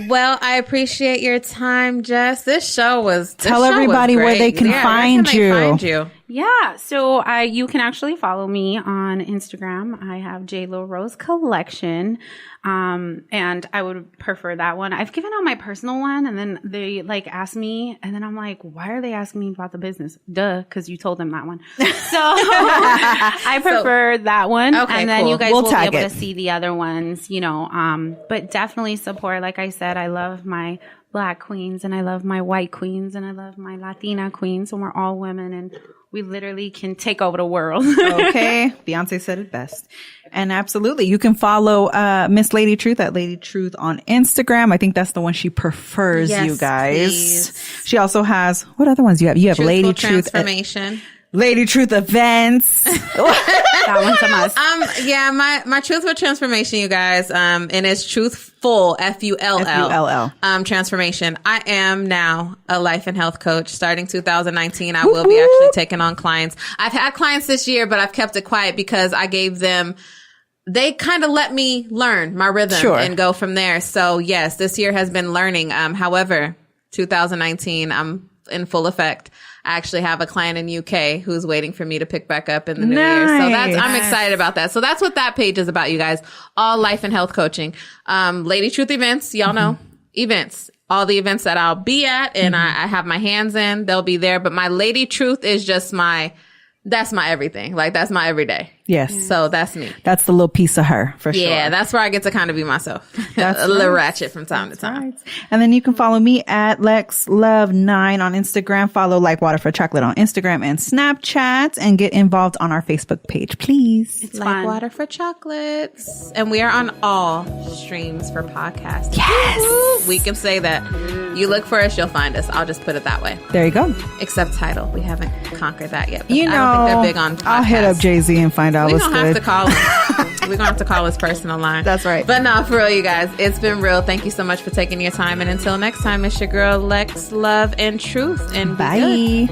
[SPEAKER 2] Well, I appreciate your time, Jess. This show was
[SPEAKER 3] Tell everybody where they can find you.
[SPEAKER 4] Yeah, so you can actually follow me on Instagram. I have Jaylilrose Collection, and I would prefer that one. I've given out my personal one, and then they like ask me, and then I'm like, why are they asking me about the business? Duh, because you told them that one. So I prefer that one, and then you guys will be able to see the other ones, you know. But definitely support. Like I said, I love my Black queens, and I love my white queens, and I love my Latina queens, and we're all women, and we literally can take over the world.
[SPEAKER 3] Okay. Beyonce said it best. And absolutely, you can follow Miss Lady Truth at Lady Truth on Instagram. I think that's the one she prefers, you guys. Please. She also has, what other ones do you have? You have Truthful Lady Truth.
[SPEAKER 2] Transformation.
[SPEAKER 3] Lady Truth events.
[SPEAKER 4] That one's a must.
[SPEAKER 2] Yeah, my Truthful Transformation, you guys, and it's Truthful, F-U-L-L, transformation. I am now a life and health coach. Starting 2019, I will be actually taking on clients. I've had clients this year, but I've kept it quiet because I gave them, they kind of let me learn my rhythm and go from there. So yes, this year has been learning. However, 2019, I'm in full effect. I actually have a client in UK who's waiting for me to pick back up in the new year. So I'm excited about that. So that's what that page is about, you guys. All life and health coaching. Lady Truth events, y'all know, events. All the events that I'll be at and I have my hands in, they'll be there. But my Lady Truth is just that's my everything. Like, that's my everyday.
[SPEAKER 3] Yes.
[SPEAKER 2] So that's me.
[SPEAKER 3] That's the little piece of her, for sure.
[SPEAKER 2] Yeah, that's where I get to kind of be myself. That's a little ratchet from time to time.
[SPEAKER 3] Right. And then you can follow me at Lex Love 9 on Instagram. Follow Like Water for Chocolate on Instagram and Snapchat, and get involved on our Facebook page, please.
[SPEAKER 2] It's Like Water for Chocolates. And we are on all streams for podcasts.
[SPEAKER 3] Yes.
[SPEAKER 2] We can say that. You look for us, you'll find us. I'll just put it that way.
[SPEAKER 3] There you go.
[SPEAKER 2] Except Tidal. We haven't conquered that yet.
[SPEAKER 3] You know,
[SPEAKER 2] I don't think they're big on podcasts.
[SPEAKER 3] I'll hit up Jay-Z and find out what's good.
[SPEAKER 2] We're going to have to call him. We're going to have to call his personal line.
[SPEAKER 3] That's right.
[SPEAKER 2] But no, for real, you guys, it's been real. Thank you so much for taking your time. And until next time, it's your girl, Lex Love and Truth. And
[SPEAKER 3] bye.